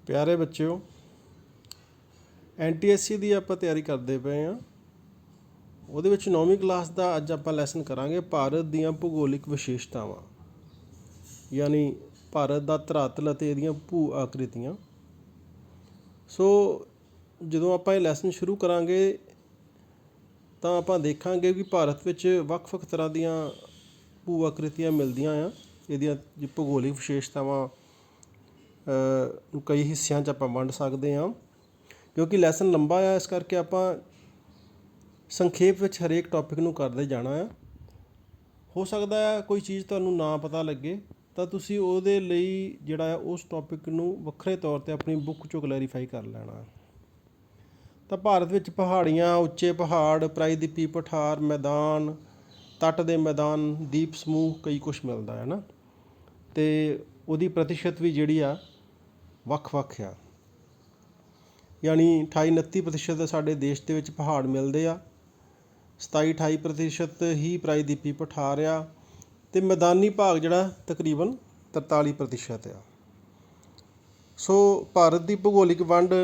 ਪਿਆਰੇ ਬੱਚਿਓ, NTSC ਦੀ ਆਪਾਂ ਤਿਆਰੀ ਕਰਦੇ ਪਏ ਹਾਂ। ਉਹਦੇ ਵਿੱਚ 9ਵੀਂ ਕਲਾਸ ਦਾ ਅੱਜ ਆਪਾਂ ਲੈਸਨ ਕਰਾਂਗੇ ਭਾਰਤ ਦੀਆਂ ਭੂਗੋਲਿਕ ਵਿਸ਼ੇਸ਼ਤਾਵਾਂ, ਯਾਨੀ ਭਾਰਤ ਦਾ ਧਰਾਤਲ ਅਤੇ ਇਹਦੀਆਂ ਭੂ ਆਕ੍ਰਿਤੀਆਂ। ਸੋ ਜਦੋਂ ਆਪਾਂ ਇਹ ਲੈਸਨ ਸ਼ੁਰੂ ਕਰਾਂਗੇ ਤਾਂ ਆਪਾਂ ਦੇਖਾਂਗੇ ਕਿ ਭਾਰਤ ਵਿੱਚ ਵੱਖ-ਵੱਖ ਤਰ੍ਹਾਂ ਦੀਆਂ ਭੂ ਆਕ੍ਰਿਤੀਆਂ ਮਿਲਦੀਆਂ ਆ। ਇਹਦੀਆਂ ਭੂਗੋਲਿਕ ਵਿਸ਼ੇਸ਼ਤਾਵਾਂ ਨੂੰ ਕਈ ਹਿੱਸਿਆਂ 'ਚ ਆਪਾਂ ਵੰਡ ਸਕਦੇ ਹਾਂ। ਕਿਉਂਕਿ ਲੈਸਨ ਲੰਬਾ ਆ, ਇਸ ਕਰਕੇ ਆਪਾਂ ਸੰਖੇਪ ਵਿੱਚ ਹਰੇਕ ਟੌਪਿਕ ਨੂੰ ਕਰਦੇ ਜਾਣਾ ਆ। ਹੋ ਸਕਦਾ ਹੈ ਕੋਈ ਚੀਜ਼ ਤੁਹਾਨੂੰ ਨਾ ਪਤਾ ਲੱਗੇ ਤਾਂ ਤੁਸੀਂ ਉਹਦੇ ਲਈ ਜਿਹੜਾ ਆ ਉਸ ਟੌਪਿਕ ਨੂੰ ਵੱਖਰੇ ਤੌਰ 'ਤੇ ਆਪਣੀ ਬੁੱਕ 'ਚੋਂ ਕਲੈਰੀਫਾਈ ਕਰ ਲੈਣਾ। ਤਾਂ ਭਾਰਤ ਵਿੱਚ ਪਹਾੜੀਆਂ, ਉੱਚੇ ਪਹਾੜ, ਪ੍ਰਾਇਦੀਪੀ ਪਠਾਰ, ਮੈਦਾਨ, ਤੱਟ ਦੇ ਮੈਦਾਨ, ਦੀਪ ਸਮੂਹ, ਕਈ ਕੁਛ ਮਿਲਦਾ ਹੈ ਨਾ। ਅਤੇ ਉਹਦੀ ਪ੍ਰਤੀਸ਼ਤ ਵੀ ਜਿਹੜੀ ਆ ਵੱਖ-ਵੱਖ ਆ, ਯਾਨੀ 28-29% ਸਾਡੇ ਦੇਸ਼ ਦੇ ਵਿੱਚ ਪਹਾੜ ਮਿਲਦੇ ਆ, 27-28% ਹੀ ਪ੍ਰਾਇਦੀਪੀ ਪਠਾਰ ਆ, ਅਤੇ ਮੈਦਾਨੀ ਭਾਗ ਜਿਹੜਾ ਤਕਰੀਬਨ 43% ਆ। ਸੋ ਭਾਰਤ ਦੀ ਭੂਗੋਲਿਕ ਵੰਡ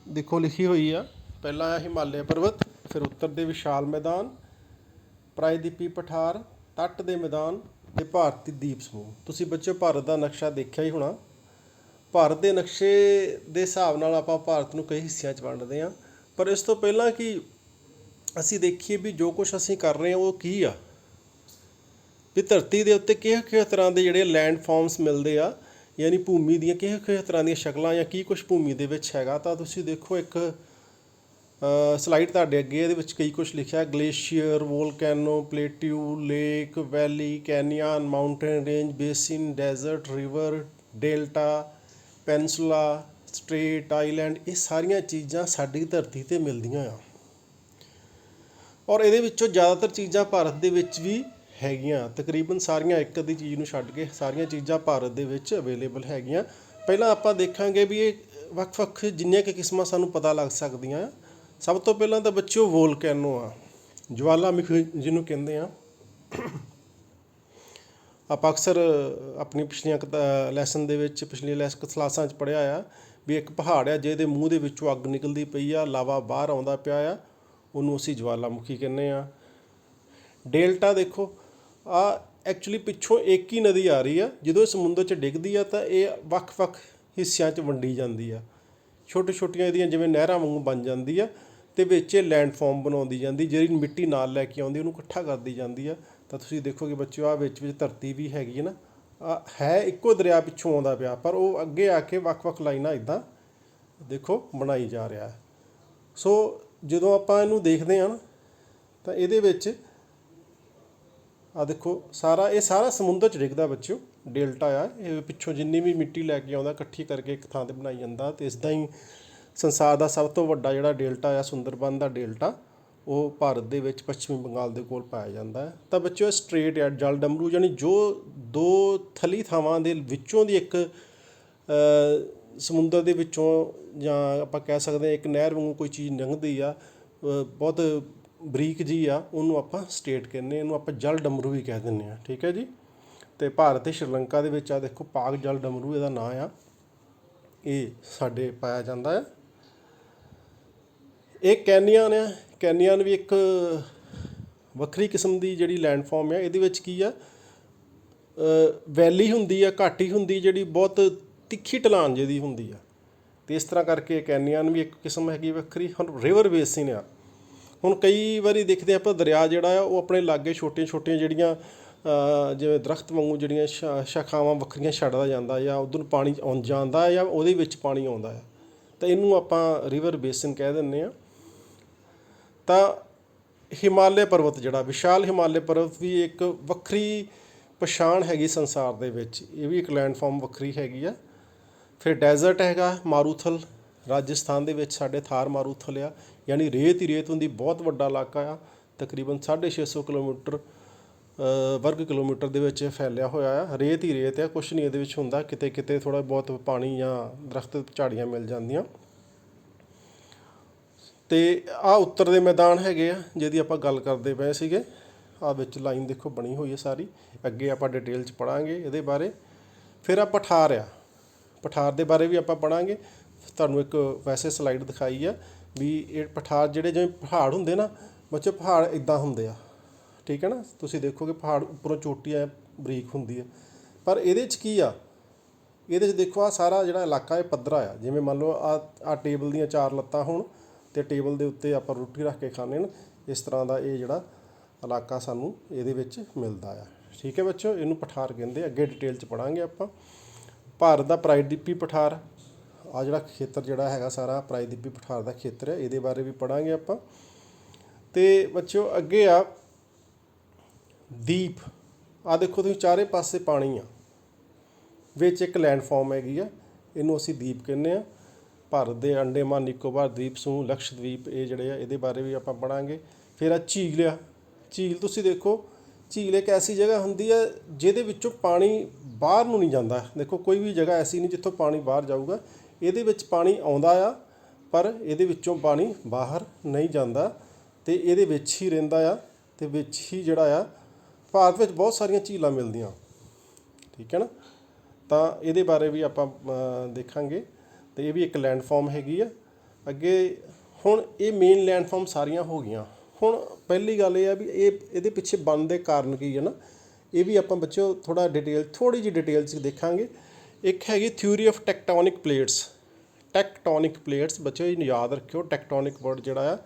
ਦੇਖੋ ਲਿਖੀ ਹੋਈ ਆ। ਪਹਿਲਾਂ ਆ ਹਿਮਾਲਿਆ ਪਰਬਤ, ਫਿਰ ਉੱਤਰ ਦੇ ਵਿਸ਼ਾਲ ਮੈਦਾਨ, ਪ੍ਰਾਇਦੀਪੀ ਪਠਾਰ, ਤੱਟ ਦੇ ਮੈਦਾਨ ਅਤੇ ਭਾਰਤੀ ਦੀਪ ਸਮੂਹ। ਤੁਸੀਂ ਬੱਚਿਓ ਭਾਰਤ ਦਾ ਨਕਸ਼ਾ ਦੇਖਿਆ ਹੀ ਹੋਣਾ। ਭਾਰਤ ਦੇ ਨਕਸ਼ੇ ਦੇ ਹਿਸਾਬ ਨਾਲ ਆਪਾਂ ਭਾਰਤ ਨੂੰ ਕਈ ਹਿੱਸਿਆਂ 'ਚ ਵੰਡਦੇ ਹਾਂ। ਪਰ ਇਸ ਤੋਂ ਪਹਿਲਾਂ ਕਿ ਅਸੀਂ ਦੇਖੀਏ ਵੀ ਜੋ ਕੁਛ ਅਸੀਂ ਕਰ ਰਹੇ ਹਾਂ ਉਹ ਕੀ ਆ, ਵੀ ਧਰਤੀ ਦੇ ਉੱਤੇ ਕਿਹੋ ਤਰ੍ਹਾਂ ਦੇ ਜਿਹੜੇ ਲੈਂਡ ਫਾਰਮਸ ਮਿਲਦੇ ਆ, ਯਾਨੀ ਭੂਮੀ ਦੀਆਂ ਕਿਹੋ ਤਰ੍ਹਾਂ ਦੀਆਂ ਸ਼ਕਲਾਂ ਜਾਂ ਕੀ ਕੁਛ ਭੂਮੀ ਦੇ ਵਿੱਚ ਹੈਗਾ। ਤਾਂ ਤੁਸੀਂ ਦੇਖੋ ਇੱਕ ਸਲਾਈਡ ਤੁਹਾਡੇ ਅੱਗੇ, ਇਹਦੇ ਵਿੱਚ ਕਈ ਕੁਛ ਲਿਖਿਆ: glacier, volcano, plateau, lake, valley, canyon, mountain range, basin, desert, river, delta, peninsula, strait, island. ਇਹ ਸਾਰੀਆਂ ਚੀਜ਼ਾਂ ਸਾਡੀ ਧਰਤੀ 'ਤੇ ਮਿਲਦੀਆਂ ਆ, ਔਰ ਇਹਦੇ ਵਿੱਚੋਂ ਜ਼ਿਆਦਾਤਰ ਚੀਜ਼ਾਂ ਭਾਰਤ ਦੇ ਵਿੱਚ ਵੀ ਹੈਗੀਆਂ। ਤਕਰੀਬਨ ਸਾਰੀਆਂ, ਇੱਕ ਅੱਧੀ ਚੀਜ਼ ਨੂੰ ਛੱਡ ਕੇ ਸਾਰੀਆਂ ਚੀਜ਼ਾਂ ਭਾਰਤ ਦੇ ਵਿੱਚ ਅਵੇਲੇਬਲ ਹੈਗੀਆਂ। ਪਹਿਲਾਂ ਆਪਾਂ ਦੇਖਾਂਗੇ ਵੀ ਇਹ ਵੱਖ-ਵੱਖ ਜਿੰਨੀਆਂ ਕਿ ਕਿਸਮਾਂ ਸਾਨੂੰ ਪਤਾ ਲੱਗ ਸਕਦੀਆਂ। ਸਭ ਤੋਂ ਪਹਿਲਾਂ ਤਾਂ ਬੱਚਿਓ ਵੋਲਕੈਨੋ ਆ, ਜਵਾਲਾਮੁਖੀ ਜਿਹਨੂੰ ਕਹਿੰਦੇ ਆ। ਆਪਾਂ ਅਕਸਰ ਆਪਣੀ ਪਿਛਲੀਆਂ ਲੈਸਨ ਦੇ ਵਿੱਚ, ਪਿਛਲੀਆਂ ਕਲਾਸਾਂ 'ਚ ਪੜ੍ਹਿਆ ਆ ਵੀ ਇੱਕ ਪਹਾੜ ਆ ਜਿਹਦੇ ਮੂੰਹ ਦੇ ਵਿੱਚੋਂ ਅੱਗ ਨਿਕਲਦੀ ਪਈ ਆ, ਲਾਵਾ ਬਾਹਰ ਆਉਂਦਾ ਪਿਆ ਆ, ਉਹਨੂੰ ਅਸੀਂ ਜਵਾਲਾਮੁਖੀ ਕਹਿੰਦੇ ਆ। ਡੇਲਟਾ ਦੇਖੋ, ਆ ਐਕਚੁਅਲੀ ਪਿੱਛੋਂ ਇੱਕ ਹੀ ਨਦੀ ਆ ਰਹੀ ਆ, ਜਦੋਂ ਇਹ ਸਮੁੰਦਰ 'ਚ ਡਿੱਗਦੀ ਆ ਤਾਂ ਇਹ ਵੱਖ-ਵੱਖ ਹਿੱਸਿਆਂ 'ਚ ਵੰਡੀ ਜਾਂਦੀ ਆ। ਛੋਟੀਆਂ ਇਹਦੀਆਂ ਜਿਵੇਂ ਨਹਿਰਾਂ ਵਾਂਗੂ ਬਣ ਜਾਂਦੀ ਆ, ਅਤੇ ਵਿੱਚ ਇਹ ਲੈਂਡ ਫਾਰਮ ਬਣਾਉਂਦੀ ਜਾਂਦੀ, ਜਿਹੜੀ ਮਿੱਟੀ ਨਾਲ ਲੈ ਕੇ ਆਉਂਦੀ ਉਹਨੂੰ ਇਕੱਠਾ ਕਰਦੀ ਜਾਂਦੀ ਆ। ਤਾਂ ਤੁਸੀਂ ਦੇਖੋਗੇ ਬੱਚਿਓ ਆਹ ਵਿੱਚ ਧਰਤੀ ਵੀ ਹੈਗੀ ਹੈ ਨਾ। ਹੈ ਇੱਕੋ ਦਰਿਆ ਪਿੱਛੋਂ ਆਉਂਦਾ ਪਿਆ, ਪਰ ਉਹ ਅੱਗੇ ਆ ਕੇ ਵੱਖ-ਵੱਖ ਲਾਈਨਾਂ ਇੱਦਾਂ ਦੇਖੋ ਬਣਾਈ ਜਾ ਰਿਹਾ। ਸੋ ਜਦੋਂ ਆਪਾਂ ਇਹਨੂੰ ਦੇਖਦੇ ਹਾਂ ਨਾ ਤਾਂ ਇਹਦੇ ਵਿੱਚ ਆਹ ਦੇਖੋ ਇਹ ਸਾਰਾ ਸਮੁੰਦਰ 'ਚ ਡਿੱਗਦਾ ਬੱਚਿਓ। ਡੇਲਟਾ ਆ, ਇਹ ਪਿੱਛੋਂ ਜਿੰਨੀ ਵੀ ਮਿੱਟੀ ਲੈ ਕੇ ਆਉਂਦਾ ਇਕੱਠੀ ਕਰਕੇ ਇੱਕ ਥਾਂ 'ਤੇ ਬਣਾਈ ਜਾਂਦਾ। ਅਤੇ ਇਸਦਾ ਹੀ ਸੰਸਾਰ ਦਾ ਸਭ ਤੋਂ ਵੱਡਾ ਜਿਹੜਾ ਡੇਲਟਾ ਆ, ਸੁੰਦਰਬਨ ਦਾ ਡੇਲਟਾ, ਉਹ ਭਾਰਤ ਦੇ ਵਿੱਚ ਪੱਛਮੀ ਬੰਗਾਲ ਦੇ ਕੋਲ ਪਾਇਆ ਜਾਂਦਾ ਹੈ। ਤਾਂ ਬੱਚਿਓ ਇਹ ਸਟ੍ਰੇਟ ਆ, ਜਲ ਡਮਰੂ, ਯਾਨੀ ਜੋ ਦੋ ਥਲੀ ਥਾਵਾਂ ਦੇ ਵਿੱਚੋਂ ਦੀ ਇੱਕ ਸਮੁੰਦਰ ਦੇ ਵਿੱਚੋਂ, ਜਾਂ ਆਪਾਂ ਕਹਿ ਸਕਦੇ ਹਾਂ ਇੱਕ ਨਹਿਰ ਵਾਂਗੂ ਕੋਈ ਚੀਜ਼ ਲੰਘਦੀ ਆ, ਬਹੁਤ ਬਰੀਕ ਜੀ ਆ, ਉਹਨੂੰ ਆਪਾਂ ਸਟੇਟ ਕਹਿੰਦੇ, ਇਹਨੂੰ ਆਪਾਂ ਜਲ ਡਮਰੂ ਵੀ ਕਹਿ ਦਿੰਦੇ ਹਾਂ। ਠੀਕ ਹੈ ਜੀ। ਅਤੇ ਭਾਰਤ ਅਤੇ ਸ਼੍ਰੀਲੰਕਾ ਦੇ ਵਿੱਚ ਆ ਦੇਖੋ ਪਾਕ ਜਲ ਡਮਰੂ ਇਹਦਾ ਨਾਂ ਆ, ਇਹ ਸਾਡੇ ਪਾਇਆ ਜਾਂਦਾ ਹੈ। ਇਹ ਕੈਨੀਅਨ ਆ। ਕੈਨੀਅਨ ਵੀ ਇੱਕ ਵੱਖਰੀ ਕਿਸਮ ਦੀ ਜਿਹੜੀ ਲੈਂਡ ਫਾਰਮ ਆ। ਇਹਦੇ ਵਿੱਚ ਕੀ ਆ, ਵੈਲੀ ਹੁੰਦੀ ਆ, ਘਾਟੀ ਹੁੰਦੀ, ਜਿਹੜੀ ਬਹੁਤ ਤਿੱਖੀ ਢਲਾਨ ਜਿਹਦੀ ਹੁੰਦੀ ਆ, ਅਤੇ ਇਸ ਤਰ੍ਹਾਂ ਕਰਕੇ ਕੈਨੀਅਨ ਵੀ ਇੱਕ ਕਿਸਮ ਹੈਗੀ ਵੱਖਰੀ। ਹੁਣ ਰਿਵਰ ਬੇਸਿਨ ਆ। ਹੁਣ ਕਈ ਵਾਰੀ ਦੇਖਦੇ ਆਪਾਂ ਦਰਿਆ ਜਿਹੜਾ ਆ ਉਹ ਆਪਣੇ ਲਾਗੇ ਛੋਟੀਆਂ ਜਿਹੜੀਆਂ ਜਿਵੇਂ ਦਰਖਤ ਵਾਂਗੂ ਜਿਹੜੀਆਂ ਸ਼ਾਖਾਵਾਂ ਵੱਖਰੀਆਂ ਛੱਡਦਾ ਜਾਂਦਾ, ਜਾਂ ਉੱਧਰ ਪਾਣੀ ਜਾਂਦਾ, ਜਾਂ ਉਹਦੇ ਵਿੱਚ ਪਾਣੀ ਆਉਂਦਾ ਹੈ, ਤਾਂ ਇਹਨੂੰ ਆਪਾਂ ਰਿਵਰ ਬੇਸਿਨ ਕਹਿ ਦਿੰਦੇ ਹਾਂ। ਤਾਂ ਹਿਮਾਲਿਆ ਪਰਬਤ ਜਿਹੜਾ, ਵਿਸ਼ਾਲ ਹਿਮਾਲਿਆ ਪਰਬਤ ਵੀ ਇੱਕ ਵੱਖਰੀ ਪਛਾਣ ਹੈਗੀ ਸੰਸਾਰ ਦੇ ਵਿੱਚ, ਇਹ ਵੀ ਇੱਕ ਲੈਂਡ ਫਾਰਮ ਵੱਖਰੀ ਹੈਗੀ ਆ। ਫਿਰ ਡੈਜ਼ਰਟ ਹੈਗਾ, ਮਾਰੂਥਲ, ਰਾਜਸਥਾਨ ਦੇ ਵਿੱਚ ਸਾਡੇ ਥਾਰ ਮਾਰੂਥਲ ਆ, ਯਾਨੀ ਰੇਤ ਹੀ ਰੇਤ ਹੁੰਦੀ, ਬਹੁਤ ਵੱਡਾ ਇਲਾਕਾ ਆ, ਤਕਰੀਬਨ 650 ਕਿਲੋਮੀਟਰ ਵਰਗ ਕਿਲੋਮੀਟਰ ਦੇ ਵਿੱਚ ਫੈਲਿਆ ਹੋਇਆ ਆ। ਰੇਤ ਹੀ ਰੇਤ ਆ, ਕੁਛ ਨਹੀਂ ਇਹਦੇ ਵਿੱਚ ਹੁੰਦਾ, ਕਿਤੇ ਕਿਤੇ ਥੋੜ੍ਹਾ ਬਹੁਤ ਪਾਣੀ ਜਾਂ ਦਰਖਤ ਝਾੜੀਆਂ ਮਿਲ ਜਾਂਦੀਆਂ। ਅਤੇ ਆਹ ਉੱਤਰ ਦੇ ਮੈਦਾਨ ਹੈਗੇ ਆ ਜਿਹਦੀ ਆਪਾਂ ਗੱਲ ਕਰਦੇ ਪਏ ਸੀਗੇ। ਆਹ ਵਿੱਚ ਲਾਈਨ ਦੇਖੋ ਬਣੀ ਹੋਈ ਹੈ ਸਾਰੀ, ਅੱਗੇ ਆਪਾਂ ਡਿਟੇਲ 'ਚ ਪੜ੍ਹਾਂਗੇ ਇਹਦੇ ਬਾਰੇ। ਫਿਰ ਆਹ ਪਠਾਰ ਆ। ਪਠਾਰ ਦੇ ਬਾਰੇ ਵੀ ਆਪਾਂ ਪੜ੍ਹਾਂਗੇ। ਤੁਹਾਨੂੰ ਇੱਕ ਵੈਸੇ ਸਲਾਈਡ ਦਿਖਾਈ ਆ ਵੀ ਇਹ ਪਠਾਰ ਜਿਹੜੇ ਜਿਵੇਂ ਪਹਾੜ ਹੁੰਦੇ ਨਾ ਬੱਚੇ, ਪਹਾੜ ਇੱਦਾਂ ਹੁੰਦੇ ਆ, ਠੀਕ ਹੈ ਨਾ। ਤੁਸੀਂ ਦੇਖੋਗੇ ਪਹਾੜ ਉੱਪਰੋਂ ਚੋਟੀ ਐ ਬਰੀਕ ਹੁੰਦੀ ਹੈ, ਪਰ ਇਹਦੇ 'ਚ ਕੀ ਆ, ਇਹਦੇ 'ਚ ਦੇਖੋ ਆ ਸਾਰਾ ਜਿਹੜਾ ਇਲਾਕਾ ਇਹ ਪੱਧਰਾ ਆ। ਜਿਵੇਂ ਮੰਨ ਲਓ ਆ ਟੇਬਲ ਦੀਆਂ 4 ਲੱਤਾਂ ਹੋਣ ਅਤੇ ਟੇਬਲ ਦੇ ਉੱਤੇ ਆਪਾਂ ਰੋਟੀ ਰੱਖ ਕੇ ਖਾਂਦੇ ਨਾ, ਇਸ ਤਰ੍ਹਾਂ ਦਾ ਇਹ ਜਿਹੜਾ ਇਲਾਕਾ ਸਾਨੂੰ ਇਹਦੇ ਵਿੱਚ ਮਿਲਦਾ ਆ, ਠੀਕ ਹੈ ਬੱਚੋ। ਇਹਨੂੰ ਪਠਾਰ ਕਹਿੰਦੇ, ਅੱਗੇ ਡਿਟੇਲ 'ਚ ਪੜ੍ਹਾਂਗੇ ਆਪਾਂ। ਭਾਰਤ ਦਾ ਪ੍ਰਾਇਦੀਪੀ ਪਠਾਰ, ਆ ਜਿਹੜਾ ਖੇਤਰ ਜਿਹੜਾ ਹੈਗਾ ਸਾਰਾ ਪ੍ਰਾਇਦੀਪੀ ਪਠਾਰ ਦਾ ਖੇਤਰ ਹੈ, ਇਹਦੇ ਬਾਰੇ ਵੀ ਪੜ੍ਹਾਂਗੇ ਆਪਾਂ। ਅਤੇ ਬੱਚਿਓ ਅੱਗੇ ਆ ਦੀਪ, ਆ ਦੇਖੋ ਤੁਸੀਂ ਚਾਰੇ ਪਾਸੇ ਪਾਣੀ ਆ, ਵਿੱਚ ਇੱਕ ਲੈਂਡਫਾਰਮ ਹੈਗੀ ਆ, ਇਹਨੂੰ ਅਸੀਂ ਦੀਪ ਕਹਿੰਦੇ ਆ। ਭਾਰਤ ਦੇ ਅੰਡੇਮਾਨ ਨਿਕੋਬਾਰ ਦੀਪ ਸਮੂਹ, ਲਕਸ਼ਦਵੀਪ, ਇਹ ਜਿਹੜੇ ਆ ਇਹਦੇ ਬਾਰੇ ਵੀ ਆਪਾਂ ਪੜ੍ਹਾਂਗੇ। ਫਿਰ ਆ ਝੀਲ ਆ, ਝੀਲ ਤੁਸੀਂ ਦੇਖੋ, ਝੀਲ ਇੱਕ ਐਸੀ ਜਗ੍ਹਾ ਹੁੰਦੀ ਹੈ ਜਿਹਦੇ ਵਿੱਚੋਂ ਪਾਣੀ ਬਾਹਰ ਨੂੰ ਨਹੀਂ ਜਾਂਦਾ। ਦੇਖੋ ਕੋਈ ਵੀ ਜਗ੍ਹਾ ਐਸੀ ਨਹੀਂ ਜਿੱਥੋਂ ਪਾਣੀ ਬਾਹਰ ਜਾਊਗਾ, ਇਹਦੇ ਵਿੱਚ ਪਾਣੀ ਆਉਂਦਾ ਆ ਪਰ ਇਹਦੇ ਵਿੱਚੋਂ ਪਾਣੀ ਬਾਹਰ ਨਹੀਂ ਜਾਂਦਾ ਅਤੇ ਇਹਦੇ ਵਿੱਚ ਹੀ ਰਹਿੰਦਾ ਆ, ਅਤੇ ਵਿੱਚ ਹੀ ਜਿਹੜਾ ਆ ਭਾਰਤ ਵਿੱਚ ਬਹੁਤ ਸਾਰੀਆਂ ਝੀਲਾਂ ਮਿਲਦੀਆਂ, ਠੀਕ ਹੈ ਨਾ। ਤਾਂ ਇਹਦੇ ਬਾਰੇ ਵੀ ਆਪਾਂ ਦੇਖਾਂਗੇ, ਅਤੇ ਇਹ ਵੀ ਇੱਕ ਲੈਂਡਫਾਰਮ ਹੈਗੀ ਆ। ਅੱਗੇ ਹੁਣ ਇਹ ਮੇਨ ਲੈਂਡਫਾਰਮ ਸਾਰੀਆਂ ਹੋ ਗਈਆਂ। ਹੁਣ ਪਹਿਲੀ ਗੱਲ ਇਹ ਆ ਵੀ ਇਹਦੇ ਪਿੱਛੇ ਬਣਨ ਦੇ ਕਾਰਨ ਕੀ ਹੈ ਨਾ, ਇਹ ਵੀ ਆਪਾਂ ਬੱਚਿਓ ਥੋੜ੍ਹੀ ਜਿਹੀ ਡਿਟੇਲ 'ਚ ਦੇਖਾਂਗੇ। ਇੱਕ ਹੈਗੀ theory of tectonic plates. Tectonic plates ਬੱਚਿਓ ਇਹ ਯਾਦ ਰੱਖਿਓ, ਟੈਕਟੋਨਿਕ ਵਰਡ ਜਿਹੜਾ ਆ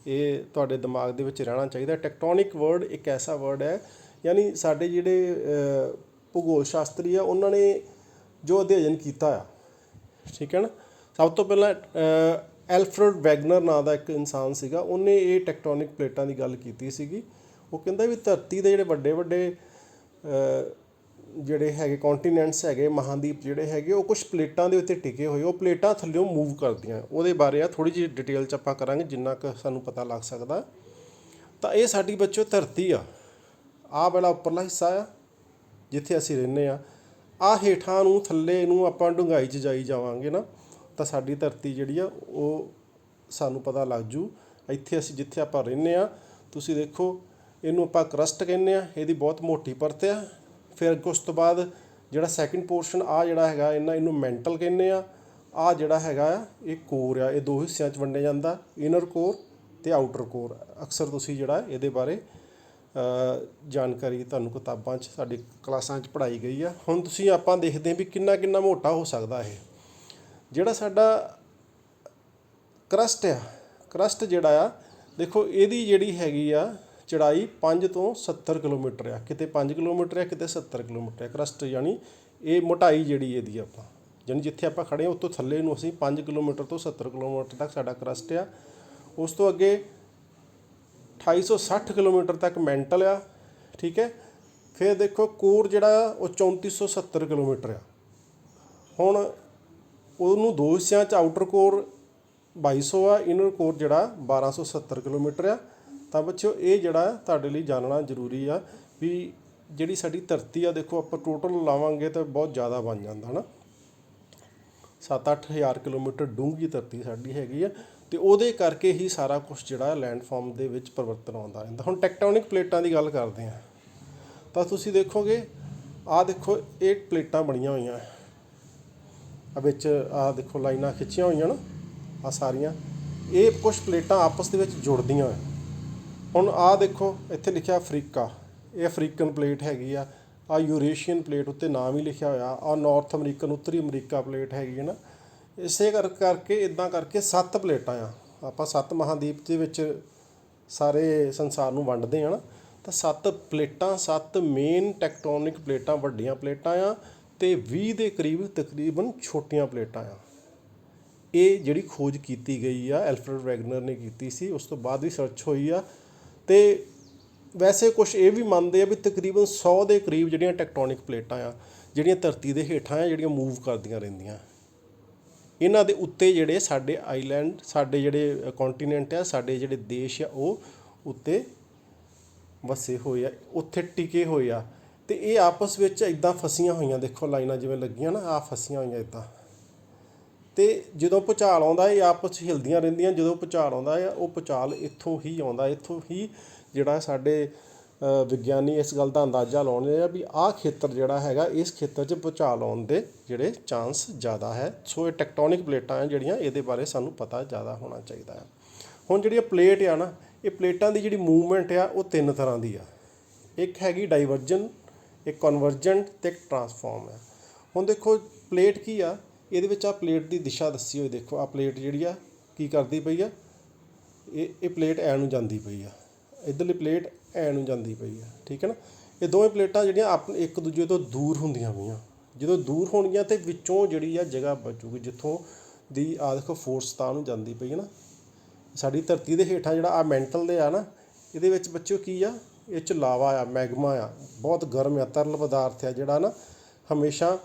ਇਹ ਤੁਹਾਡੇ ਦਿਮਾਗ ਦੇ ਵਿੱਚ ਰਹਿਣਾ ਚਾਹੀਦਾ। ਟੈਕਟੋਨਿਕ ਵਰਡ ਇੱਕ ਐਸਾ ਵਰਡ ਹੈ, ਯਾਨੀ ਸਾਡੇ ਜਿਹੜੇ ਭੂਗੋਲ ਸ਼ਾਸਤਰੀ ਆ ਉਹਨਾਂ ਨੇ ਜੋ ਅਧਿਐਨ ਕੀਤਾ ਆ, ਠੀਕ ਹੈ ਨਾ। ਸਭ ਤੋਂ ਪਹਿਲਾਂ ਐਲਫਰਡ ਵੈਗਨਰ ਨਾਂ ਦਾ ਇੱਕ ਇਨਸਾਨ ਸੀਗਾ, ਉਹਨੇ ਇਹ ਟੈਕਟੋਨਿਕ ਪਲੇਟਾਂ ਦੀ ਗੱਲ ਕੀਤੀ ਸੀਗੀ। ਉਹ ਕਹਿੰਦਾ ਵੀ ਧਰਤੀ ਦੇ ਜਿਹੜੇ ਵੱਡੇ ਵੱਡੇ ਜਿਹੜੇ ਹੈਗੇ ਕੌਂਟੀਨੈਂਟਸ ਹੈਗੇ, ਮਹਾਂਦੀਪ ਜਿਹੜੇ ਹੈਗੇ, ਉਹ ਕੁਛ ਪਲੇਟਾਂ ਦੇ ਉੱਤੇ ਟਿਕੇ ਹੋਏ, ਉਹ ਪਲੇਟਾਂ ਥੱਲਿਓਂ ਮੂਵ ਕਰਦੀਆਂ। ਉਹਦੇ ਬਾਰੇ ਆ ਥੋੜ੍ਹੀ ਜਿਹੀ ਡਿਟੇਲ 'ਚ ਆਪਾਂ ਕਰਾਂਗੇ ਜਿੰਨਾ ਕੁ ਸਾਨੂੰ ਪਤਾ ਲੱਗ ਸਕਦਾ। ਤਾਂ ਇਹ ਸਾਡੀ ਬੱਚਿਓ ਧਰਤੀ ਆ, ਆਹ ਵਾਲਾ ਉੱਪਰਲਾ ਹਿੱਸਾ ਆ ਜਿੱਥੇ ਅਸੀਂ ਰਹਿੰਦੇ ਹਾਂ। ਆਹ ਹੇਠਾਂ ਨੂੰ ਥੱਲੇ ਨੂੰ ਆਪਾਂ ਡੂੰਘਾਈ 'ਚ ਜਾਈ ਜਾਵਾਂਗੇ ਨਾ, ਤਾਂ ਸਾਡੀ ਧਰਤੀ ਜਿਹੜੀ ਆ ਉਹ ਸਾਨੂੰ ਪਤਾ ਲੱਗ ਜੂ। ਇੱਥੇ ਅਸੀਂ ਜਿੱਥੇ ਆਪਾਂ ਰਹਿੰਦੇ ਹਾਂ, ਤੁਸੀਂ ਦੇਖੋ ਇਹਨੂੰ ਆਪਾਂ ਕਰਸਟ ਕਹਿੰਦੇ ਹਾਂ, ਇਹਦੀ ਬਹੁਤ ਮੋਟੀ ਪਰਤ ਆ। ਫਿਰ ਉਸ ਤੋਂ ਬਾਅਦ ਜਿਹੜਾ ਸੈਕਿੰਡ ਪੋਰਸ਼ਨ ਆ ਜਿਹੜਾ ਹੈਗਾ ਇਹਨੂੰ ਮੈਂਟਲ ਕਹਿੰਦੇ ਆ। ਆਹ ਜਿਹੜਾ ਹੈਗਾ ਆ ਇਹ ਕੋਰ ਆ, ਇਹ ਦੋ ਹਿੱਸਿਆਂ 'ਚ ਵੰਡਿਆ ਜਾਂਦਾ, ਇਨਰ ਕੋਰ ਅਤੇ ਆਊਟਰ ਕੋਰ। ਅਕਸਰ ਤੁਸੀਂ ਜਿਹੜਾ ਇਹਦੇ ਬਾਰੇ ਜਾਣਕਾਰੀ ਤੁਹਾਨੂੰ ਕਿਤਾਬਾਂ 'ਚ ਸਾਡੀ ਕਲਾਸਾਂ 'ਚ ਪੜ੍ਹਾਈ ਗਈ ਆ। ਹੁਣ ਤੁਸੀਂ ਆਪਾਂ ਦੇਖਦੇ ਹਾਂ ਵੀ ਕਿੰਨਾ ਕਿੰਨਾ ਮੋਟਾ ਹੋ ਸਕਦਾ ਇਹ ਜਿਹੜਾ ਸਾਡਾ ਕਰਸਟ ਆ। ਕਰਸਟ ਜਿਹੜਾ ਆ ਦੇਖੋ ਇਹਦੀ ਜਿਹੜੀ ਹੈਗੀ ਆ ਚੜਾਈ 5 ਤੋਂ 70 ਕਿਲੋਮੀਟਰ ਆ, ਕਿਤੇ 5 ਕਿਲੋਮੀਟਰ ਆ, ਕਿਤੇ 70 ਕਿਲੋਮੀਟਰ ਆ ਕਰਸਟ, ਯਾਨੀ ਇਹ ਮੋਟਾਈ ਜਿਹੜੀ ਇਹਦੀ ਆਪਾਂ ਯਾਨੀ ਜਿੱਥੇ ਆਪਾਂ ਖੜ੍ਹੇ ਹਾਂ ਉਸ ਤੋਂ ਥੱਲੇ ਨੂੰ ਅਸੀਂ 5 ਕਿਲੋਮੀਟਰ ਤੋਂ 70 ਕਿਲੋਮੀਟਰ ਤੱਕ ਸਾਡਾ ਕਰਸਟ ਆ। ਉਸ ਤੋਂ ਅੱਗੇ 2860 ਕਿਲੋਮੀਟਰ ਤੱਕ ਮੈਂਟਲ ਆ, ਠੀਕ ਹੈ। ਫਿਰ ਦੇਖੋ ਕੋਰ ਜਿਹੜਾ ਉਹ 3470 ਕਿਲੋਮੀਟਰ ਆ। ਹੁਣ ਉਹਨੂੰ ਦੋ ਹਿੱਸਿਆਂ 'ਚ ਆਊਟਰ ਕੋਰ 2200 ਆ, ਇਨਰ ਕੋਰ ਜਿਹੜਾ 1270 ਕਿਲੋਮੀਟਰ ਆ। ਤਾਂ ਬੱਚਿਓ ਇਹ ਜਿਹੜਾ ਤੁਹਾਡੇ ਲਈ ਜਾਣਨਾ ਜ਼ਰੂਰੀ ਆ ਵੀ ਜਿਹੜੀ ਸਾਡੀ ਧਰਤੀ ਆ, ਦੇਖੋ ਆਪਾਂ ਟੋਟਲ ਲਾਵਾਂਗੇ ਤਾਂ ਬਹੁਤ ਜ਼ਿਆਦਾ ਬਣ ਜਾਂਦਾ ਹੈ ਨਾ, 7-8 ਹਜ਼ਾਰ ਕਿਲੋਮੀਟਰ ਡੂੰਘੀ ਧਰਤੀ ਸਾਡੀ ਹੈਗੀ ਆ। ਅਤੇ ਉਹਦੇ ਕਰਕੇ ਹੀ ਸਾਰਾ ਕੁਛ ਜਿਹੜਾ ਲੈਂਡਫਾਰਮ ਦੇ ਵਿੱਚ ਪਰਿਵਰਤਨ ਆਉਂਦਾ ਰਹਿੰਦਾ। ਹੁਣ ਟੈਕਟੋਨਿਕ ਪਲੇਟਾਂ ਦੀ ਗੱਲ ਕਰਦੇ ਹਾਂ, ਤਾਂ ਤੁਸੀਂ ਦੇਖੋਗੇ ਆਹ ਦੇਖੋ ਇਹ ਪਲੇਟਾਂ ਬਣੀਆਂ ਹੋਈਆਂ ਵਿੱਚ, ਆਹ ਦੇਖੋ ਲਾਈਨਾਂ ਖਿੱਚੀਆਂ ਹੋਈਆਂ ਨਾ, ਆਹ ਸਾਰੀਆਂ ਇਹ ਕੁਛ ਪਲੇਟਾਂ ਆਪਸ ਦੇ ਵਿੱਚ ਜੁੜਦੀਆਂ ਹੋਏ। ਹੁਣ ਆਹ ਦੇਖੋ ਇੱਥੇ ਲਿਖਿਆ ਅਫਰੀਕਾ, ਇਹ ਅਫਰੀਕਨ ਪਲੇਟ ਹੈਗੀ ਆ। ਆਹ ਯੂਰੇਸ਼ੀਅਨ ਪਲੇਟ ਉੱਤੇ ਨਾਮ ਹੀ ਲਿਖਿਆ ਹੋਇਆ। ਆਹ ਨਾਰਥ ਅਮਰੀਕਨ ਉੱਤਰੀ ਅਮਰੀਕਾ ਪਲੇਟ ਹੈਗੀ ਹੈ ਨਾ। ਇਸੇ ਕਰਕੇ ਇੱਦਾਂ ਕਰਕੇ 7 ਪਲੇਟਾਂ ਆ। ਆਪਾਂ 7 ਮਹਾਂਦੀਪ ਦੇ ਵਿੱਚ ਸਾਰੇ ਸੰਸਾਰ ਨੂੰ ਵੰਡਦੇ ਹਾਂ ਨਾ, ਤਾਂ 7 ਪਲੇਟਾਂ, 7 ਮੇਨ ਟੈਕਟੋਨਿਕ ਪਲੇਟਾਂ ਵੱਡੀਆਂ ਪਲੇਟਾਂ ਆ, ਅਤੇ 20 ਦੇ ਕਰੀਬ ਤਕਰੀਬਨ ਛੋਟੀਆਂ ਪਲੇਟਾਂ ਆ। ਇਹ ਜਿਹੜੀ ਖੋਜ ਕੀਤੀ ਗਈ ਆ ਐਲਫਰਡ ਵੈਗਨਰ ਨੇ ਕੀਤੀ ਸੀ, ਉਸ ਤੋਂ ਬਾਅਦ ਵੀ ਸਰਚ ਹੋਈ ਆ। ਅਤੇ ਵੈਸੇ ਕੁਛ ਇਹ ਵੀ ਮੰਨਦੇ ਆ ਵੀ ਤਕਰੀਬਨ 100 ਦੇ ਕਰੀਬ ਜਿਹੜੀਆਂ ਟੈਕਟੋਨਿਕ ਪਲੇਟਾਂ ਆ ਜਿਹੜੀਆਂ ਧਰਤੀ ਦੇ ਹੇਠਾਂ ਆ, ਜਿਹੜੀਆਂ ਮੂਵ ਕਰਦੀਆਂ ਰਹਿੰਦੀਆਂ। ਇਹਨਾਂ ਦੇ ਉੱਤੇ ਜਿਹੜੇ ਸਾਡੇ ਆਈਲੈਂਡ, ਸਾਡੇ ਜਿਹੜੇ ਕੌਂਟੀਨੈਂਟ ਆ, ਸਾਡੇ ਜਿਹੜੇ ਦੇਸ਼ ਆ ਉਹ ਉੱਤੇ ਵਸੇ ਹੋਏ ਆ, ਉੱਥੇ ਟਿਕੇ ਹੋਏ ਆ। ਅਤੇ ਇਹ ਆਪਸ ਵਿੱਚ ਇੱਦਾਂ ਫਸੀਆਂ ਹੋਈਆਂ, ਦੇਖੋ ਲਾਈਨਾਂ ਜਿਵੇਂ ਲੱਗੀਆਂ ਨਾ, ਆਹ ਫਸੀਆਂ ਹੋਈਆਂ ਇੱਦਾਂ। ਅਤੇ ਜਦੋਂ ਭੂਚਾਲ ਆਉਂਦਾ ਇਹ ਆਪਸ 'ਚ ਹਿਲਦੀਆਂ ਰਹਿੰਦੀਆਂ। ਜਦੋਂ ਭੂਚਾਲ ਆਉਂਦਾ ਆ ਉਹ ਭੂਚਾਲ ਇੱਥੋਂ ਹੀ ਆਉਂਦਾ, ਇੱਥੋਂ ਹੀ ਜਿਹੜਾ ਸਾਡੇ ਵਿਗਿਆਨੀ ਇਸ ਗੱਲ ਦਾ ਅੰਦਾਜ਼ਾ ਲਾਉਂਦੇ ਆ ਵੀ ਆਹ ਖੇਤਰ ਜਿਹੜਾ ਹੈਗਾ ਇਸ ਖੇਤਰ 'ਚ ਭੂਚਾਲ ਆਉਣ ਦੇ ਜਿਹੜੇ ਚਾਂਸ ਜ਼ਿਆਦਾ ਹੈ। ਸੋ ਇਹ ਟੈਕਟੋਨਿਕ ਪਲੇਟਾਂ ਆ ਜਿਹੜੀਆਂ, ਇਹਦੇ ਬਾਰੇ ਸਾਨੂੰ ਪਤਾ ਜ਼ਿਆਦਾ ਹੋਣਾ ਚਾਹੀਦਾ ਹੈ। ਹੁਣ ਜਿਹੜੀਆਂ ਪਲੇਟ ਆ ਨਾ, ਇਹ ਪਲੇਟਾਂ ਦੀ ਜਿਹੜੀ ਮੂਵਮੈਂਟ ਆ ਉਹ 3 ਤਰ੍ਹਾਂ ਦੀ ਆ। ਇੱਕ ਹੈਗੀ ਡਾਈਵਰਜਨ, ਇੱਕ ਕਨਵਰਜੈਂਟ ਅਤੇ ਇੱਕ ਟਰਾਂਸਫਾਰਮ ਹੈ। ਹੁਣ ਦੇਖੋ ਪਲੇਟ ਕੀ ਆ, ਇਹਦੇ ਵਿੱਚ ਆ ਪਲੇਟ ਦੀ ਦਿਸ਼ਾ ਦੱਸੀ ਹੋਈ। ਦੇਖੋ ਆ ਪਲੇਟ ਜਿਹੜੀ ਆ ਕੀ ਕਰਦੀ ਪਈ ਆ, ਇਹ ਪਲੇਟ ਐ ਨੂੰ ਜਾਂਦੀ ਪਈ ਆ, ਇੱਧਰਲੀ ਪਲੇਟ ਐ ਨੂੰ ਜਾਂਦੀ ਪਈ ਆ, ਠੀਕ ਹੈ ਨਾ। ਇਹ ਦੋਵੇਂ ਪਲੇਟਾਂ ਜਿਹੜੀਆਂ ਇੱਕ ਦੂਜੇ ਤੋਂ ਦੂਰ ਹੁੰਦੀਆਂ ਪਈਆਂ। ਜਦੋਂ ਦੂਰ ਹੋਣਗੀਆਂ ਤਾਂ ਵਿੱਚੋਂ ਜਿਹੜੀ ਆ ਜਗ੍ਹਾ ਬਚੂਗੀ ਜਿੱਥੋਂ ਦੀ ਆ ਦੇਖੋ ਫੋਰਸ ਤਾਂ ਨੂੰ ਜਾਂਦੀ ਪਈ ਹੈ ਨਾ। ਸਾਡੀ ਧਰਤੀ ਦੇ ਹੇਠਾਂ ਜਿਹੜਾ ਆ ਮੈਂਟਲ ਦੇ ਆ ਨਾ, ਇਹਦੇ ਵਿੱਚ ਬੱਚਿਓ ਕੀ ਆ, ਇਹ 'ਚ ਲਾਵਾ ਆ, ਮੈਗਮਾ ਆ, ਬਹੁਤ ਗਰਮ ਆ, ਤਰਲ ਪਦਾਰਥ ਆ ਜਿਹੜਾ ਨਾ ਹਮੇਸ਼ਾ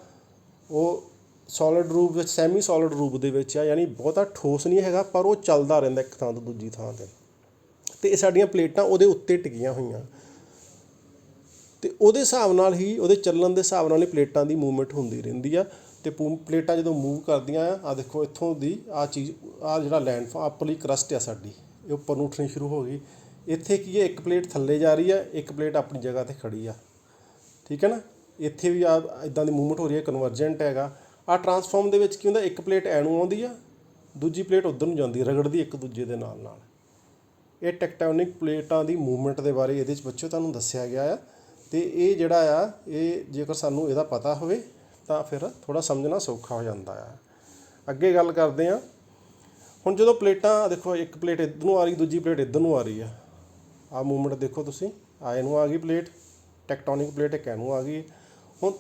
ਉਹ ਸੋਲਿਡ ਰੂਪ ਵਿੱਚ, ਸੈਮੀ ਸੋਲਿਡ ਰੂਪ ਦੇ ਵਿੱਚ ਆ, ਯਾਨੀ ਬਹੁਤਾ ਠੋਸ ਨਹੀਂ ਹੈਗਾ, ਪਰ ਉਹ ਚੱਲਦਾ ਰਹਿੰਦਾ ਇੱਕ ਥਾਂ ਤੋਂ ਦੂਜੀ ਥਾਂ 'ਤੇ। ਅਤੇ ਇਹ ਸਾਡੀਆਂ ਪਲੇਟਾਂ ਉਹਦੇ ਉੱਤੇ ਟਿਕੀਆਂ ਹੋਈਆਂ, ਅਤੇ ਉਹਦੇ ਹਿਸਾਬ ਨਾਲ ਹੀ, ਉਹਦੇ ਚੱਲਣ ਦੇ ਹਿਸਾਬ ਨਾਲ ਹੀ ਪਲੇਟਾਂ ਦੀ ਮੂਵਮੈਂਟ ਹੁੰਦੀ ਰਹਿੰਦੀ ਆ। ਅਤੇ ਪਲੇਟਾਂ ਜਦੋਂ ਮੂਵ ਕਰਦੀਆਂ ਆ ਦੇਖੋ ਇੱਥੋਂ ਦੀ ਆਹ ਚੀਜ਼, ਆਹ ਜਿਹੜਾ ਉੱਪਰਲੀ ਕਰਸਟ ਆ ਸਾਡੀ, ਇਹ ਉੱਪਰ ਨੂੰ ਉੱਠਣੀ ਸ਼ੁਰੂ ਹੋ ਗਈ। ਇੱਥੇ ਕੀ ਹੈ, ਇੱਕ ਪਲੇਟ ਥੱਲੇ ਜਾ ਰਹੀ ਹੈ, ਇੱਕ ਪਲੇਟ ਆਪਣੀ ਜਗ੍ਹਾ 'ਤੇ ਖੜੀ ਆ, ਠੀਕ ਹੈ ਨਾ। ਇੱਥੇ ਵੀ ਆ ਇੱਦਾਂ ਦੀ ਮੂਵਮੈਂਟ ਹੋ ਰਹੀ ਹੈ, ਕਨਵਰਜੈਂਟ ਹੈਗਾ। ਆਹ ਟਰਾਂਸਫਾਰਮ ਦੇ ਵਿੱਚ ਕੀ ਹੁੰਦਾ, ਇੱਕ ਪਲੇਟ ਐ ਨੂੰ ਆਉਂਦੀ ਆ, ਦੂਜੀ ਪਲੇਟ ਉੱਧਰ ਨੂੰ ਜਾਂਦੀ, ਰਗੜਦੀ ਇੱਕ ਦੂਜੇ ਦੇ ਨਾਲ। ਇਹ ਟੈਕਟੋਨਿਕ ਪਲੇਟਾਂ ਦੀ ਮੂਵਮੈਂਟ ਦੇ ਬਾਰੇ ਇਹਦੇ 'ਚ ਬੱਚਿਓ ਤੁਹਾਨੂੰ ਦੱਸਿਆ ਗਿਆ ਆ। ਅਤੇ ਇਹ ਜਿਹੜਾ ਆ, ਇਹ ਜੇਕਰ ਸਾਨੂੰ ਇਹਦਾ ਪਤਾ ਹੋਵੇ ਤਾਂ ਫਿਰ ਥੋੜ੍ਹਾ ਸਮਝਣਾ ਸੌਖਾ ਹੋ ਜਾਂਦਾ ਆ। ਅੱਗੇ ਗੱਲ ਕਰਦੇ ਹਾਂ। ਹੁਣ ਜਦੋਂ ਪਲੇਟਾਂ ਦੇਖੋ, ਇੱਕ ਪਲੇਟ ਇੱਧਰ ਨੂੰ ਆ ਰਹੀ, ਦੂਜੀ ਪਲੇਟ ਇੱਧਰ ਨੂੰ ਆ ਰਹੀ ਆ, ਆਹ ਮੂਵਮੈਂਟ ਦੇਖੋ ਤੁਸੀਂ, ਆਏ ਨੂੰ ਆ ਗਈ ਪਲੇਟ, ਟੈਕਟੋਨਿਕ ਪਲੇਟ ਇੱਕ ਇਹਨੂੰ ਆ ਗਈ। ਹੁਣ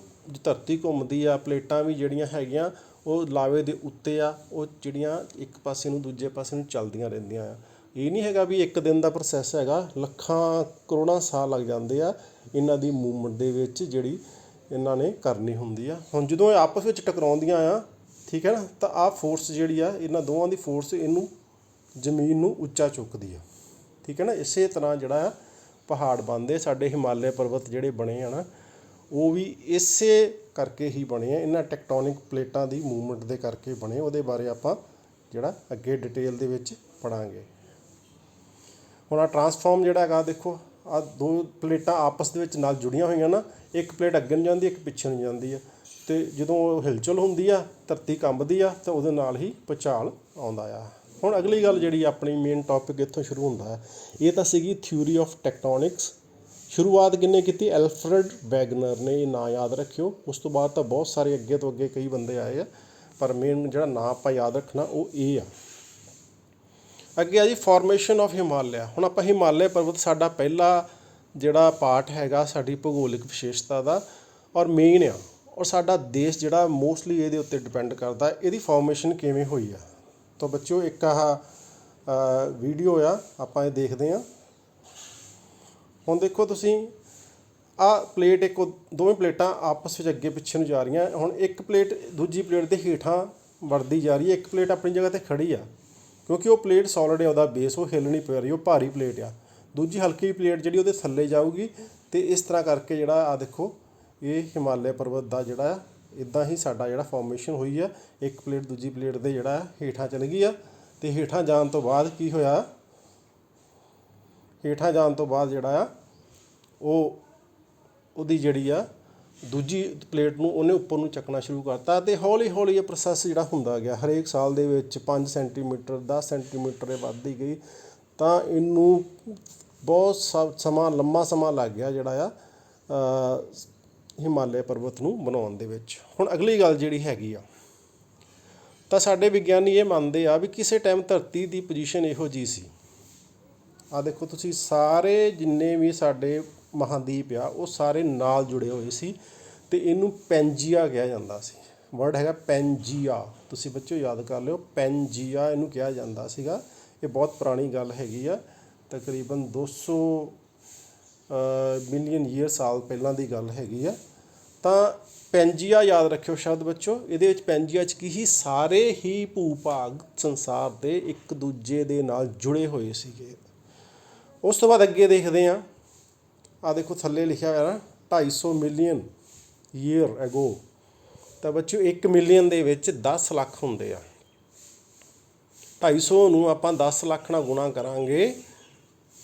ਧਰਤੀ ਘੁੰਮਦੀ ਆ, ਪਲੇਟਾਂ ਵੀ ਜਿਹੜੀਆਂ ਹੈਗੀਆਂ ਉਹ ਲਾਵੇ ਦੇ ਉੱਤੇ ਆ, ਉਹ ਜਿਹੜੀਆਂ ਇੱਕ ਪਾਸੇ ਨੂੰ ਦੂਜੇ ਪਾਸੇ ਨੂੰ ਚੱਲਦੀਆਂ ਰਹਿੰਦੀਆਂ ਆ। ਇਹ ਨਹੀਂ ਹੈਗਾ ਵੀ ਇੱਕ ਦਿਨ ਦਾ ਪ੍ਰੋਸੈਸ ਹੈਗਾ, ਲੱਖਾਂ ਕਰੋੜਾਂ ਸਾਲ ਲੱਗ ਜਾਂਦੇ ਆ ਇਹਨਾਂ ਦੀ ਮੂਵਮੈਂਟ ਦੇ ਵਿੱਚ, ਜਿਹੜੀ ਇਹਨਾਂ ਨੇ ਕਰਨੀ ਹੁੰਦੀ ਆ। ਹੁਣ ਜਦੋਂ ਇਹ ਆਪਸ ਵਿੱਚ ਟਕਰਾਉਂਦੀਆਂ ਆ, ਠੀਕ ਹੈ ਨਾ, ਤਾਂ ਆਹ ਫੋਰਸ ਜਿਹੜੀ ਆ, ਇਹਨਾਂ ਦੋਵਾਂ ਦੀ ਫੋਰਸ ਇਹਨੂੰ ਜ਼ਮੀਨ ਨੂੰ ਉੱਚਾ ਚੁੱਕਦੀ ਆ, ਠੀਕ ਹੈ ਨਾ। ਇਸੇ ਤਰ੍ਹਾਂ ਜਿਹੜਾ ਆ ਪਹਾੜ ਬਣਦੇ, ਸਾਡੇ ਹਿਮਾਲਿਆ ਪਰਬਤ ਜਿਹੜੇ ਬਣੇ ਆ ਨਾ, ਉਹ ਵੀ ਇਸੇ ਕਰਕੇ ਹੀ ਬਣੇ ਆ, ਇਹਨਾਂ ਟੈਕਟੋਨਿਕ ਪਲੇਟਾਂ ਦੀ ਮੂਵਮੈਂਟ ਦੇ ਕਰਕੇ ਬਣੇ। ਉਹਦੇ ਬਾਰੇ ਆਪਾਂ ਜਿਹੜਾ ਅੱਗੇ ਡਿਟੇਲ ਦੇ ਵਿੱਚ ਪੜ੍ਹਾਂਗੇ। ਹੁਣ ਆਹ ਟਰਾਂਸਫਾਰਮ ਜਿਹੜਾ ਹੈਗਾ, ਦੇਖੋ ਆਹ ਦੋ ਪਲੇਟਾਂ ਆਪਸ ਦੇ ਵਿੱਚ ਨਾਲ ਜੁੜੀਆਂ ਹੋਈਆਂ ਨਾ, ਇੱਕ ਪਲੇਟ ਅੱਗੇ ਨੂੰ ਜਾਂਦੀ, ਇੱਕ ਪਿੱਛੇ ਨੂੰ ਜਾਂਦੀ ਆ, ਅਤੇ ਜਦੋਂ ਉਹ ਹਿਲਚੁਲ ਹੁੰਦੀ ਆ, ਧਰਤੀ ਕੰਬਦੀ ਆ, ਤਾਂ ਉਹਦੇ ਨਾਲ ਹੀ ਭੂਚਾਲ ਆਉਂਦਾ ਆ। ਹੁਣ ਅਗਲੀ ਗੱਲ ਜਿਹੜੀ ਆਪਣੀ ਮੇਨ ਟੌਪਿਕ ਇੱਥੋਂ ਸ਼ੁਰੂ ਹੁੰਦਾ ਹੈ, ਇਹ ਤਾਂ ਸੀਗੀ ਥਿਊਰੀ ਆਫ ਟੈਕਟੋਨਿਕਸ। ਸ਼ੁਰੂਆਤ ਕਿਹਨੇ ਕੀਤੀ, ਐਲਫਰਡ ਵੈਗਨਰ ਨੇ। ਇਹ ਨਾਂ ਯਾਦ ਰੱਖਿਓ। ਉਸ ਤੋਂ ਬਾਅਦ ਤਾਂ ਬਹੁਤ ਸਾਰੇ ਅੱਗੇ ਤੋਂ ਅੱਗੇ ਕਈ ਬੰਦੇ ਆਏ ਆ, ਪਰ ਮੇਨ ਜਿਹੜਾ ਨਾਂ ਆਪਾਂ ਯਾਦ ਰੱਖਣਾ ਉਹ ਇਹ ਆ। ਅੱਗੇ ਆ ਜੀ ਫਾਰਮੇਸ਼ਨ ਆਫ ਹਿਮਾਲਿਆ। ਹੁਣ ਆਪਾਂ ਹਿਮਾਲਿਆ ਪਰਬਤ ਸਾਡਾ ਪਹਿਲਾ ਜਿਹੜਾ ਪਾਰਟ ਹੈਗਾ ਸਾਡੀ ਭੂਗੋਲਿਕ ਵਿਸ਼ੇਸ਼ਤਾ ਦਾ, ਔਰ ਮੇਨ ਆ, ਔਰ ਸਾਡਾ ਦੇਸ਼ ਜਿਹੜਾ ਮੋਸਟਲੀ ਇਹਦੇ ਉੱਤੇ ਡਿਪੈਂਡ ਕਰਦਾ, ਇਹਦੀ ਫਾਰਮੇਸ਼ਨ ਕਿਵੇਂ ਹੋਈ ਆ। ਤਾਂ ਬੱਚਿਓ ਇੱਕ ਆਹ ਵੀਡੀਓ ਆ, ਆਪਾਂ ਇਹ ਦੇਖਦੇ ਹਾਂ। ਹੁਣ ਦੇਖੋ ਤੁਸੀਂ, ਆਹ ਪਲੇਟ ਇੱਕ, ਦੋਵੇਂ ਪਲੇਟਾਂ ਆਪਸ ਵਿੱਚ ਅੱਗੇ ਪਿੱਛੇ ਨੂੰ ਜਾ ਰਹੀਆਂ। ਹੁਣ ਇੱਕ ਪਲੇਟ ਦੂਜੀ ਪਲੇਟ ਦੇ ਹੇਠਾਂ ਵੜਦੀ ਜਾ ਰਹੀ ਹੈ, ਇੱਕ ਪਲੇਟ ਆਪਣੀ ਜਗ੍ਹਾ 'ਤੇ ਖੜੀ ਆ, ਕਿਉਂਕਿ ਉਹ ਪਲੇਟ ਸੋਲਿਡ ਹੈ, ਉਹਦਾ ਬੇਸ, ਉਹ ਹਿੱਲ ਨਹੀਂ ਪੈ ਰਹੀ, ਉਹ ਭਾਰੀ ਪਲੇਟ ਆ। ਦੂਜੀ ਹਲਕੀ ਪਲੇਟ ਜਿਹੜੀ ਉਹਦੇ ਥੱਲੇ ਜਾਊਗੀ, ਅਤੇ ਇਸ ਤਰ੍ਹਾਂ ਕਰਕੇ ਜਿਹੜਾ ਆ ਦੇਖੋ, ਇਹ ਹਿਮਾਲਿਆ ਪਰਬਤ ਦਾ ਜਿਹੜਾ ਆ, ਇੱਦਾਂ ਹੀ ਸਾਡਾ ਜਿਹੜਾ ਫਾਰਮੇਸ਼ਨ ਹੋਈ ਆ। ਇੱਕ ਪਲੇਟ ਦੂਜੀ ਪਲੇਟ ਦੇ ਜਿਹੜਾ ਹੇਠਾਂ ਚਲ ਗਈ ਆ, ਅਤੇ ਹੇਠਾਂ ਜਾਣ ਤੋਂ ਬਾਅਦ ਕੀ ਹੋਇਆ, ਹੇਠਾਂ ਜਾਣ ਤੋਂ ਬਾਅਦ ਜਿਹੜਾ ਆ ਉਹਦੀ ਜਿਹੜੀ ਆ ਦੂਜੀ ਪਲੇਟ ਨੂੰ ਉਹਨੇ ਉੱਪਰ ਨੂੰ ਚੱਕਣਾ ਸ਼ੁਰੂ ਕਰਤਾ, ਅਤੇ ਹੌਲੀ ਹੌਲੀ ਇਹ ਪ੍ਰੋਸੈਸ ਜਿਹੜਾ ਹੁੰਦਾ ਗਿਆ। ਹਰੇਕ ਸਾਲ ਦੇ ਵਿੱਚ 5 ਸੈਂਟੀਮੀਟਰ 10 ਸੈਂਟੀਮੀਟਰ ਇਹ ਵੱਧਦੀ ਗਈ, ਤਾਂ ਇਹਨੂੰ ਬਹੁਤ ਸਮਾਂ, ਲੰਮਾ ਸਮਾਂ ਲੱਗ ਗਿਆ ਜਿਹੜਾ ਆ ਹਿਮਾਲਿਆ ਪਰਬਤ ਨੂੰ ਬਣਾਉਣ ਦੇ ਵਿੱਚ। ਹੁਣ ਅਗਲੀ ਗੱਲ ਜਿਹੜੀ ਹੈਗੀ ਆ, ਤਾਂ ਸਾਡੇ ਵਿਗਿਆਨੀ ਇਹ ਮੰਨਦੇ ਆ ਵੀ ਕਿਸੇ ਟਾਈਮ ਧਰਤੀ ਦੀ ਪੋਜੀਸ਼ਨ ਇਹੋ ਜਿਹੀ ਸੀ। ਆਹ ਦੇਖੋ ਤੁਸੀਂ, ਸਾਰੇ ਜਿੰਨੇ ਵੀ ਸਾਡੇ ਮਹਾਂਦੀਪ ਆ ਉਹ ਸਾਰੇ ਨਾਲ ਜੁੜੇ ਹੋਏ ਸੀ, ਅਤੇ ਇਹਨੂੰ ਪੈਂਜੀਆ ਕਿਹਾ ਜਾਂਦਾ ਸੀ। ਵਰਡ ਹੈਗਾ ਪੈਂਜੀਆ, ਤੁਸੀਂ ਬੱਚਿਓ ਯਾਦ ਕਰ ਲਿਓ, ਪੈਂਜੀਆ ਇਹਨੂੰ ਕਿਹਾ ਜਾਂਦਾ ਸੀਗਾ। ਇਹ ਬਹੁਤ ਪੁਰਾਣੀ ਗੱਲ ਹੈਗੀ ਆ, ਤਕਰੀਬਨ 200 ਮਿਲੀਅਨ ਈਅਰ ਸਾਲ ਪਹਿਲਾਂ ਦੀ ਗੱਲ ਹੈਗੀ ਆ। ਤਾਂ ਪੈਂਜੀਆ ਯਾਦ ਰੱਖਿਓ ਸ਼ਬਦ ਬੱਚੋ। ਇਹਦੇ ਵਿੱਚ ਪੈਂਜੀਆ 'ਚ ਕੀ ਸੀ, ਸਾਰੇ ਹੀ ਭੂ ਭਾਗ ਸੰਸਾਰ ਦੇ ਇੱਕ ਦੂਜੇ ਦੇ ਨਾਲ ਜੁੜੇ ਹੋਏ ਸੀਗੇ। ਉਸ ਤੋਂ ਬਾਅਦ ਅੱਗੇ ਦੇਖਦੇ ਹਾਂ, ਆਹ ਦੇਖੋ ਥੱਲੇ ਲਿਖਿਆ ਹੋਇਆ ਨਾ 250 ਮਿਲੀਅਨ ਈਅਰ ਐਗੋ। ਤਾਂ ਬੱਚਿਓ 1 ਮਿਲੀਅਨ ਦੇ ਵਿੱਚ 10 ਲੱਖ ਹੁੰਦੇ ਆ। 250 ਨੂੰ ਆਪਾਂ 10 ਲੱਖ ਨਾਲ ਗੁਣਾ ਕਰਾਂਗੇ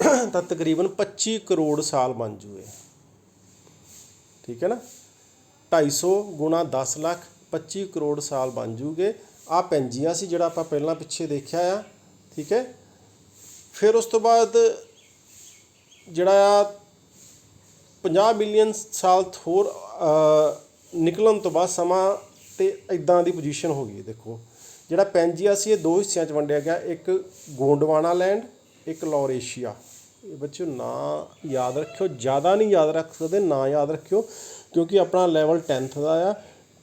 ਤਾਂ ਤਕਰੀਬਨ 25 ਕਰੋੜ ਸਾਲ ਬਣ ਜੂਏ। ਠੀਕ ਹੈ ਨਾ, 250 ਗੁਣਾ 10 ਲੱਖ 25 ਕਰੋੜ ਸਾਲ ਬਣ ਜੂਗੇ। ਆਹ ਪੈਂਜੀਆਂ ਸੀ ਜਿਹੜਾ ਆਪਾਂ ਪਹਿਲਾਂ ਪਿੱਛੇ ਦੇਖਿਆ ਆ। ਠੀਕ ਹੈ, ਫਿਰ ਉਸ ਤੋਂ ਬਾਅਦ ਜਿਹੜਾ ਆ 50 ਮਿਲੀਅਨ ਸਾਲ ਹੋਰ ਨਿਕਲਣ ਤੋਂ ਬਾਅਦ ਸਮਾਂ ਤੇ ਇੱਦਾਂ ਦੀ ਪੋਜੀਸ਼ਨ ਹੋ ਗਈ। ਦੇਖੋ ਜਿਹੜਾ ਪੈਂਜੀਆ ਸੀ ਇਹ ਦੋ ਹਿੱਸਿਆਂ 'ਚ ਵੰਡਿਆ ਗਿਆ, ਇੱਕ ਗੋਂਡਵਾਨਾ ਲੈਂਡ, ਇੱਕ ਲੌਰੇਸ਼ੀਆ। ਇਹ ਬੱਚਿਓ ਨਾਂ ਯਾਦ ਰੱਖਿਓ, ਜ਼ਿਆਦਾ ਨਹੀਂ ਯਾਦ ਰੱਖ ਸਕਦੇ, ਨਾਂ ਯਾਦ ਰੱਖਿਓ ਕਿਉਂਕਿ ਆਪਣਾ ਲੈਵਲ 10th ਦਾ ਆ।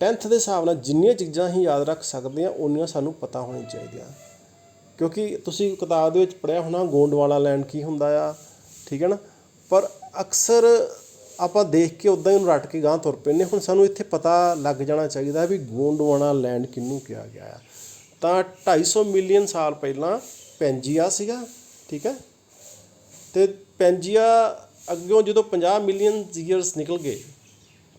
10th ਦੇ ਹਿਸਾਬ ਨਾਲ ਜਿੰਨੀਆਂ ਚੀਜ਼ਾਂ ਅਸੀਂ ਯਾਦ ਰੱਖ ਸਕਦੇ ਹਾਂ ਉਨੀਆਂ ਸਾਨੂੰ ਪਤਾ ਹੋਣੀਆਂ ਚਾਹੀਦੀਆਂ, ਕਿਉਂਕਿ ਤੁਸੀਂ ਕਿਤਾਬ ਦੇ ਵਿੱਚ ਪੜ੍ਹਿਆ ਹੋਣਾ ਗੋਂਡਵਾਨਾ ਲੈਂਡ ਕੀ ਹੁੰਦਾ ਆ। ਠੀਕ ਹੈ ਨਾ, ਪਰ ਅਕਸਰ ਆਪਾਂ ਦੇਖ ਕੇ ਉੱਦਾਂ ਹੀ ਉਹਨੂੰ ਰੱਟ ਕੇ ਗਾਂਹ ਤੁਰ ਪੈਂਦੇ। ਹੁਣ ਸਾਨੂੰ ਇੱਥੇ ਪਤਾ ਲੱਗ ਜਾਣਾ ਚਾਹੀਦਾ ਵੀ ਗੋਂਡਵਾਨਾ ਲੈਂਡ ਕਿਹਨੂੰ ਕਿਹਾ ਗਿਆ ਆ। ਤਾਂ 250 ਮਿਲੀਅਨ ਸਾਲ ਪਹਿਲਾਂ ਪੈਂਜੀਆ ਸੀਗਾ। ਠੀਕ ਹੈ, ਅਤੇ ਪੈਂਜੀਆ ਅੱਗਿਓਂ ਜਦੋਂ 50 ਮਿਲੀਅਨ ਈਅਰਸ ਨਿਕਲ ਗਏ,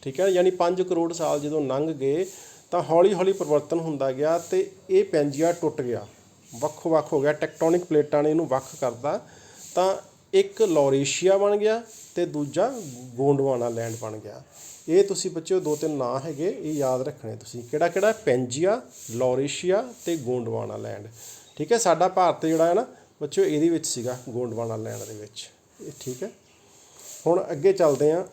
ਠੀਕ ਹੈ, ਯਾਨੀ 5 ਕਰੋੜ ਸਾਲ ਜਦੋਂ ਲੰਘ ਗਏ ਤਾਂ ਹੌਲੀ ਹੌਲੀ ਪਰਿਵਰਤਨ ਹੁੰਦਾ ਗਿਆ ਅਤੇ ਇਹ ਪੈਂਜੀਆ ਟੁੱਟ ਗਿਆ, ਵੱਖੋ ਵੱਖ ਹੋ ਗਿਆ। ਟੈਕਟੋਨਿਕ ਪਲੇਟਾਂ ਨੇ ਇਹਨੂੰ ਵੱਖ ਕਰਤਾ, ਤਾਂ ਇੱਕ ਲੌਰੇਸ਼ੀਆ ਬਣ ਗਿਆ ਅਤੇ ਦੂਜਾ ਗੋਂਡਵਾਨਾ ਲੈਂਡ ਬਣ ਗਿਆ। ਇਹ ਤੁਸੀਂ ਬੱਚਿਓ 2-3 ਨਾਂ ਹੈਗੇ, ਇਹ ਯਾਦ ਰੱਖਣੇ ਤੁਸੀਂ, ਕਿਹੜਾ ਕਿਹੜਾ? ਪੈਂਜੀਆ, ਲੌਰੇਸ਼ੀਆ ਅਤੇ ਗੋਂਡਵਾਨਾ ਲੈਂਡ। ਠੀਕ ਹੈ, ਸਾਡਾ ਭਾਰਤ ਜਿਹੜਾ ਹੈ ਨਾ ਬੱਚਿਓ ਇਹਦੇ ਵਿੱਚ ਸੀਗਾ, ਗੋਂਡਵਾਨਾ ਲੈਂਡ ਦੇ ਵਿੱਚ। ਇਹ ਠੀਕ ਹੈ, ਹੁਣ ਅੱਗੇ ਚੱਲਦੇ ਹਾਂ।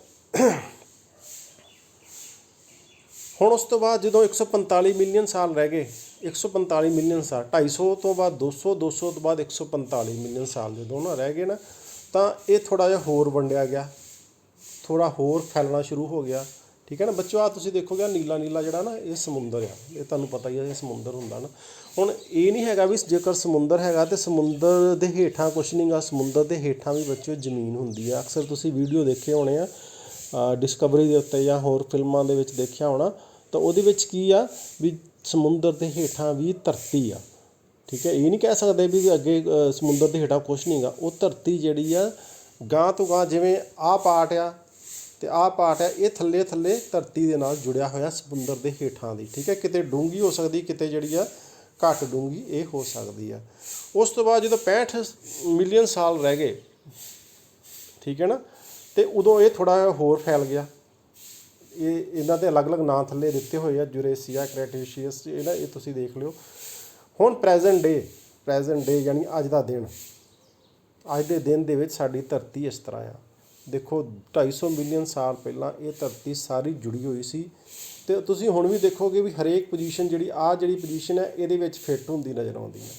ਹੁਣ ਉਸ ਤੋਂ ਬਾਅਦ ਜਦੋਂ 145 ਮਿਲੀਅਨ ਸਾਲ ਰਹਿ ਗਏ, 145 ਮਿਲੀਅਨ ਸਾਲ, 250 ਤੋਂ ਬਾਅਦ 200, 200 ਤੋਂ ਬਾਅਦ 145 ਮਿਲੀਅਨ ਸਾਲ ਜਦੋਂ ਨਾ ਰਹਿ ਗਏ ਨਾ, ਤਾਂ ਇਹ ਥੋੜ੍ਹਾ ਜਿਹਾ ਹੋਰ ਵੰਡਿਆ ਗਿਆ, ਥੋੜ੍ਹਾ ਹੋਰ ਫੈਲਣਾ ਸ਼ੁਰੂ ਹੋ ਗਿਆ। ਠੀਕ ਹੈ ਨਾ ਬੱਚੋ, ਆਹ ਤੁਸੀਂ ਦੇਖੋਗੇ ਨੀਲਾ ਨੀਲਾ ਜਿਹੜਾ ਨਾ ਇਹ ਸਮੁੰਦਰ ਆ, ਇਹ ਤੁਹਾਨੂੰ ਪਤਾ ਹੀ ਹੈ ਇਹ ਸਮੁੰਦਰ ਹੁੰਦਾ ਨਾ। ਹੁਣ ਇਹ ਨਹੀਂ ਹੈਗਾ ਵੀ ਜੇਕਰ ਸਮੁੰਦਰ ਹੈਗਾ ਤਾਂ ਸਮੁੰਦਰ ਦੇ ਹੇਠਾਂ ਕੁਛ ਨਹੀਂ ਗਾ, ਸਮੁੰਦਰ ਦੇ ਹੇਠਾਂ ਵੀ ਬੱਚਿਓ ਜ਼ਮੀਨ ਹੁੰਦੀ ਆ। ਅਕਸਰ ਤੁਸੀਂ ਵੀਡੀਓ ਦੇਖੇ ਹੋਣੇ ਆ ਡਿਸਕਵਰੀ ਦੇ ਉੱਤੇ ਜਾਂ ਹੋਰ ਫਿਲਮਾਂ ਦੇ ਵਿੱਚ ਦੇਖਿਆ ਹੋਣਾ, ਤਾਂ ਉਹਦੇ ਵਿੱਚ ਕੀ ਆ ਵੀ ਸਮੁੰਦਰ ਦੇ ਹੇਠਾਂ ਵੀ ਧਰਤੀ ਆ। ਠੀਕ ਹੈ, ਇਹ ਨਹੀਂ ਕਹਿ ਸਕਦੇ ਵੀ ਅੱਗੇ ਸਮੁੰਦਰ ਦੇ ਹੇਠਾਂ ਕੁਛ ਨਹੀਂ ਗਾ। ਉਹ ਧਰਤੀ ਜਿਹੜੀ ਆ ਗਾਂਹ ਤੋਂ ਗਾਂਹ, ਜਿਵੇਂ ਆਹ ਪਾਰਟ ਆ ਅਤੇ ਆਹ ਪਾਰਟ ਆ, ਇਹ ਥੱਲੇ ਥੱਲੇ ਧਰਤੀ ਦੇ ਨਾਲ ਜੁੜਿਆ ਹੋਇਆ ਸਮੁੰਦਰ ਦੇ ਹੇਠਾਂ ਦੀ। ਠੀਕ ਹੈ, ਕਿਤੇ ਡੂੰਘੀ ਹੋ ਸਕਦੀ, ਕਿਤੇ ਜਿਹੜੀ ਆ ਘੱਟ ਡੂੰਘੀ ਇਹ ਹੋ ਸਕਦੀ ਆ। ਉਸ ਤੋਂ ਬਾਅਦ ਜਦੋਂ 65 ਮਿਲੀਅਨ ਸਾਲ ਰਹਿ ਗਏ, ਠੀਕ ਹੈ ਨਾ, ਅਤੇ ਉਦੋਂ ਇਹ ਥੋੜ੍ਹਾ ਜਿਹਾ ਹੋਰ ਫੈਲ ਗਿਆ। ਇਹਨਾਂ ਦੇ ਅਲੱਗ ਅਲੱਗ ਨਾਂ ਥੱਲੇ ਦਿੱਤੇ ਹੋਏ ਆ, ਜੁਰੇਸੀਆ, ਕ੍ਰੈਟੀਸ਼ੀਅਸ, ਇਹ ਤੁਸੀਂ ਦੇਖ ਲਿਓ। ਹੁਣ ਪ੍ਰੈਜ਼ੈਂਟ ਡੇ ਯਾਨੀ ਅੱਜ ਦਾ ਦਿਨ, ਅੱਜ ਦੇ ਦਿਨ ਦੇ ਵਿੱਚ ਸਾਡੀ ਧਰਤੀ ਇਸ ਤਰ੍ਹਾਂ ਆ। ਦੇਖੋ 250 ਮਿਲੀਅਨ ਸਾਲ ਪਹਿਲਾਂ ਇਹ ਧਰਤੀ ਸਾਰੀ ਜੁੜੀ ਹੋਈ ਸੀ, ਅਤੇ ਤੁਸੀਂ ਹੁਣ ਵੀ ਦੇਖੋਗੇ ਵੀ ਹਰੇਕ ਪੋਜੀਸ਼ਨ ਜਿਹੜੀ ਪੋਜੀਸ਼ਨ ਹੈ ਇਹਦੇ ਵਿੱਚ ਫਿੱਟ ਹੁੰਦੀ ਨਜ਼ਰ ਆਉਂਦੀ ਹੈ।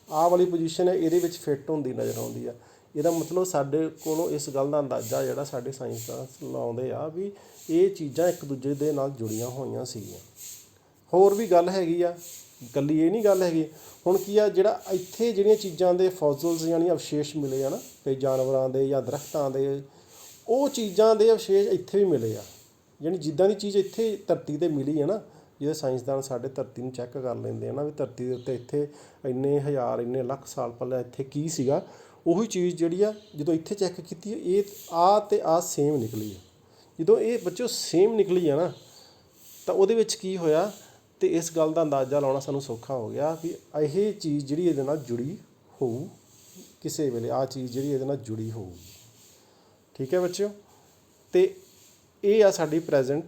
ਆਹ ਵਾਲੀ ਪੋਜੀਸ਼ਨ ਹੈ ਇਹਦੇ ਵਿੱਚ ਫਿੱਟ ਹੁੰਦੀ ਨਜ਼ਰ ਆਉਂਦੀ ਆ। ਇਹਦਾ ਮਤਲਬ ਸਾਡੇ ਕੋਲੋਂ ਇਸ ਗੱਲ ਦਾ ਅੰਦਾਜ਼ਾ ਜਿਹੜਾ ਸਾਡੇ ਸਾਇੰਸਦਾਨ ਲਾਉਂਦੇ ਆ ਵੀ ਇਹ ਚੀਜ਼ਾਂ ਇੱਕ ਦੂਜੇ ਦੇ ਨਾਲ ਜੁੜੀਆਂ ਹੋਈਆਂ ਸੀਗੀਆਂ। ਹੋਰ ਵੀ ਗੱਲ ਹੈਗੀ ਆ, ਇਕੱਲੀ ਇਹ ਨਹੀਂ ਗੱਲ ਹੈਗੀ। ਹੁਣ ਕੀ ਆ, ਜਿਹੜਾ ਇੱਥੇ ਜਿਹੜੀਆਂ ਚੀਜ਼ਾਂ ਦੇ ਫੋਸਿਲਸ ਯਾਨੀ ਅਵਸ਼ੇਸ਼ ਮਿਲੇ ਆ ਨਾ, ਕਈ ਜਾਨਵਰਾਂ ਦੇ ਜਾਂ ਦਰਖਤਾਂ ਦੇ, ਉਹ ਚੀਜ਼ਾਂ ਦੇ ਅਵਸ਼ੇਸ਼ ਇੱਥੇ ਵੀ ਮਿਲੇ ਆ। ਯਾਨੀ ਜਿੱਦਾਂ ਦੀ ਚੀਜ਼ ਇੱਥੇ ਧਰਤੀ 'ਤੇ ਮਿਲੀ ਹੈ ਨਾ, ਜਿਹਦੇ ਸਾਇੰਸਦਾਨ ਸਾਡੇ ਧਰਤੀ ਨੂੰ ਚੈੱਕ ਕਰ ਲੈਂਦੇ ਆ ਨਾ ਵੀ ਧਰਤੀ ਦੇ ਉੱਤੇ ਇੱਥੇ ਇੰਨੇ ਹਜ਼ਾਰ ਇੰਨੇ ਲੱਖ ਸਾਲ ਪਹਿਲਾਂ ਇੱਥੇ ਕੀ ਸੀਗਾ, ਉਹੀ ਚੀਜ਼ ਜਿਹੜੀ ਆ ਜਦੋਂ ਇੱਥੇ ਚੈੱਕ ਕੀਤੀ ਇਹ ਅਤੇ ਸੇਮ ਨਿਕਲੀ ਹੈ। ਜਦੋਂ ਇਹ ਬੱਚੋ ਸੇਮ ਨਿਕਲੀ ਆ ਨਾ, ਤਾਂ ਉਹਦੇ ਵਿੱਚ ਕੀ ਹੋਇਆ, ਅਤੇ ਇਸ ਗੱਲ ਦਾ ਅੰਦਾਜ਼ਾ ਲਾਉਣਾ ਸਾਨੂੰ ਸੌਖਾ ਹੋ ਗਿਆ ਵੀ ਇਹ ਚੀਜ਼ ਜਿਹੜੀ ਇਹਦੇ ਨਾਲ ਜੁੜੀ ਹੋਊ, ਕਿਸੇ ਵੇਲੇ ਆਹ ਚੀਜ਼ ਜਿਹੜੀ ਇਹਦੇ ਨਾਲ ਜੁੜੀ ਹੋਊਗੀ। ਠੀਕ ਹੈ ਬੱਚਿਓ, ਅਤੇ ਇਹ ਆ ਸਾਡੀ ਪ੍ਰੈਜੈਂਟ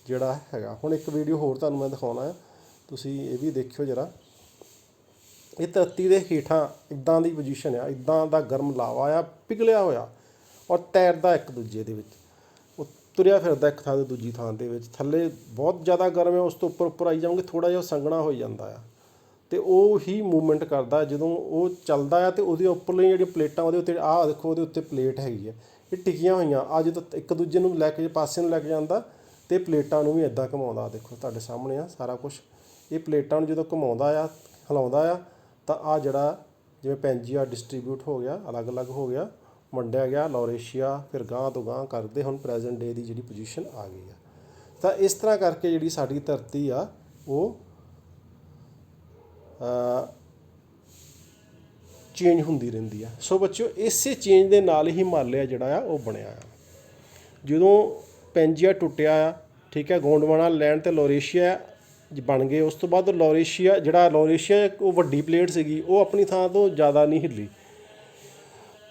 ਜਿਹੜਾ ਹੈਗਾ। ਹੁਣ ਇੱਕ ਵੀਡੀਓ ਹੋਰ ਤੁਹਾਨੂੰ ਮੈਂ ਦਿਖਾਉਣਾ ਹੈ, ਤੁਸੀਂ ਇਹ ਵੀ ਦੇਖਿਓ ਜਰਾ। ਇਹ ਧਰਤੀ ਦੇ ਹੇਠਾਂ ਇੱਦਾਂ ਦੀ ਪੋਜੀਸ਼ਨ ਆ, ਇੱਦਾਂ ਦਾ ਗਰਮ ਲਾਵਾ ਆ, ਪਿਘਲਿਆ ਹੋਇਆ, ਔਰ ਤੈਰਦਾ ਇੱਕ ਦੂਜੇ ਦੇ ਵਿੱਚ, ਉਹ ਤੁਰਿਆ ਫਿਰਦਾ ਇੱਕ ਥਾਂ ਤੋਂ ਦੂਜੀ ਥਾਂ ਦੇ ਵਿੱਚ। ਥੱਲੇ ਬਹੁਤ ਜ਼ਿਆਦਾ ਗਰਮ ਹੈ, ਉਸ ਤੋਂ ਉੱਪਰ ਆਈ ਜਾਓਗੇ ਥੋੜ੍ਹਾ ਜਿਹਾ ਸੰਘਣਾ ਹੋ ਜਾਂਦਾ ਆ, ਅਤੇ ਉਹ ਹੀ ਮੂਵਮੈਂਟ ਕਰਦਾ ਜਦੋਂ ਉਹ ਚੱਲਦਾ ਆ। ਅਤੇ ਉਹਦੇ ਉੱਪਰਲੀਆਂ ਜਿਹੜੀਆਂ ਪਲੇਟਾਂ ਉਹਦੇ ਉੱਤੇ, ਆਹ ਦੇਖੋ ਉਹਦੇ ਉੱਤੇ ਪਲੇਟ ਹੈਗੀ ਆ, ਇਹ ਟਿਕੀਆਂ ਹੋਈਆਂ। ਆ ਜਦੋਂ ਇੱਕ ਦੂਜੇ ਨੂੰ ਲੈ ਕੇ ਪਾਸੇ ਨੂੰ ਲੈ ਕੇ ਜਾਂਦਾ ਅਤੇ ਪਲੇਟਾਂ ਨੂੰ ਵੀ ਇੱਦਾਂ ਘੁਮਾਉਂਦਾ। ਦੇਖੋ ਤੁਹਾਡੇ ਸਾਹਮਣੇ ਆ ਸਾਰਾ ਕੁਛ। ਇਹ ਪਲੇਟਾਂ ਨੂੰ ਜਦੋਂ ਘੁਮਾਉਂਦਾ ਆ, ਹਿਲਾਉਂਦਾ ਆ, ਤਾਂ ਆਹ ਜਿਹੜਾ ਜਿਵੇਂ ਪੈਂਜੀਆ ਡਿਸਟਰੀਬਿਊਟ ਹੋ ਗਿਆ, ਅਲੱਗ ਅਲੱਗ ਹੋ ਗਿਆ, ਵੰਡਿਆ ਗਿਆ, ਲੌਰੇਸ਼ੀਆ, ਫਿਰ ਗਾਂਹ ਤੋਂ ਗਾਂਹ ਕਰਦੇ ਹੁਣ ਪ੍ਰੈਜੈਂਟ ਡੇ ਦੀ ਜਿਹੜੀ ਪੋਜੀਸ਼ਨ ਆ ਗਈ ਆ। ਤਾਂ ਇਸ ਤਰ੍ਹਾਂ ਕਰਕੇ ਜਿਹੜੀ ਸਾਡੀ ਧਰਤੀ ਆ ਉਹ ਚੇਂਜ ਹੁੰਦੀ ਰਹਿੰਦੀ ਆ। ਸੋ ਬੱਚਿਓ, ਇਸੇ ਚੇਂਜ ਦੇ ਨਾਲ ਹੀ ਹਿਮਾਲਿਆ ਜਿਹੜਾ ਆ ਉਹ ਬਣਿਆ ਆ। ਜਦੋਂ ਪੈਂਜੀਆ ਟੁੱਟਿਆ ਆ, ਠੀਕ ਹੈ, ਗੋਂਡਵਾਨਾ ਲੈਂਡ ਅਤੇ ਲੌਰੇਸ਼ੀਆ ਬਣ ਗਏ। ਉਸ ਤੋਂ ਬਾਅਦ ਲੌਰੇਸ਼ੀਆ ਉਹ ਵੱਡੀ ਪਲੇਟ ਸੀਗੀ, ਉਹ ਆਪਣੀ ਥਾਂ ਤੋਂ ਜ਼ਿਆਦਾ ਨਹੀਂ ਹਿੱਲੀ,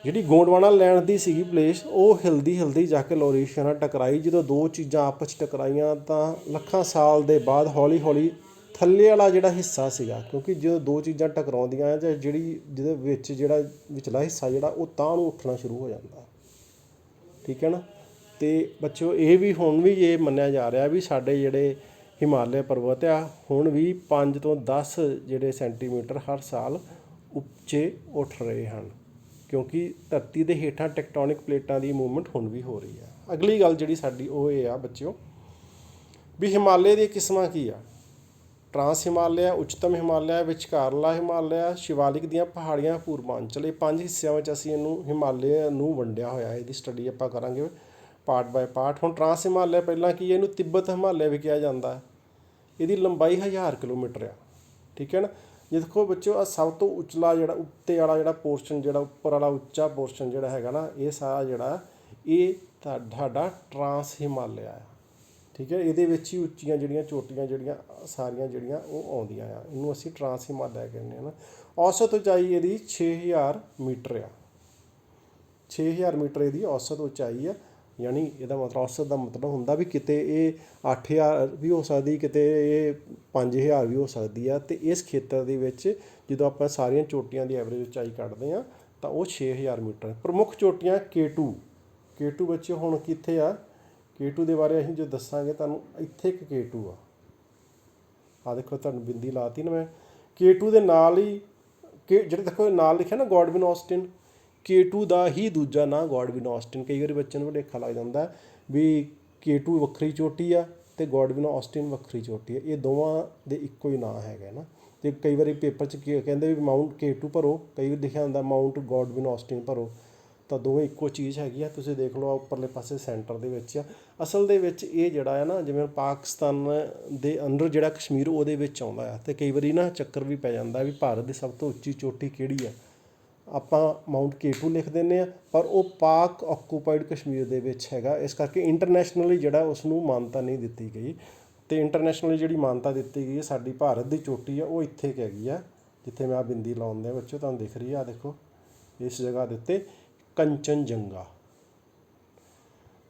ਜਿਹੜੀ ਗੋਂਡਵਾਨਾ ਲੈਂਡ ਦੀ ਸੀਗੀ ਪਲੇਸ, ਉਹ ਹਿਲਦੀ ਜਾ ਕੇ ਲੋਰੀਸ਼ੀਆ ਨਾਲ ਟਕਰਾਈ। ਜਦੋਂ ਦੋ ਚੀਜ਼ਾਂ ਆਪਸ 'ਚ ਟਕਰਾਈਆਂ ਤਾਂ ਲੱਖਾਂ ਸਾਲ ਦੇ ਬਾਅਦ ਹੌਲੀ ਹੌਲੀ ਥੱਲੇ ਵਾਲਾ ਜਿਹੜਾ ਹਿੱਸਾ ਸੀਗਾ, ਕਿਉਂਕਿ ਜਦੋਂ ਦੋ ਚੀਜ਼ਾਂ ਟਕਰਾਉਂਦੀਆਂ ਜਾਂ ਜਿਹਦੇ ਵਿੱਚ ਜਿਹੜਾ ਵਿਚਲਾ ਹਿੱਸਾ ਜਿਹੜਾ ਉਹ ਤਾਂ ਨੂੰ ਉੱਠਣਾ ਸ਼ੁਰੂ ਹੋ ਜਾਂਦਾ, ਠੀਕ ਹੈ ਨਾ। ਅਤੇ ਬੱਚਿਓ ਇਹ ਵੀ ਹੁਣ ਵੀ ਇਹ ਮੰਨਿਆ ਜਾ ਰਿਹਾ ਵੀ ਸਾਡੇ ਜਿਹੜੇ ਹਿਮਾਲਿਆ ਪਰਬਤ ਆ ਹੁਣ ਵੀ 5 ਤੋਂ 10 ਜਿਹੜੇ ਸੈਂਟੀਮੀਟਰ ਹਰ ਸਾਲ ਉੱਚੇ ਉੱਠ ਰਹੇ ਹਨ, ਕਿਉਂਕਿ ਧਰਤੀ ਦੇ ਹੇਠਾਂ ਟੈਕਟੋਨਿਕ ਪਲੇਟਾਂ ਦੀ ਮੂਵਮੈਂਟ ਹੁਣ ਵੀ ਹੋ ਰਹੀ ਆ। ਅਗਲੀ ਗੱਲ ਜਿਹੜੀ ਸਾਡੀ ਉਹ ਇਹ ਆ ਬੱਚਿਓ ਵੀ ਹਿਮਾਲਿਆ ਦੀਆਂ ਕਿਸਮਾਂ ਕੀ ਆ। ਟਰਾਂਸ ਹਿਮਾਲਿਆ, ਉੱਚਤਮ ਹਿਮਾਲਿਆ, ਵਿਚਕਾਰਲਾ ਹਿਮਾਲਿਆ, ਸ਼ਿਵਾਲਿਕ ਦੀਆਂ ਪਹਾੜੀਆਂ, ਪੂਰਬਾਂਚਲ। ਇਹ 5 ਹਿੱਸਿਆਂ ਵਿੱਚ ਅਸੀਂ ਇਹਨੂੰ ਹਿਮਾਲਿਆ ਨੂੰ ਵੰਡਿਆ ਹੋਇਆ। ਇਹਦੀ ਸਟੱਡੀ ਆਪਾਂ ਕਰਾਂਗੇ ਪਾਰਟ ਬਾਏ ਪਾਰਟ। ਹੁਣ ਟਰਾਂਸ ਹਿਮਾਲਿਆ ਪਹਿਲਾਂ ਕੀ ਹੈ, ਇਹਨੂੰ ਤਿੱਬਤ ਹਿਮਾਲਿਆ ਵੀ ਕਿਹਾ ਜਾਂਦਾ। ਇਹਦੀ ਲੰਬਾਈ 1000 ਕਿਲੋਮੀਟਰ ਆ, ਠੀਕ ਹੈ ਨਾ। ਜੇ ਦੇਖੋ ਬੱਚਿਓ ਆ ਸਭ ਤੋਂ ਉਚਲਾ ਜਿਹੜਾ ਉੱਤੇ ਵਾਲਾ ਜਿਹੜਾ ਪੋਰਸ਼ਨ, ਜਿਹੜਾ ਉੱਪਰ ਵਾਲਾ ਉੱਚਾ ਪੋਰਸ਼ਨ ਜਿਹੜਾ ਹੈਗਾ ਨਾ, ਇਹ ਸਾਰਾ ਜਿਹੜਾ ਇਹ ਤੁਹਾਡਾ ਟਰਾਂਸ ਹਿਮਾਲਿਆ ਆ, ਠੀਕ ਹੈ। ਇਹਦੇ ਵਿੱਚ ਹੀ ਉੱਚੀਆਂ ਜਿਹੜੀਆਂ ਚੋਟੀਆਂ ਜਿਹੜੀਆਂ ਸਾਰੀਆਂ ਜਿਹੜੀਆਂ ਉਹ ਆਉਂਦੀਆਂ ਆ, ਇਹਨੂੰ ਅਸੀਂ ਟਰਾਂਸ ਹਿਮਾਲਿਆ ਕਹਿੰਦੇ ਹਾਂ ਨਾ। ਔਸਤ ਉਚਾਈ ਇਹਦੀ 6000 ਮੀਟਰ ਆ, 6000 ਮੀਟਰ ਇਹਦੀ ਔਸਤ ਉਚਾਈ ਆ। ਯਾਨੀ ਇਹਦਾ ਮਤਲਬ ਔਸਤ ਦਾ ਮਤਲਬ ਹੁੰਦਾ ਵੀ ਕਿਤੇ ਇਹ 8000 ਵੀ ਹੋ ਸਕਦੀ, ਕਿਤੇ ਇਹ 5000 ਵੀ ਹੋ ਸਕਦੀ ਆ। ਅਤੇ ਇਸ ਖੇਤਰ ਦੇ ਵਿੱਚ ਜਦੋਂ ਆਪਾਂ ਸਾਰੀਆਂ ਚੋਟੀਆਂ ਦੀ ਐਵਰੇਜ ਉਚਾਈ ਕੱਢਦੇ ਹਾਂ ਤਾਂ ਉਹ 6000 ਮੀਟਰ। ਪ੍ਰਮੁੱਖ ਚੋਟੀਆਂ K2 ਬੱਚੇ ਹੁਣ ਕਿੱਥੇ ਆ, K2 ਦੇ ਬਾਰੇ ਅਸੀਂ ਜੋ ਦੱਸਾਂਗੇ ਤੁਹਾਨੂੰ, ਇੱਥੇ ਇੱਕ K2 ਆ ਦੇਖੋ, ਤੁਹਾਨੂੰ ਬਿੰਦੀ ਲਾਤੀ ਨਾ ਮੈਂ। K2 ਦੇ ਨਾਲ ਹੀ ਜਿਹੜੇ ਦੇਖੋ ਨਾਲ ਲਿਖਿਆ ਨਾ ਗੌਡਵਿਨ ਆਸਟਿਨ, K2 ਦਾ ਹੀ ਦੂਜਾ ਨਾਂ ਗੌਡਵਿਨ ਆਸਟਿਨ। ਕਈ ਵਾਰੀ ਬੱਚਿਆਂ ਨੂੰ ਭੁਲੇਖਾ ਲੱਗ ਜਾਂਦਾ ਵੀ K2 ਵੱਖਰੀ ਚੋਟੀ ਆ ਅਤੇ ਗੌਡਵਿਨ ਆਸਟਿਨ ਵੱਖਰੀ ਚੋਟੀ ਆ। ਇਹ ਦੋਵਾਂ ਦੇ ਇੱਕੋ ਹੀ ਨਾਂ ਹੈਗਾ ਨਾ। ਅਤੇ ਕਈ ਵਾਰੀ ਪੇਪਰ 'ਚ ਕਹਿੰਦੇ ਵੀ ਮਾਊਂਟ K2 ਭਰੋ, ਕਈ ਵਾਰ ਲਿਖਿਆ ਹੁੰਦਾ ਮਾਊਂਟ ਗੌਡਵਿਨ ਆਸਟਿਨ ਭਰੋ, ਤਾਂ ਦੋਵੇਂ ਇੱਕੋ ਚੀਜ਼ ਹੈਗੀ ਆ। ਤੁਸੀਂ ਦੇਖ ਲਓ ਉੱਪਰਲੇ ਪਾਸੇ ਸੈਂਟਰ ਦੇ ਵਿੱਚ ਆ। ਅਸਲ ਦੇ ਵਿੱਚ ਇਹ ਜਿਹੜਾ ਹੈ ਨਾ, ਜਿਵੇਂ ਪਾਕਿਸਤਾਨ ਦੇ ਅੰਦਰ ਜਿਹੜਾ ਕਸ਼ਮੀਰ ਉਹਦੇ ਵਿੱਚ ਆਉਂਦਾ ਆ। ਅਤੇ ਕਈ ਵਾਰੀ ਨਾ ਚੱਕਰ ਵੀ ਪੈ ਜਾਂਦਾ ਵੀ ਭਾਰਤ ਦੀ ਸਭ ਤੋਂ ਉੱਚੀ ਚੋਟੀ ਕਿਹੜੀ ਆ। ਆਪਾਂ ਮਾਊਂਟ K2 ਲਿਖ ਦਿੰਦੇ ਹਾਂ, ਪਰ ਉਹ ਪਾਕ ਆਕੂਪਾਈਡ ਕਸ਼ਮੀਰ ਦੇ ਵਿੱਚ ਹੈਗਾ। ਇਸ ਕਰਕੇ ਇੰਟਰਨੈਸ਼ਨਲੀ ਜਿਹੜਾ ਉਸ ਨੂੰ ਮਾਨਤਾ ਨਹੀਂ ਦਿੱਤੀ ਗਈ। ਅਤੇ ਇੰਟਰਨੈਸ਼ਨਲੀ ਜਿਹੜੀ ਮਾਨਤਾ ਦਿੱਤੀ ਗਈ ਹੈ ਸਾਡੀ ਭਾਰਤ ਦੀ ਚੋਟੀ ਆ, ਉਹ ਇੱਥੇ ਕੁ ਹੈਗੀ ਆ ਜਿੱਥੇ ਮੈਂ ਆ ਬਿੰਦੀ ਲਾਉਣ ਦੇ ਬੱਚੋ ਤੁਹਾਨੂੰ ਦਿਖ ਰਹੀ ਆ। ਦੇਖੋ ਇਸ ਜਗ੍ਹਾ ਦੇ ਉੱਤੇ ਕੰਚਨਜੰਗਾ।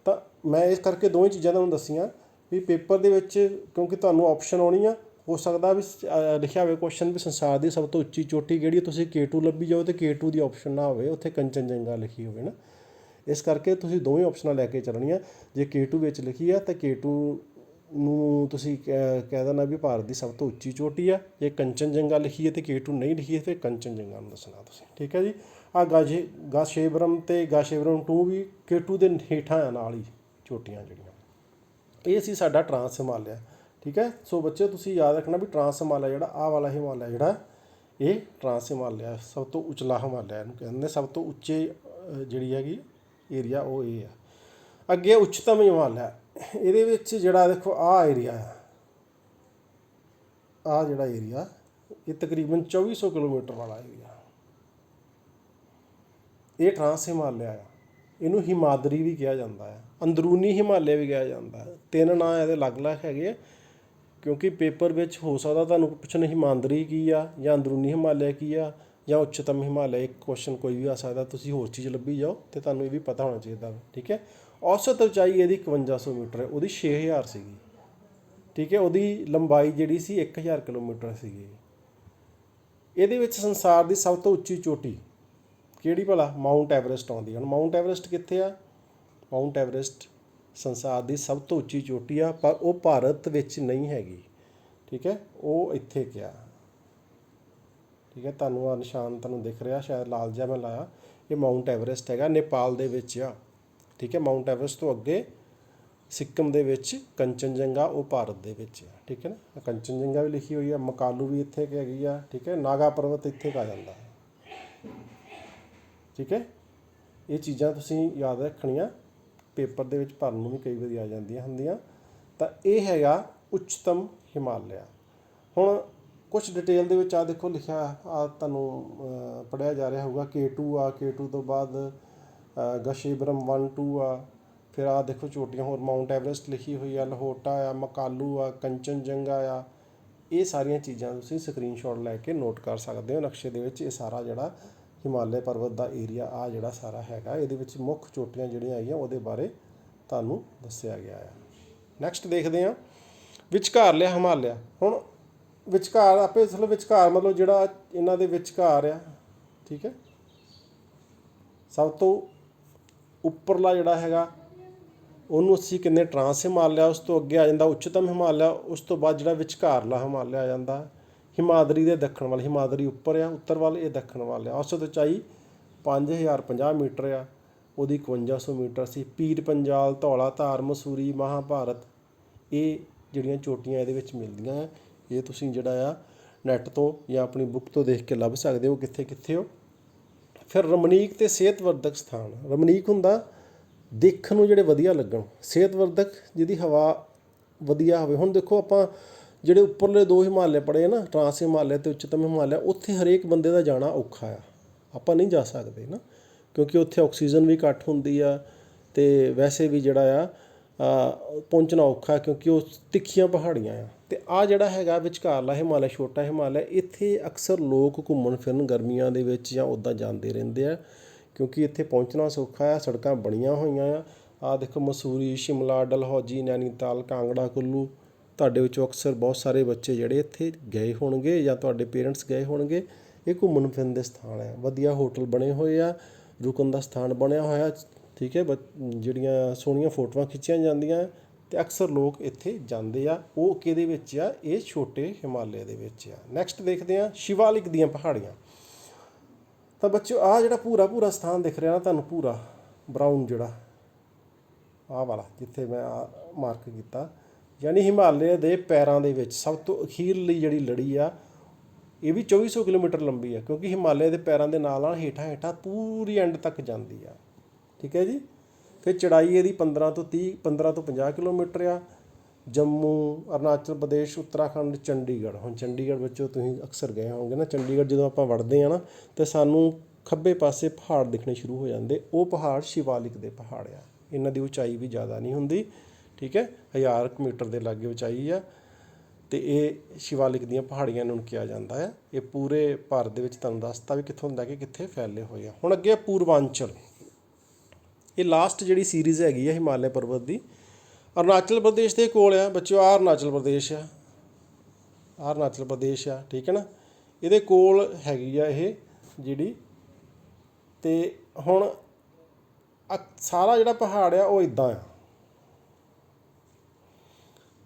ਤਾਂ ਮੈਂ ਇਸ ਕਰਕੇ ਦੋਵੇਂ ਚੀਜ਼ਾਂ ਤੁਹਾਨੂੰ ਦੱਸੀਆਂ ਵੀ ਪੇਪਰ ਦੇ ਵਿੱਚ, ਕਿਉਂਕਿ ਤੁਹਾਨੂੰ ਆਪਸ਼ਨ ਆਉਣੀ ਆ, ਹੋ ਸਕਦਾ ਵੀ ਲਿਖਿਆ ਹੋਵੇ ਕੁਐਸਚਨ ਵੀ ਸੰਸਾਰ ਦੀ ਸਭ ਤੋਂ ਉੱਚੀ ਚੋਟੀ ਕਿਹੜੀ, ਤੁਸੀਂ K2 ਲੱਭੀ ਜਾਓ ਅਤੇ K2 ਦੀ ਆਪਸ਼ਨ ਨਾ ਹੋਵੇ, ਉੱਥੇ ਕੰਚਨਜੰਗਾ ਲਿਖੀ ਹੋਵੇ ਨਾ। ਇਸ ਕਰਕੇ ਤੁਸੀਂ ਦੋਵੇਂ ਆਪਸ਼ਨਾਂ ਲੈ ਕੇ ਚੱਲਣੀਆਂ। ਜੇ K2 ਵਿੱਚ ਲਿਖੀ ਆ ਤਾਂ K2 ਨੂੰ ਤੁਸੀਂ ਕਹਿ ਦੇਣਾ ਵੀ ਭਾਰਤ ਦੀ ਸਭ ਤੋਂ ਉੱਚੀ ਚੋਟੀ ਆ। ਜੇ ਕੰਚਨਜੰਗਾ ਲਿਖੀ ਹੈ ਅਤੇ K2 ਨਹੀਂ ਲਿਖੀ ਹੈ ਫਿਰ ਕੰਚਨਜੰਗਾ ਨੂੰ ਦੱਸਣਾ ਤੁਸੀਂ, ਠੀਕ ਹੈ ਜੀ। ਆ ਗਾਸ਼ੇਵਰਮ ਅਤੇ ਗਾਸ਼ੇਵਰਮ 2 ਵੀ K2 ਦੇ ਹੇਠਾਂ ਆ ਨਾਲ ਹੀ ਚੋਟੀਆਂ ਜਿਹੜੀਆਂ। ਇਹ ਸੀ ਸਾਡਾ ਟਰਾਂਸ ਹਿਮਾਲਿਆ, ਠੀਕ ਹੈ। ਸੋ ਬੱਚੇ ਤੁਸੀਂ ਯਾਦ ਰੱਖਣਾ ਵੀ ਟਰਾਂਸ ਹਿਮਾਲਿਆ ਜਿਹੜਾ ਆਹ ਵਾਲਾ ਹਿਮਾਲਿਆ ਜਿਹੜਾ ਇਹ ਟਰਾਂਸ ਹਿਮਾਲਿਆ ਸਭ ਤੋਂ ਉਚਲਾ ਹਿਮਾਲਿਆ ਇਹਨੂੰ ਕਹਿੰਦੇ, ਸਭ ਤੋਂ ਉੱਚੇ ਜਿਹੜੀ ਹੈਗੀ ਏਰੀਆ ਉਹ ਇਹ ਆ। ਅੱਗੇ ਉੱਚਤਮ ਹਿਮਾਲਿਆ, ਇਹਦੇ ਵਿੱਚ ਜਿਹੜਾ ਦੇਖੋ ਆਹ ਏਰੀਆ ਆ, ਆਹ ਜਿਹੜਾ ਏਰੀਆ ਇਹ ਤਕਰੀਬਨ 2400 ਕਿਲੋਮੀਟਰ ਵਾਲਾ ਏਰੀਆ, ਇਹ ਟਰਾਂਸ ਹਿਮਾਲਿਆ ਆ। ਇਹਨੂੰ ਹਿਮਾਦਰੀ ਵੀ ਕਿਹਾ ਜਾਂਦਾ ਹੈ, ਅੰਦਰੂਨੀ ਹਿਮਾਲਿਆ ਵੀ ਕਿਹਾ ਜਾਂਦਾ ਹੈ। 3 ਨਾਂ ਇਹਦੇ ਅਲੱਗ-ਅਲੱਗ ਹੈਗੇ ਆ, ਕਿਉਂਕਿ ਪੇਪਰ ਵਿੱਚ ਹੋ ਸਕਦਾ ਤੁਹਾਨੂੰ ਪੁੱਛਣ ਹਿਮਾਦਰੀ ਕੀ ਆ ਜਾਂ ਅੰਦਰੂਨੀ ਹਿਮਾਲਿਆ ਕੀ ਆ ਜਾਂ ਉੱਚਤਮ ਹਿਮਾਲਿਆ। ਇੱਕ ਕੁਐਸਚਨ ਕੋਈ ਵੀ ਆ ਸਕਦਾ, ਤੁਸੀਂ ਹੋਰ ਚੀਜ਼ ਲੱਭੀ ਜਾਓ ਅਤੇ ਤੁਹਾਨੂੰ ਇਹ ਵੀ ਪਤਾ ਹੋਣਾ ਚਾਹੀਦਾ, ਠੀਕ ਹੈ। ਔਸਤ ਉਚਾਈ ਇਹਦੀ 5100 ਮੀਟਰ ਹੈ, ਉਹਦੀ 6000 ਸੀਗੀ, ਠੀਕ ਹੈ। ਉਹਦੀ ਲੰਬਾਈ ਜਿਹੜੀ ਸੀ 1000 ਕਿਲੋਮੀਟਰ ਸੀਗੀ। ਇਹਦੇ ਵਿੱਚ ਸੰਸਾਰ ਦੀ ਸਭ ਤੋਂ ਉੱਚੀ ਚੋਟੀ ਕਿਹੜੀ ਭਲਾ, ਮਾਊਂਟ ਐਵਰੈਸਟ ਆਉਂਦੀ। ਹੁਣ ਮਾਊਂਟ ਐਵਰੈਸਟ ਕਿੱਥੇ ਆ, ਮਾਊਂਟ ਐਵਰੈਸਟ ਸੰਸਾਰ ਦੀ ਸਭ ਤੋਂ ਉੱਚੀ ਚੋਟੀ ਆ, ਪਰ ਉਹ ਭਾਰਤ ਵਿੱਚ ਨਹੀਂ ਹੈਗੀ, ਠੀਕ ਹੈ। ਉਹ ਇੱਥੇ ਕਿਹਾ, ਠੀਕ ਹੈ। ਤੁਹਾਨੂੰ ਆ ਨਿਸ਼ਾਨ ਤੁਹਾਨੂੰ ਦਿਖ ਰਿਹਾ ਸ਼ਾਇਦ, ਲਾਲ ਜਿਹਾ ਮੈਂ ਲਾਇਆ, ਇਹ ਮਾਊਂਟ ਐਵਰੈਸਟ ਹੈਗਾ, ਨੇਪਾਲ ਦੇ ਵਿੱਚ ਆ, ਠੀਕ ਹੈ। ਮਾਊਂਟ ਐਵਰੈਸਟ ਤੋਂ ਅੱਗੇ ਸਿੱਕਮ ਦੇ ਵਿੱਚ ਕੰਚਨਜੰਗਾ, ਉਹ ਭਾਰਤ ਦੇ ਵਿੱਚ ਆ, ਠੀਕ ਹੈ ਨਾ। ਕੰਚਨਜੰਗਾ ਵੀ ਲਿਖੀ ਹੋਈ ਆ, ਮਕਾਲੂ ਵੀ ਇੱਥੇ ਕਿ ਹੈਗੀ ਆ, ਠੀਕ ਹੈ। ਨਾਗਾ ਪਰਬਤ ਇੱਥੇ ਆ ਜਾਂਦਾ, ਠੀਕ ਹੈ। ਇਹ ਚੀਜ਼ਾਂ ਤੁਸੀਂ ਯਾਦ ਰੱਖਣੀਆਂ, ਪੇਪਰ ਦੇ ਵਿੱਚ ਭਰਨ ਨੂੰ ਵੀ ਕਈ ਵਾਰੀ ਆ ਜਾਂਦੀਆਂ ਹੁੰਦੀਆਂ। ਤਾਂ ਇਹ ਹੈਗਾ ਉੱਚਤਮ ਹਿਮਾਲਿਆ। ਹੁਣ ਕੁਛ ਡਿਟੇਲ ਦੇ ਵਿੱਚ ਆ ਦੇਖੋ ਲਿਖਿਆ ਆ, ਤੁਹਾਨੂੰ ਪੜ੍ਹਿਆ ਜਾ ਰਿਹਾ ਹੋਊਗਾ। K2 ਆ, K2 ਤੋਂ ਬਾਅਦ ਗਸ਼ੇਬਰਮ 1 2 ਆ, ਫਿਰ ਆ ਦੇਖੋ ਚੋਟੀਆਂ ਹੋਰ, ਮਾਊਂਟ ਐਵਰੈਸਟ ਲਿਖੀ ਹੋਈ ਆ, ਲਹੋਟਾ ਆ, ਮਕਾਲੂ ਆ, ਕੰਚਨਜੰਗਾ ਆ। ਇਹ ਸਾਰੀਆਂ ਚੀਜ਼ਾਂ ਤੁਸੀਂ ਸਕਰੀਨਸ਼ਾਟ ਲੈ ਕੇ ਨੋਟ ਕਰ ਸਕਦੇ ਹੋ ਨਕਸ਼ੇ ਦੇ ਵਿੱਚ। ਇਹ ਸਾਰਾ ਜਿਹੜਾ ਹਿਮਾਲਿਆ ਪਰਬਤ ਦਾ ਏਰੀਆ ਆ ਜਿਹੜਾ ਸਾਰਾ ਹੈਗਾ, ਇਹਦੇ ਵਿੱਚ ਮੁੱਖ ਚੋਟੀਆਂ ਜਿਹੜੀਆਂ ਆਈਆਂ ਉਹਦੇ ਬਾਰੇ ਤੁਹਾਨੂੰ ਦੱਸਿਆ ਗਿਆ ਆ। ਨੈਕਸਟ ਦੇਖਦੇ ਹਾਂ ਵਿਚਕਾਰਲੇ ਹਿਮਾਲਿਆ। ਹੁਣ ਵਿਚਕਾਰ ਆਪੇ ਮਤਲਬ ਵਿਚਕਾਰ ਮਤਲਬ ਜਿਹੜਾ ਇਹਨਾਂ ਦੇ ਵਿਚਕਾਰ ਆ, ਠੀਕ ਹੈ, ਸਭ ਤੋਂ ਉੱਪਰਲਾ ਜਿਹੜਾ ਹੈਗਾ ਉਹਨੂੰ ਅਸੀਂ ਕਹਿੰਦੇ ਟਰਾਂਸ ਹਿਮਾਲਿਆ। ਉਸ ਤੋਂ ਅੱਗੇ ਆ ਜਾਂਦਾ ਉੱਚਤਮ ਹਿਮਾਲਿਆ। ਉਸ ਤੋਂ ਬਾਅਦ ਜਿਹੜਾ ਵਿਚਕਾਰਲਾ ਹਿਮਾਲਿਆ ਆ ਜਾਂਦਾ ਹਿਮਾਦਰੀ ਦੇ ਦੱਖਣ ਵੱਲ। ਹਿਮਾਦਰੀ ਉੱਪਰ ਆ ਉੱਤਰ ਵੱਲ, ਇਹ ਦੱਖਣ ਵੱਲ ਆ। ਔਸਤ ਉਚਾਈ 5050 ਮੀਟਰ ਆ, ਉਹਦੀ 5100 ਮੀਟਰ ਸੀ। ਪੀਰ ਪੰਜਾਲ, ਧੌਲਾ ਧਾਰ, ਮਸੂਰੀ, ਮਹਾਭਾਰਤ, ਇਹ ਜਿਹੜੀਆਂ ਚੋਟੀਆਂ ਇਹਦੇ ਵਿੱਚ ਮਿਲਦੀਆਂ ਆ। ਇਹ ਤੁਸੀਂ ਜਿਹੜਾ ਆ ਨੈੱਟ ਤੋਂ ਜਾਂ ਆਪਣੀ ਬੁੱਕ ਤੋਂ ਦੇਖ ਕੇ ਲੱਭ ਸਕਦੇ ਹੋ ਕਿੱਥੇ ਕਿੱਥੇ ਹੋ। ਫਿਰ ਰਮਣੀਕ ਅਤੇ ਸਿਹਤਵਰਧਕ ਸਥਾਨ। ਰਮਣੀਕ ਹੁੰਦਾ ਦੇਖਣ ਨੂੰ ਜਿਹੜੇ ਵਧੀਆ ਲੱਗਣ, ਸਿਹਤਵਰਧਕ ਜਿਹਦੀ ਹਵਾ ਵਧੀਆ ਹੋਵੇ। ਹੁਣ ਦੇਖੋ ਆਪਾਂ ਜਿਹੜੇ ਉੱਪਰਲੇ ਦੋ ਹਿਮਾਲਿਆ ਪੜ੍ਹੇ ਨਾ, ਟਰਾਂਸ ਹਿਮਾਲਿਆ ਅਤੇ ਉੱਚਤਮ ਹਿਮਾਲਿਆ, ਉੱਥੇ ਹਰੇਕ ਬੰਦੇ ਦਾ ਜਾਣਾ ਔਖਾ ਆ, ਆਪਾਂ ਨਹੀਂ ਜਾ ਸਕਦੇ ਨਾ, ਕਿਉਂਕਿ ਉੱਥੇ ਆਕਸੀਜਨ ਵੀ ਘੱਟ ਹੁੰਦੀ ਆ ਅਤੇ ਵੈਸੇ ਵੀ ਜਿਹੜਾ ਆ ਪਹੁੰਚਣਾ ਔਖਾ, ਕਿਉਂਕਿ ਉਹ ਤਿੱਖੀਆਂ ਪਹਾੜੀਆਂ ਆ। ਅਤੇ ਆਹ ਜਿਹੜਾ ਹੈਗਾ ਵਿਚਕਾਰਲਾ ਹਿਮਾਲਿਆ, ਛੋਟਾ ਹਿਮਾਲਿਆ, ਇੱਥੇ ਅਕਸਰ ਲੋਕ ਘੁੰਮਣ ਫਿਰਨ ਗਰਮੀਆਂ ਦੇ ਵਿੱਚ ਜਾਂ ਉੱਦਾਂ ਜਾਂਦੇ ਰਹਿੰਦੇ ਆ, ਕਿਉਂਕਿ ਇੱਥੇ ਪਹੁੰਚਣਾ ਸੌਖਾ ਆ, ਸੜਕਾਂ ਬਣੀਆਂ ਹੋਈਆਂ ਆ। ਆਹ ਦੇਖੋ ਮਸੂਰੀ, ਸ਼ਿਮਲਾ, ਡਲਹੌਜੀ, ਨੈਨੀਤਾਲ, ਕਾਂਗੜਾ, ਕੁੱਲੂ, ਤੁਹਾਡੇ ਵਿੱਚੋਂ ਅਕਸਰ ਬਹੁਤ ਸਾਰੇ ਬੱਚੇ ਜਿਹੜੇ ਇੱਥੇ ਗਏ ਹੋਣਗੇ ਜਾਂ ਤੁਹਾਡੇ ਪੇਰੈਂਟਸ ਗਏ ਹੋਣਗੇ। ਇਹ ਘੁੰਮਣ ਫਿਰਨ ਦੇ ਸਥਾਨ ਆ, ਵਧੀਆ ਹੋਟਲ ਬਣੇ ਹੋਏ ਆ, ਰੁਕਣ ਦਾ ਸਥਾਨ ਬਣਿਆ ਹੋਇਆ, ਠੀਕ ਹੈ। ਜਿਹੜੀਆਂ ਸੋਹਣੀਆਂ ਫੋਟੋਆਂ ਖਿੱਚੀਆਂ ਜਾਂਦੀਆਂ ਅਤੇ ਅਕਸਰ ਲੋਕ ਇੱਥੇ ਜਾਂਦੇ ਆ। ਉਹ ਕਿਹਦੇ ਵਿੱਚ ਆ? ਇਹ ਛੋਟੇ ਹਿਮਾਲਿਆ ਦੇ ਵਿੱਚ ਆ। ਨੈਕਸਟ ਦੇਖਦੇ ਹਾਂ ਸ਼ਿਵਾਲਿਕ ਦੀਆਂ ਪਹਾੜੀਆਂ। ਤਾਂ ਬੱਚਿਓ ਆਹ ਜਿਹੜਾ ਭੂਰਾ ਭੂਰਾ ਸਥਾਨ ਦਿਖ ਰਿਹਾ ਨਾ ਤੁਹਾਨੂੰ, ਭੂਰਾ ਬਰਾਊਨ ਜਿਹੜਾ ਆਹ ਵਾਲਾ ਜਿੱਥੇ ਮੈਂ ਮਾਰਕ ਕੀਤਾ, ਯਾਨੀ ਹਿਮਾਲਿਆ ਦੇ ਪੈਰਾਂ ਦੇ ਵਿੱਚ ਸਭ ਤੋਂ ਅਖੀਰਲੀ ਜਿਹੜੀ ਲੜੀ ਆ, ਇਹ ਵੀ 2400 ਕਿਲੋਮੀਟਰ ਲੰਬੀ ਆ, ਕਿਉਂਕਿ ਹਿਮਾਲਿਆ ਦੇ ਪੈਰਾਂ ਦੇ ਨਾਲ ਨਾਲ ਹੇਠਾਂ ਹੇਠਾਂ ਪੂਰੀ ਐਂਡ ਤੱਕ ਜਾਂਦੀ ਆ, ਠੀਕ ਹੈ ਜੀ। ਫਿਰ ਚੜਾਈ ਇਹਦੀ 15 ਤੋਂ 50 ਕਿਲੋਮੀਟਰ ਆ। ਜੰਮੂ, ਅਰੁਣਾਚਲ ਪ੍ਰਦੇਸ਼, ਉੱਤਰਾਖੰਡ, ਚੰਡੀਗੜ੍ਹ। ਹੁਣ ਚੰਡੀਗੜ੍ਹ ਵਿੱਚੋਂ ਤੁਸੀਂ ਅਕਸਰ ਗਏ ਹੋਵੋਗੇ ਨਾ, ਚੰਡੀਗੜ੍ਹ ਜਦੋਂ ਆਪਾਂ ਵੜਦੇ ਹਾਂ ਨਾ ਤਾਂ ਸਾਨੂੰ ਖੱਬੇ ਪਾਸੇ ਪਹਾੜ ਦਿਖਣੇ ਸ਼ੁਰੂ ਹੋ ਜਾਂਦੇ। ਉਹ ਪਹਾੜ ਸ਼ਿਵਾਲਿਕ ਦੇ ਪਹਾੜ ਆ। ਇਹਨਾਂ ਦੀ ਉਚਾਈ ਵੀ ਜ਼ਿਆਦਾ ਨਹੀਂ ਹੁੰਦੀ, ਠੀਕ ਹੈ, 1000 ਮੀਟਰ ਦੇ ਲਾਗੇ ਉਚਾਈ ਆ। ਅਤੇ ਇਹ ਸ਼ਿਵਾਲਿਕ ਦੀਆਂ ਪਹਾੜੀਆਂ ਨੂੰ ਕਿਹਾ ਜਾਂਦਾ ਹੈ। ਇਹ ਪੂਰੇ ਭਾਰਤ ਦੇ ਵਿੱਚ ਤੁਹਾਨੂੰ ਦੱਸਤਾ ਵੀ ਕਿੱਥੋਂ ਲੈ ਕੇ ਕਿੱਥੇ ਫੈਲੇ ਹੋਏ ਆ। ਹੁਣ ਅੱਗੇ ਪੂਰਵਾਂਚਲ। ਇਹ ਲਾਸਟ ਜਿਹੜੀ ਸੀਰੀਜ਼ ਹੈਗੀ ਆ ਹਿਮਾਲਿਆ ਪਰਬਤ ਦੀ, ਅਰੁਣਾਚਲ ਪ੍ਰਦੇਸ਼ ਦੇ ਕੋਲ ਆ ਬੱਚਿਓ। ਆਹ ਅਰੁਣਾਚਲ ਪ੍ਰਦੇਸ਼ ਆ, ਆਹ ਅਰੁਣਾਚਲ ਪ੍ਰਦੇਸ਼ ਆ, ਠੀਕ ਹੈ ਨਾ, ਇਹਦੇ ਕੋਲ ਹੈਗੀ ਆ ਇਹ ਜਿਹੜੀ। ਅਤੇ ਹੁਣ ਸਾਰਾ ਜਿਹੜਾ ਪਹਾੜ ਆ ਉਹ ਇੱਦਾਂ ਆ,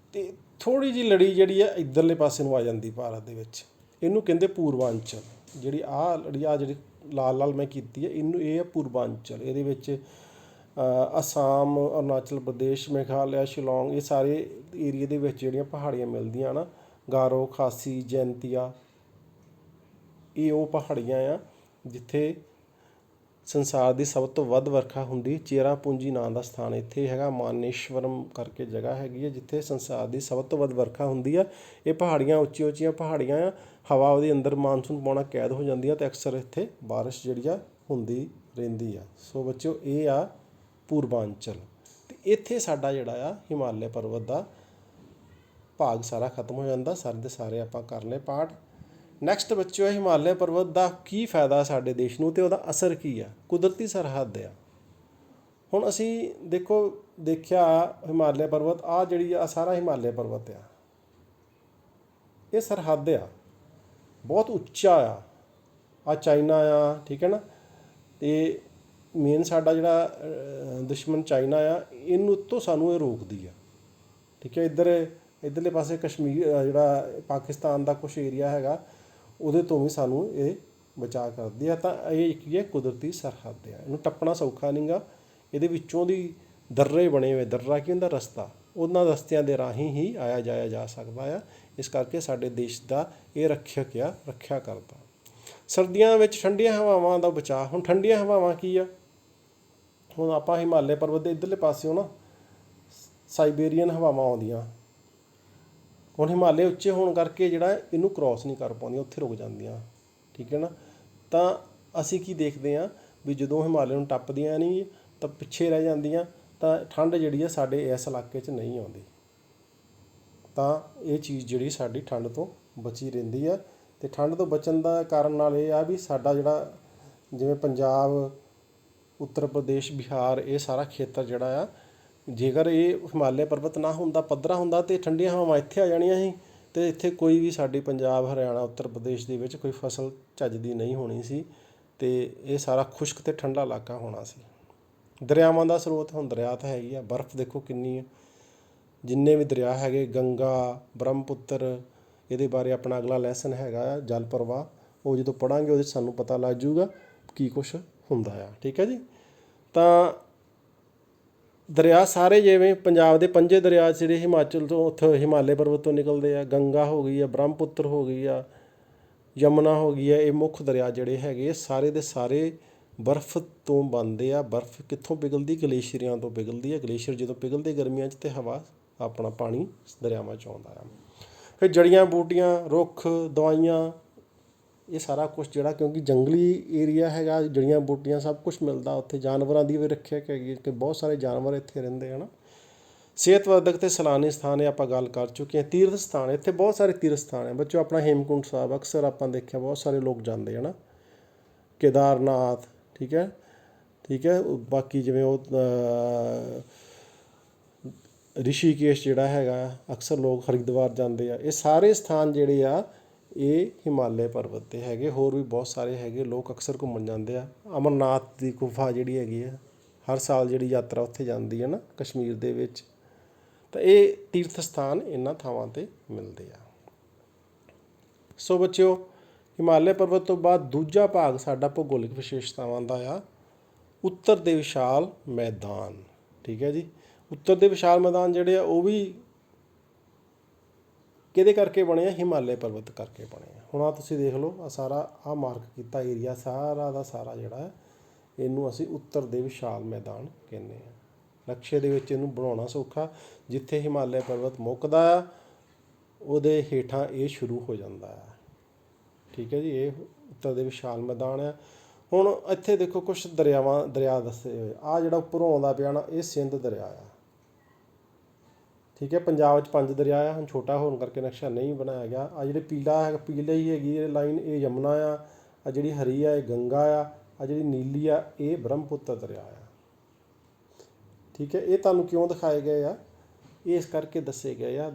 ਅਤੇ ਥੋੜ੍ਹੀ ਜਿਹੀ ਲੜੀ ਜਿਹੜੀ ਆ ਇੱਧਰਲੇ ਪਾਸੇ ਨੂੰ ਆ ਜਾਂਦੀ ਭਾਰਤ ਦੇ ਵਿੱਚ, ਇਹਨੂੰ ਕਹਿੰਦੇ ਪੂਰਵਾਂਚਲ। ਜਿਹੜੀ ਆਹ ਲੜੀ ਆ ਜਿਹੜੀ ਲਾਲ ਲਾਲ ਮੈਂ ਕੀਤੀ ਹੈ, ਇਹਨੂੰ ਇਹ ਆ ਪੂਰਵਾਂਚਲ। ਇਹਦੇ ਵਿੱਚ ਅਸਾਮ, ਅਰੁਣਾਚਲ ਪ੍ਰਦੇਸ਼, ਮੇਘਾਲਿਆ, ਸ਼ਿਲੌਂਗ, ਇਹ ਸਾਰੇ ਏਰੀਏ ਦੇ ਵਿੱਚ ਜਿਹੜੀਆਂ ਪਹਾੜੀਆਂ ਮਿਲਦੀਆਂ ਨਾ, ਗਾਰੋ, ਖਾਸੀ, ਜੈਂਤੀਆ, ਇਹ ਉਹ ਪਹਾੜੀਆਂ ਆ ਜਿੱਥੇ ਸੰਸਾਰ ਦੀ ਸਭ ਤੋਂ ਵੱਧ ਵਰਖਾ ਹੁੰਦੀ। ਚੇਰਾਪੂੰਜੀ ਨਾਂ ਦਾ ਸਥਾਨ ਇੱਥੇ ਹੈਗਾ। ਮਾਨੇਸ਼ਵਰਮ ਕਰਕੇ ਜਗ੍ਹਾ ਹੈਗੀ ਹੈ ਜਿੱਥੇ ਸੰਸਾਰ ਦੀ ਸਭ ਤੋਂ ਵੱਧ ਵਰਖਾ ਹੁੰਦੀ ਆ। ਇਹ ਪਹਾੜੀਆਂ ਉੱਚੀਆਂ ਉੱਚੀਆਂ ਪਹਾੜੀਆਂ ਆ, ਹਵਾ ਉਹਦੇ ਅੰਦਰ ਮਾਨਸੂਨ ਪਾਉਣਾ ਕੈਦ ਹੋ ਜਾਂਦੀ ਆ ਅਤੇ ਅਕਸਰ ਇੱਥੇ ਬਾਰਿਸ਼ ਜਿਹੜੀ ਆ ਹੁੰਦੀ ਰਹਿੰਦੀ ਆ। ਸੋ ਬੱਚਿਓ ਇਹ ਆ ਪੂਰਵਾਂਚਲ। ਅਤੇ ਇੱਥੇ ਸਾਡਾ ਜਿਹੜਾ ਆ ਹਿਮਾਲਿਆ ਪਰਬਤ ਦਾ ਭਾਗ ਸਾਰਾ ਖਤਮ ਹੋ ਜਾਂਦਾ। ਸਾਰੇ ਦੇ ਸਾਰੇ ਆਪਾਂ ਕਰ ਲਏ ਪਾਠ। ਨੈਕਸਟ ਬੱਚਿਓ ਹਿਮਾਲਿਆ ਪਰਬਤ ਦਾ ਕੀ ਫਾਇਦਾ ਸਾਡੇ ਦੇਸ਼ ਨੂੰ ਅਤੇ ਉਹਦਾ ਅਸਰ ਕੀ ਆ? ਕੁਦਰਤੀ ਸਰਹੱਦ ਆ। ਹੁਣ ਅਸੀਂ ਦੇਖਿਆ ਹਿਮਾਲਿਆ ਪਰਬਤ, ਆਹ ਜਿਹੜੀ ਆ ਸਾਰਾ ਹਿਮਾਲਿਆ ਪਰਬਤ ਆ, ਇਹ ਸਰਹੱਦ ਆ, ਬਹੁਤ ਉੱਚਾ ਆ। ਆਹ ਚਾਈਨਾ ਆ, ਠੀਕ ਹੈ ਨਾ, ਅਤੇ ਮੇਨ ਸਾਡਾ ਜਿਹੜਾ ਦੁਸ਼ਮਣ ਚਾਈਨਾ ਆ, ਇਹਨੂੰ ਉੱਤੋਂ ਸਾਨੂੰ ਇਹ ਰੋਕਦੀ ਆ, ਠੀਕ ਹੈ। ਇੱਧਰਲੇ ਪਾਸੇ ਕਸ਼ਮੀਰ ਜਿਹੜਾ ਪਾਕਿਸਤਾਨ ਦਾ ਕੁਛ ਏਰੀਆ ਹੈਗਾ, ਉਹਦੇ ਤੋਂ ਵੀ ਸਾਨੂੰ ਇਹ ਬਚਾਅ ਕਰਦੀ ਆ। ਤਾਂ ਇਹ ਕੀ ਹੈ? ਕੁਦਰਤੀ ਸਰਹੱਦ ਆ। ਇਹਨੂੰ ਟੱਪਣਾ ਸੌਖਾ ਨਹੀਂ ਗਾ। ਇਹਦੇ ਵਿੱਚੋਂ ਦੀ ਦर्रे ਬਣੇ ਹੋਏ, ਦर्रा ਕੀ ਹੁੰਦਾ? ਰਸਤਾ। ਉਹਨਾਂ ਰਸਤਿਆਂ ਦੇ ਰਾਹੀਂ ਹੀ ਆਇਆ ਜਾਇਆ ਜਾ ਸਕਦਾ ਆ। ਇਸ ਕਰਕੇ ਸਾਡੇ ਦੇਸ਼ ਦਾ ਇਹ ਰੱਖਿਅਕ ਆ, ਰੱਖਿਆ ਕਰਦਾ। ਸਰਦੀਆਂ ਵਿੱਚ ਠੰਡੀਆਂ ਹਵਾਵਾਂ ਦਾ ਬਚਾਅ। ਹੁਣ ਠੰਡੀਆਂ ਹਵਾਵਾਂ ਕੀ ਆ? ਹੁਣ ਆਪਾਂ ਹਿਮਾਲਿਆ ਪਰਬਤ ਦੇ ਇੱਧਰਲੇ ਪਾਸਿਓਂ ਨਾ ਸਾਈਬੇਰੀਅਨ ਹਵਾਵਾਂ ਆਉਂਦੀਆਂ। ਹੁਣ ਹਿਮਾਲਿਆ ਉੱਚੇ ਹੋਣ ਕਰਕੇ ਜਿਹੜਾ ਇਹਨੂੰ ਕ੍ਰੋਸ ਨਹੀਂ ਕਰ ਪਾਉਂਦੀਆਂ, ਉੱਥੇ ਰੁਕ ਜਾਂਦੀਆਂ, ਠੀਕ ਹੈ ਨਾ। ਤਾਂ ਅਸੀਂ ਕੀ ਦੇਖਦੇ ਹਾਂ ਵੀ ਜਦੋਂ ਹਿਮਾਲਿਆ ਨੂੰ ਟੱਪਦੀਆਂ ਨਹੀਂ ਤਾਂ ਪਿੱਛੇ ਰਹਿ ਜਾਂਦੀਆਂ, ਤਾਂ ਠੰਡ ਜਿਹੜੀ ਆ ਸਾਡੇ ਇਸ ਇਲਾਕੇ 'ਚ ਨਹੀਂ ਆਉਂਦੀ। ਤਾਂ ਇਹ ਚੀਜ਼ ਜਿਹੜੀ ਸਾਡੀ ਠੰਡ ਤੋਂ ਬਚੀ ਰਹਿੰਦੀ ਆ। ਅਤੇ ਠੰਡ ਤੋਂ ਬਚਣ ਦਾ ਕਾਰਨ ਨਾਲ ਇਹ ਆ ਵੀ ਸਾਡਾ ਜਿਹੜਾ ਜਿਵੇਂ ਪੰਜਾਬ, ਉੱਤਰ ਪ੍ਰਦੇਸ਼, ਬਿਹਾਰ, ਇਹ ਸਾਰਾ ਖੇਤਰ ਜਿਹੜਾ ਆ, ਜੇਕਰ ਇਹ ਹਿਮਾਲਿਆ ਪਰਬਤ ਨਾ ਹੁੰਦਾ, ਪੱਧਰਾ ਹੁੰਦਾ, ਤਾਂ ਠੰਡੀਆਂ ਹਵਾਵਾਂ ਇੱਥੇ ਆ ਜਾਣੀਆਂ ਸੀ ਅਤੇ ਇੱਥੇ ਕੋਈ ਵੀ ਸਾਡੀ ਪੰਜਾਬ, ਹਰਿਆਣਾ, ਉੱਤਰ ਪ੍ਰਦੇਸ਼ ਦੇ ਵਿੱਚ ਕੋਈ ਫਸਲ ਚੱਜ ਦੀ ਨਹੀਂ ਹੋਣੀ ਸੀ ਅਤੇ ਇਹ ਸਾਰਾ ਖੁਸ਼ਕ ਅਤੇ ਠੰਡਾ ਇਲਾਕਾ ਹੋਣਾ ਸੀ। ਦਰਿਆਵਾਂ ਦਾ ਸਰੋਤ, ਹੁਣ ਦਰਿਆ ਤਾਂ ਹੈਗੀ ਆ, ਬਰਫ਼ ਦੇਖੋ ਕਿੰਨੀ ਹੈ। ਜਿੰਨੇ ਵੀ ਦਰਿਆ ਹੈਗੇ, ਗੰਗਾ, ਬ੍ਰਹਮਪੁੱਤਰ, ਇਹਦੇ ਬਾਰੇ ਆਪਣਾ ਅਗਲਾ ਲੈਸਨ ਹੈਗਾ ਆ ਜਲ ਪ੍ਰਵਾਹ, ਉਹ ਜਦੋਂ ਪੜ੍ਹਾਂਗੇ ਉਹਦੇ 'ਚ ਸਾਨੂੰ ਪਤਾ ਲੱਗ ਜੂਗਾ ਕੀ ਕੁਛ ਹੁੰਦਾ ਆ। ਠੀਕ ਹੈ ਜੀ। ਤਾਂ ਦਰਿਆ ਸਾਰੇ, ਜਿਵੇਂ ਪੰਜਾਬ ਦੇ 5 ਦਰਿਆ ਜਿਹੜੇ ਹਿਮਾਚਲ ਤੋਂ, ਉੱਥੋਂ ਹਿਮਾਲਿਆ ਪਰਬਤ ਤੋਂ ਨਿਕਲਦੇ ਆ। ਗੰਗਾ ਹੋ ਗਈ ਆ, ਬ੍ਰਹਮਪੁੱਤਰ ਹੋ ਗਈ ਆ, ਯਮੁਨਾ ਹੋ ਗਈ ਆ। ਇਹ ਮੁੱਖ ਦਰਿਆ ਜਿਹੜੇ ਹੈਗੇ ਸਾਰੇ ਦੇ ਸਾਰੇ ਬਰਫ਼ ਤੋਂ ਬਣਦੇ ਆ। ਬਰਫ਼ ਕਿੱਥੋਂ ਪਿਘਲਦੀ? ਗਲੇਸ਼ੀਅਰਾਂ ਤੋਂ ਪਿਘਲਦੀ ਹੈ। ਗਲੇਸ਼ੀਅਰ ਜਦੋਂ ਪਿਘਲਦੇ ਗਰਮੀਆਂ 'ਚ, ਅਤੇ ਹਵਾ, ਆਪਣਾ ਪਾਣੀ ਦਰਿਆਵਾਂ 'ਚ ਆਉਂਦਾ ਆ। ਫਿਰ ਜੜੀਆਂ ਬੂਟੀਆਂ, ਰੁੱਖ, ਦਵਾਈਆਂ, ਇਹ ਸਾਰਾ ਕੁਛ ਜਿਹੜਾ, ਕਿਉਂਕਿ ਜੰਗਲੀ ਏਰੀਆ ਹੈਗਾ, ਜੜੀਆਂ ਬੂਟੀਆਂ ਸਭ ਕੁਛ ਮਿਲਦਾ ਉੱਥੇ। ਜਾਨਵਰਾਂ ਦੀ ਵੀ ਰੱਖਿਆ ਹੈਗੀ ਕਿ ਬਹੁਤ ਸਾਰੇ ਜਾਨਵਰ ਇੱਥੇ ਰਹਿੰਦੇ ਹਨ। ਸਿਹਤਵਰਧਕ ਅਤੇ ਸੈਲਾਨੀ ਸਥਾਨ, ਇਹ ਆਪਾਂ ਗੱਲ ਕਰ ਚੁੱਕੇ ਹਾਂ। ਤੀਰਥ ਸਥਾਨ, ਇੱਥੇ ਬਹੁਤ ਸਾਰੇ ਤੀਰਥ ਸਥਾਨ ਹੈ ਬੱਚੋ। ਆਪਣਾ ਹੇਮਕੁੰਟ ਸਾਹਿਬ ਅਕਸਰ ਆਪਾਂ ਦੇਖਿਆ ਬਹੁਤ ਸਾਰੇ ਲੋਕ ਜਾਂਦੇ ਹਨ। ਕੇਦਾਰਨਾਥ, ਠੀਕ ਹੈ, ਠੀਕ ਹੈ। ਬਾਕੀ ਜਿਵੇਂ ਉਹ ਰਿਸ਼ੀਕੇਸ਼ ਜਿਹੜਾ ਹੈਗਾ, ਅਕਸਰ ਲੋਕ ਹਰਿਦੁਆਰ ਜਾਂਦੇ ਆ। ਇਹ ਸਾਰੇ ਸਥਾਨ ਜਿਹੜੇ ਆ, ਇਹ ਹਿਮਾਲਿਆ ਪਰਬਤ 'ਤੇ ਹੈਗੇ। ਹੋਰ ਵੀ ਬਹੁਤ ਸਾਰੇ ਹੈਗੇ, ਲੋਕ ਅਕਸਰ ਘੁੰਮਣ ਜਾਂਦੇ ਆ। ਅਮਰਨਾਥ ਦੀ ਗੁਫਾ ਜਿਹੜੀ ਹੈਗੀ ਆ, ਹਰ ਸਾਲ ਜਿਹੜੀ ਯਾਤਰਾ ਉੱਥੇ ਜਾਂਦੀ ਹੈ ਨਾ, ਕਸ਼ਮੀਰ ਦੇ ਵਿੱਚ। ਤਾਂ ਇਹ ਤੀਰਥ ਸਥਾਨ ਇਹਨਾਂ ਥਾਵਾਂ 'ਤੇ ਮਿਲਦੇ ਆ। ਸੋ ਬੱਚਿਓ, ਹਿਮਾਲਿਆ ਪਰਬਤ ਤੋਂ ਬਾਅਦ ਦੂਜਾ ਭਾਗ ਸਾਡਾ ਭੂਗੋਲਿਕ ਵਿਸ਼ੇਸ਼ਤਾਵਾਂ ਦਾ ਆ, ਉੱਤਰ ਦੇ ਵਿਸ਼ਾਲ ਮੈਦਾਨ। ਠੀਕ ਹੈ ਜੀ। ਉੱਤਰ ਦੇ ਵਿਸ਼ਾਲ ਮੈਦਾਨ ਜਿਹੜੇ ਆ, ਉਹ ਵੀ ਕਿਹਦੇ ਕਰਕੇ ਬਣੇ ਆ? ਹਿਮਾਲਿਆ ਪਰਬਤ ਕਰਕੇ ਬਣੇ ਆ। ਹੁਣ ਆਹ ਤੁਸੀਂ ਦੇਖ ਲਓ, ਆਹ ਸਾਰਾ ਆਹ ਮਾਰਕ ਕੀਤਾ ਏਰੀਆ ਸਾਰਾ ਦਾ ਸਾਰਾ ਜਿਹੜਾ, ਇਹਨੂੰ ਅਸੀਂ ਉੱਤਰ ਦੇ ਵਿਸ਼ਾਲ ਮੈਦਾਨ ਕਹਿੰਦੇ ਹਾਂ। ਨਕਸ਼ੇ ਦੇ ਵਿੱਚ ਇਹਨੂੰ ਬਣਾਉਣਾ ਸੌਖਾ। ਜਿੱਥੇ ਹਿਮਾਲਿਆ ਪਰਬਤ ਮੁੱਕਦਾ ਆ, ਉਹਦੇ ਹੇਠਾਂ ਇਹ ਸ਼ੁਰੂ ਹੋ ਜਾਂਦਾ ਆ। ਠੀਕ ਹੈ ਜੀ। ਇਹ ਉੱਤਰ ਦੇ ਵਿਸ਼ਾਲ ਮੈਦਾਨ ਆ। ਹੁਣ ਇੱਥੇ ਦੇਖੋ ਕੁਛ ਦਰਿਆ ਦੱਸੇ ਹੋਏ। ਆਹ ਜਿਹੜਾ ਉੱਪਰੋਂ ਆਉਂਦਾ ਪਿਆ ਨਾ, ਇਹ ਸਿੰਧ ਦਰਿਆ ਆ। ਠੀਕ ਹੈ। ਪੰਜਾਬ 'ਚ 5 ਦਰਿਆ ਆ, ਹੁਣ ਛੋਟਾ ਹੋਣ ਕਰਕੇ ਨਕਸ਼ਾ ਨਹੀਂ ਬਣਾਇਆ ਗਿਆ। ਆ ਜਿਹੜੇ ਪੀਲਾ ਹੈਗਾ, ਪੀਲੇ ਹੀ ਹੈਗੀ ਇਹ ਲਾਈਨ, ਇਹ ਯਮੁਨਾ ਆ। ਆ ਜਿਹੜੀ ਹਰੀ ਆ, ਇਹ ਗੰਗਾ ਆ। ਆ ਜਿਹੜੀ ਨੀਲੀ ਆ, ਇਹ ਬ੍ਰਹਮਪੁੱਤਰ ਦਰਿਆ ਆ। ਠੀਕ ਹੈ। ਇਹ ਤੁਹਾਨੂੰ ਕਿਉਂ ਦਿਖਾਏ ਗਏ ਆ? ਇਹ ਇਸ ਕਰਕੇ ਦੱਸੇ ਗਏ ਆ,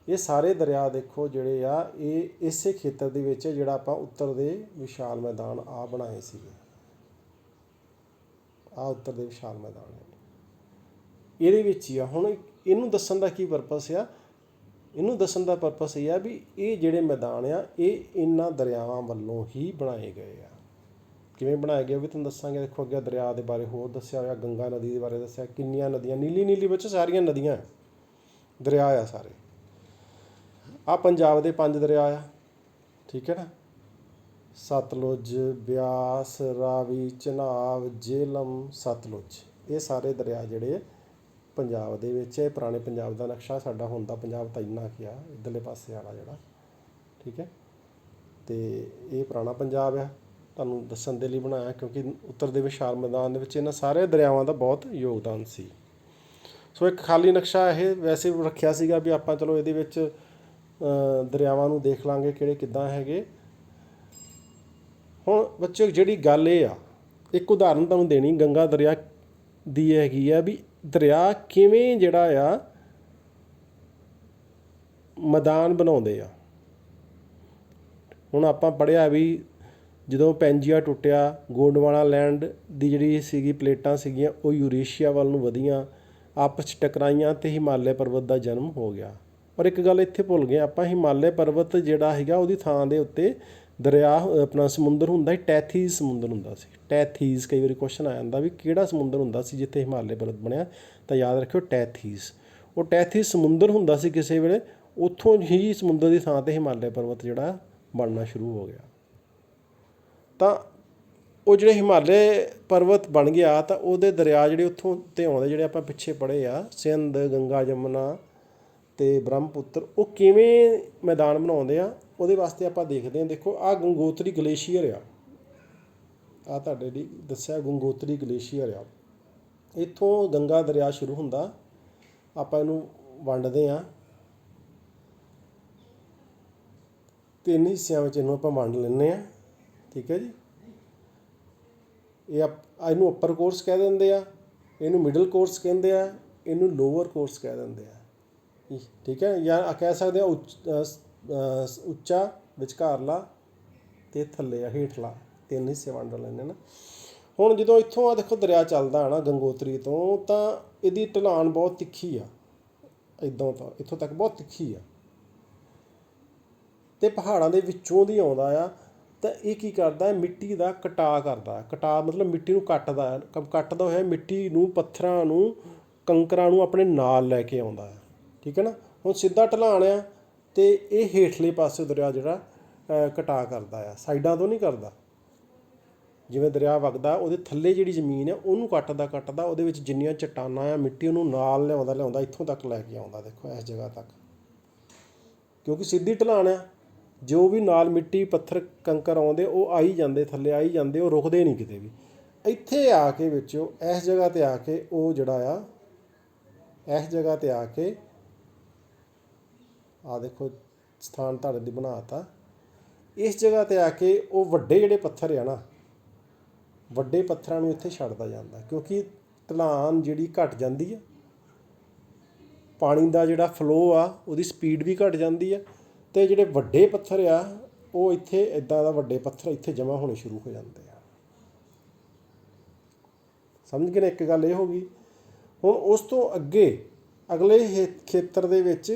ਇਹ ਸਾਰੇ ਦਰਿਆ ਦੇਖੋ ਜਿਹੜੇ ਆ, ਇਹ ਇਸੇ ਖੇਤਰ ਦੇ ਵਿੱਚ, ਜਿਹੜਾ ਆਪਾਂ ਉੱਤਰ ਦੇ ਵਿਸ਼ਾਲ ਮੈਦਾਨ ਆ ਬਣਾਏ ਸੀਗੇ। ਆ ਉੱਤਰ ਦੇ ਵਿਸ਼ਾਲ ਮੈਦਾਨ ਹੈ, ਇਹਦੇ ਵਿੱਚ ਹੀ ਆ। ਹੁਣ ਇਹਨੂੰ ਦੱਸਣ ਦਾ ਕੀ ਪਰਪਸ ਆ? ਇਹਨੂੰ ਦੱਸਣ ਦਾ ਪਰਪਸ ਇਹ ਆ ਵੀ ਇਹ ਜਿਹੜੇ ਮੈਦਾਨ ਆ, ਇਹ ਇਹਨਾਂ ਦਰਿਆਵਾਂ ਵੱਲੋਂ ਹੀ ਬਣਾਏ ਗਏ ਆ। ਕਿਵੇਂ ਬਣਾਏ ਗਏ ਉਹ ਵੀ ਤੁਹਾਨੂੰ ਦੱਸਾਂਗੇ। ਦੇਖੋ ਅੱਗੇ ਦਰਿਆ ਦੇ ਬਾਰੇ ਹੋਰ ਦੱਸਿਆ ਹੋਇਆ, ਗੰਗਾ ਨਦੀ ਦੇ ਬਾਰੇ ਦੱਸਿਆ, ਕਿੰਨੀਆਂ ਨਦੀਆਂ, ਨੀਲੀ ਵਿੱਚ ਸਾਰੀਆਂ ਨਦੀਆਂ, ਦਰਿਆ ਆ ਸਾਰੇ। ਆਹ ਪੰਜਾਬ ਦੇ 5 ਦਰਿਆ ਆ। ਠੀਕ ਹੈ ਨਾ। ਸਤਲੁਜ, ਬਿਆਸ, ਰਾਵੀ, ਚਨਾਬ, ਜੇਹਲਮ, ਸਤਲੁਜ, ਇਹ ਸਾਰੇ ਦਰਿਆ ਜਿਹੜੇ ਪੰਜਾਬ ਦੇ ਵਿੱਚ ਹੈ। ਪੁਰਾਣੇ ਪੰਜਾਬ ਦਾ ਨਕਸ਼ਾ ਸਾਡਾ ਹੁੰਦਾ, ਪੰਜਾਬ ਤਾਂ ਇੰਨਾ ਕੀ ਆ, ਇੱਧਰਲੇ ਪਾਸੇ ਵਾਲਾ ਜਿਹੜਾ। ਠੀਕ ਹੈ। ਅਤੇ ਇਹ ਪੁਰਾਣਾ ਪੰਜਾਬ ਆ, ਤੁਹਾਨੂੰ ਦੱਸਣ ਦੇ ਲਈ ਬਣਾਇਆ, ਕਿਉਂਕਿ ਉੱਤਰ ਦੇ ਵਿਸ਼ਾਲ ਮੈਦਾਨ ਦੇ ਵਿੱਚ ਇਹਨਾਂ ਸਾਰੇ ਦਰਿਆਵਾਂ ਦਾ ਬਹੁਤ ਯੋਗਦਾਨ ਸੀ। ਸੋ ਇੱਕ ਖਾਲੀ ਨਕਸ਼ਾ ਇਹ ਵੈਸੇ ਰੱਖਿਆ ਸੀਗਾ ਵੀ ਆਪਾਂ ਚਲੋ ਇਹਦੇ ਵਿੱਚ ਦਰਿਆਵਾਂ ਨੂੰ ਦੇਖ ਲਾਂਗੇ ਕਿਹੜੇ ਕਿੱਦਾਂ ਹੈਗੇ। ਹੁਣ ਬੱਚੇ ਜਿਹੜੀ ਗੱਲ ਇਹ ਆ, ਇੱਕ ਉਦਾਹਰਨ ਤੁਹਾਨੂੰ ਦੇਣੀ ਗੰਗਾ ਦਰਿਆ ਦੀ ਹੈਗੀ ਆ, ਵੀ ਦਰਿਆ ਕਿਵੇਂ ਜਿਹੜਾ ਆ ਮੈਦਾਨ ਬਣਾਉਂਦੇ ਆ। ਹੁਣ ਆਪਾਂ ਪੜ੍ਹਿਆ ਵੀ ਜਦੋਂ ਪੈਂਜੀਆ ਟੁੱਟਿਆ, ਗੋਂਡਵਾਨਾ ਲੈਂਡ ਦੀ ਜਿਹੜੀ ਸੀਗੀ ਪਲੇਟਾਂ ਸੀਗੀਆਂ, ਉਹ ਯੂਰੇਸ਼ੀਆ ਵੱਲ ਨੂੰ ਵਧੀਆਂ, ਆਪਸ 'ਚ ਟਕਰਾਈਆਂ ਅਤੇ ਹਿਮਾਲਿਆ ਪਰਬਤ ਦਾ ਜਨਮ ਹੋ ਗਿਆ। ਪਰ ਇੱਕ ਗੱਲ ਇੱਥੇ ਭੁੱਲ ਗਏ ਆਪਾਂ, ਹਿਮਾਲਿਆ ਪਰਬਤ ਜਿਹੜਾ ਹੈਗਾ, ਉਹਦੀ ਥਾਂ ਦੇ ਉੱਤੇ ਦਰਿਆ, ਆਪਣਾ ਸਮੁੰਦਰ ਹੁੰਦਾ ਸੀ, ਟੈਥੀਜ਼ ਸਮੁੰਦਰ ਹੁੰਦਾ ਸੀ। ਟੈਥੀਜ਼, ਕਈ ਵਾਰੀ ਕੁਐਸਚਨ ਆ ਜਾਂਦਾ ਵੀ ਕਿਹੜਾ ਸਮੁੰਦਰ ਹੁੰਦਾ ਸੀ ਜਿੱਥੇ ਹਿਮਾਲਿਆ ਪਰਬਤ ਬਣਿਆ, ਤਾਂ ਯਾਦ ਰੱਖਿਓ ਟੈਥੀਜ਼। ਉਹ ਟੈਥੀਜ਼ ਸਮੁੰਦਰ ਹੁੰਦਾ ਸੀ ਕਿਸੇ ਵੇਲੇ, ਉੱਥੋਂ ਹੀ ਸਮੁੰਦਰ ਦੀ ਥਾਂ 'ਤੇ ਹਿਮਾਲਿਆ ਪਰਬਤ ਜਿਹੜਾ ਬਣਨਾ ਸ਼ੁਰੂ ਹੋ ਗਿਆ। ਤਾਂ ਉਹ ਜਿਹੜੇ ਹਿਮਾਲਿਆ ਪਰਬਤ ਬਣ ਗਿਆ, ਤਾਂ ਉਹਦੇ ਦਰਿਆ ਜਿਹੜੇ ਉੱਥੋਂ 'ਤੇ ਆਉਂਦੇ, ਜਿਹੜੇ ਆਪਾਂ ਪਿੱਛੇ ਪੜ੍ਹੇ ਆ, ਸਿੰਧ, ਗੰਗਾ, ਯਮੁਨਾ ਅਤੇ ਬ੍ਰਹਮਪੁੱਤਰ, ਉਹ ਕਿਵੇਂ ਮੈਦਾਨ ਬਣਾਉਂਦੇ ਆ, ਉਹਦੇ ਵਾਸਤੇ ਆਪਾਂ ਦੇਖਦੇ ਹਾਂ। ਦੇਖੋ ਆਹ ਗੰਗੋਤਰੀ ਗਲੇਸ਼ੀਅਰ ਆ, ਆਹ ਤੁਹਾਡੇ ਲਈ ਦੱਸਿਆ ਗੰਗੋਤਰੀ ਗਲੇਸ਼ੀਅਰ ਆ। ਇੱਥੋਂ ਗੰਗਾ ਦਰਿਆ ਸ਼ੁਰੂ ਹੁੰਦਾ। ਆਪਾਂ ਇਹਨੂੰ ਵੰਡਦੇ ਹਾਂ 3 ਹਿੱਸਿਆਂ ਵਿੱਚ, ਇਹਨੂੰ ਆਪਾਂ ਵੰਡ ਲੈਂਦੇ ਹਾਂ। ਠੀਕ ਹੈ ਜੀ। ਇਹਨੂੰ ਅੱਪਰ ਕੋਰਸ ਕਹਿ ਦਿੰਦੇ ਆ, ਇਹਨੂੰ ਮਿਡਲ ਕੋਰਸ ਕਹਿੰਦੇ ਆ, ਇਹਨੂੰ ਲੋਅਰ ਕੋਰਸ ਕਹਿ ਦਿੰਦੇ ਆ। ਠੀਕ ਹੈ, ਜਾਂ ਕਹਿ ਸਕਦੇ ਆ ਉੱਚਾ, ਵਿਚਕਾਰਲਾ ਅਤੇ ਥੱਲੇ ਆ ਹੇਠਲਾ, 3 ਹਿੱਸੇ ਵੰਡ ਲੈਂਦੇ ਨਾ। ਹੁਣ ਜਦੋਂ ਇੱਥੋਂ ਆ ਦੇਖੋ ਦਰਿਆ ਚੱਲਦਾ ਹੈ ਨਾ ਗੰਗੋਤਰੀ ਤੋਂ, ਤਾਂ ਇਹਦੀ ਢਲਾਣ ਬਹੁਤ ਤਿੱਖੀ ਆ, ਇੱਦਾਂ ਤਾਂ ਇੱਥੋਂ ਤੱਕ ਬਹੁਤ ਤਿੱਖੀ ਆ, ਅਤੇ ਪਹਾੜਾਂ ਦੇ ਵਿੱਚੋਂ ਦੀ ਆਉਂਦਾ ਆ। ਤਾਂ ਇਹ ਕੀ ਕਰਦਾ, ਮਿੱਟੀ ਦਾ ਕਟਾਅ ਕਰਦਾ। ਕਟਾਅ ਮਤਲਬ ਮਿੱਟੀ ਨੂੰ ਕੱਟਦਾ ਹੋਇਆ ਮਿੱਟੀ ਨੂੰ, ਪੱਥਰਾਂ ਨੂੰ, ਕੰਕਰਾਂ ਨੂੰ ਆਪਣੇ ਨਾਲ ਲੈ ਕੇ ਆਉਂਦਾ ਹੈ। ਠੀਕ ਹੈ ਨਾ। ਹੁਣ ਸਿੱਧਾ ਢਲਾਣ ਆ ਅਤੇ ਇਹ ਹੇਠਲੇ ਪਾਸੇ ਦਰਿਆ ਜਿਹੜਾ ਕਟਾਅ ਕਰਦਾ ਆ, ਸਾਈਡਾਂ ਤੋਂ ਨਹੀਂ ਕਰਦਾ। ਜਿਵੇਂ ਦਰਿਆ ਵਗਦਾ ਉਹਦੇ ਥੱਲੇ ਜਿਹੜੀ ਜ਼ਮੀਨ ਆ ਉਹਨੂੰ ਕੱਟਦਾ ਉਹਦੇ ਵਿੱਚ ਜਿੰਨੀਆਂ ਚੱਟਾਨਾਂ ਆ, ਮਿੱਟੀ ਉਹਨੂੰ ਨਾਲ ਲਿਆਉਂਦਾ ਇੱਥੋਂ ਤੱਕ ਲੈ ਕੇ ਆਉਂਦਾ। ਦੇਖੋ ਇਸ ਜਗ੍ਹਾ ਤੱਕ, ਕਿਉਂਕਿ ਸਿੱਧੀ ਢਲਾਣ ਆ, ਜੋ ਵੀ ਨਾਲ ਮਿੱਟੀ, ਪੱਥਰ, ਕੰਕਰ ਆਉਂਦੇ ਉਹ ਆਈ ਜਾਂਦੇ, ਥੱਲੇ ਆਈ ਜਾਂਦੇ, ਉਹ ਰੁਕਦੇ ਨਹੀਂ ਕਿਤੇ ਵੀ। ਇੱਥੇ ਆ ਕੇ ਵਿੱਚੋਂ ਇਸ ਜਗ੍ਹਾ 'ਤੇ ਆ ਕੇ ਉਹ ਜਿਹੜਾ ਆ, ਇਸ ਜਗ੍ਹਾ 'ਤੇ ਆ ਕੇ ਆਹ ਦੇਖੋ ਸਥਾਨ ਧਾਰਨ ਦੀ ਬਣਾ ਤਾ। ਇਸ ਜਗ੍ਹਾ 'ਤੇ ਆ ਕੇ ਉਹ ਵੱਡੇ ਜਿਹੜੇ ਪੱਥਰ ਆ ਨਾ, ਵੱਡੇ ਪੱਥਰਾਂ ਨੂੰ ਇੱਥੇ ਛੱਡਦਾ ਜਾਂਦਾ, ਕਿਉਂਕਿ ਢਲਾਣ ਜਿਹੜੀ ਘਟ ਜਾਂਦੀ ਆ, ਪਾਣੀ ਦਾ ਜਿਹੜਾ ਫਲੋ ਆ ਉਹਦੀ ਸਪੀਡ ਵੀ ਘਟ ਜਾਂਦੀ ਆ, ਅਤੇ ਜਿਹੜੇ ਵੱਡੇ ਪੱਥਰ ਆ ਉਹ ਇੱਥੇ ਇੱਦਾਂ ਦਾ ਵੱਡੇ ਪੱਥਰ ਇੱਥੇ ਜਮ੍ਹਾਂ ਹੋਣੇ ਸ਼ੁਰੂ ਹੋ ਜਾਂਦੇ ਆ। ਸਮਝ ਗਏ ਨਾ, ਇੱਕ ਗੱਲ ਇਹ ਹੋ ਗਈ। ਹੁਣ ਉਸ ਤੋਂ ਅੱਗੇ ਅਗਲੇ ਖੇਤਰ ਦੇ ਵਿੱਚ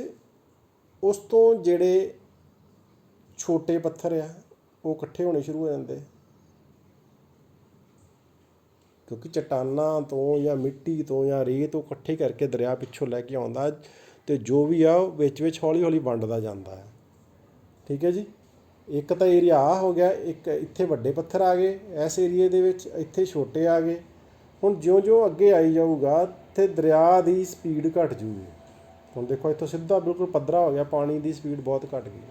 ਉਸ ਤੋਂ ਜਿਹੜੇ ਛੋਟੇ ਪੱਥਰ ਆ ਉਹ ਇਕੱਠੇ ਹੋਣੇ ਸ਼ੁਰੂ ਹੋ ਜਾਂਦੇ, ਕਿਉਂਕਿ ਚਟਾਨਾਂ ਤੋਂ ਜਾਂ ਮਿੱਟੀ ਤੋਂ ਜਾਂ ਰੇਤ ਤੋਂ ਇਕੱਠੇ ਕਰਕੇ ਦਰਿਆ ਪਿੱਛੋਂ ਲੈ ਕੇ ਆਉਂਦਾ, ਅਤੇ ਜੋ ਵੀ ਆ ਉਹ ਵਿੱਚ ਹੌਲੀ ਹੌਲੀ ਵੰਡਦਾ ਜਾਂਦਾ ਹੈ। ਠੀਕ ਹੈ ਜੀ। ਇੱਕ ਤਾਂ ਏਰੀਆ ਆਹ ਹੋ ਗਿਆ, ਇੱਕ ਇੱਥੇ ਵੱਡੇ ਪੱਥਰ ਆ ਗਏ ਇਸ ਏਰੀਏ ਦੇ ਵਿੱਚ, ਇੱਥੇ ਛੋਟੇ ਆ ਗਏ। ਹੁਣ ਜਿਉਂ ਅੱਗੇ ਆਈ ਜਾਊਗਾ ਇੱਥੇ ਦਰਿਆ ਦੀ ਸਪੀਡ ਘਟ ਜੂਗੀ। ਹੁਣ ਦੇਖੋ ਇੱਥੋਂ ਸਿੱਧਾ ਬਿਲਕੁਲ ਪੱਧਰਾ ਹੋ ਗਿਆ, ਪਾਣੀ ਦੀ ਸਪੀਡ ਬਹੁਤ ਘਟ ਗਈ।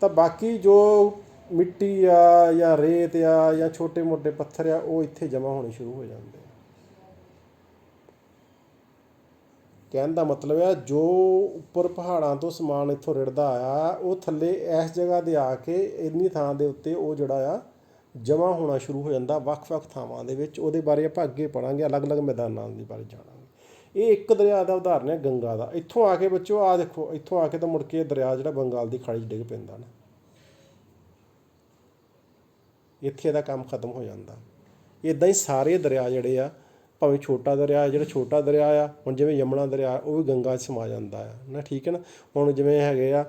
ਤਾਂ ਬਾਕੀ ਜੋ ਮਿੱਟੀ ਆ ਜਾਂ ਰੇਤ ਆ ਜਾਂ ਛੋਟੇ ਮੋਟੇ ਪੱਥਰ ਆ ਉਹ ਇੱਥੇ ਜਮ੍ਹਾਂ ਹੋਣੇ ਸ਼ੁਰੂ ਹੋ ਜਾਂਦੇ ਆ। ਕਹਿਣ ਦਾ ਮਤਲਬ ਆ ਜੋ ਉੱਪਰ ਪਹਾੜਾਂ ਤੋਂ ਸਮਾਨ ਇੱਥੋਂ ਰਿੜਦਾ ਆ ਉਹ ਥੱਲੇ ਇਸ ਜਗ੍ਹਾ 'ਤੇ ਆ ਕੇ ਇੰਨੀ ਥਾਂ ਦੇ ਉੱਤੇ ਉਹ ਜਿਹੜਾ ਆ ਜਮ੍ਹਾਂ ਹੋਣਾ ਸ਼ੁਰੂ ਹੋ ਜਾਂਦਾ ਵੱਖ-ਵੱਖ ਥਾਵਾਂ ਦੇ ਵਿੱਚ। ਉਹਦੇ ਬਾਰੇ ਆਪਾਂ ਅੱਗੇ ਪੜ੍ਹਾਂਗੇ, ਅਲੱਗ-ਅਲੱਗ ਮੈਦਾਨਾਂ ਦੇ ਬਾਰੇ ਜਾਣਾਂਗੇ। ਇਹ ਇੱਕ ਦਰਿਆ ਦਾ ਉਦਾਹਰਨ ਹੈ ਗੰਗਾ ਦਾ। ਇੱਥੋਂ ਆ ਕੇ ਬੱਚੋ ਆਹ ਦੇਖੋ, ਇੱਥੋਂ ਆ ਕੇ ਤਾਂ ਮੁੜ ਕੇ ਦਰਿਆ ਜਿਹੜਾ ਬੰਗਾਲ ਦੀ ਖਾੜੀ 'ਚ ਡਿੱਗ ਪੈਂਦਾ ਨਾ, ਇੱਥੇ ਇਹਦਾ ਕੰਮ ਖਤਮ ਹੋ ਜਾਂਦਾ। ਇੱਦਾਂ ਹੀ ਸਾਰੇ ਦਰਿਆ ਜਿਹੜੇ ਆ, ਭਾਵੇਂ ਛੋਟਾ ਦਰਿਆ, ਜਿਹੜਾ ਛੋਟਾ ਦਰਿਆ ਆ, ਹੁਣ ਜਿਵੇਂ ਯਮੁਨਾ ਦਰਿਆ ਉਹ ਵੀ ਗੰਗਾ 'ਚ ਸਮਾ ਜਾਂਦਾ ਆ ਨਾ। ਠੀਕ ਹੈ ਨਾ। ਹੁਣ ਜਿਵੇਂ ਹੈਗੇ ਆ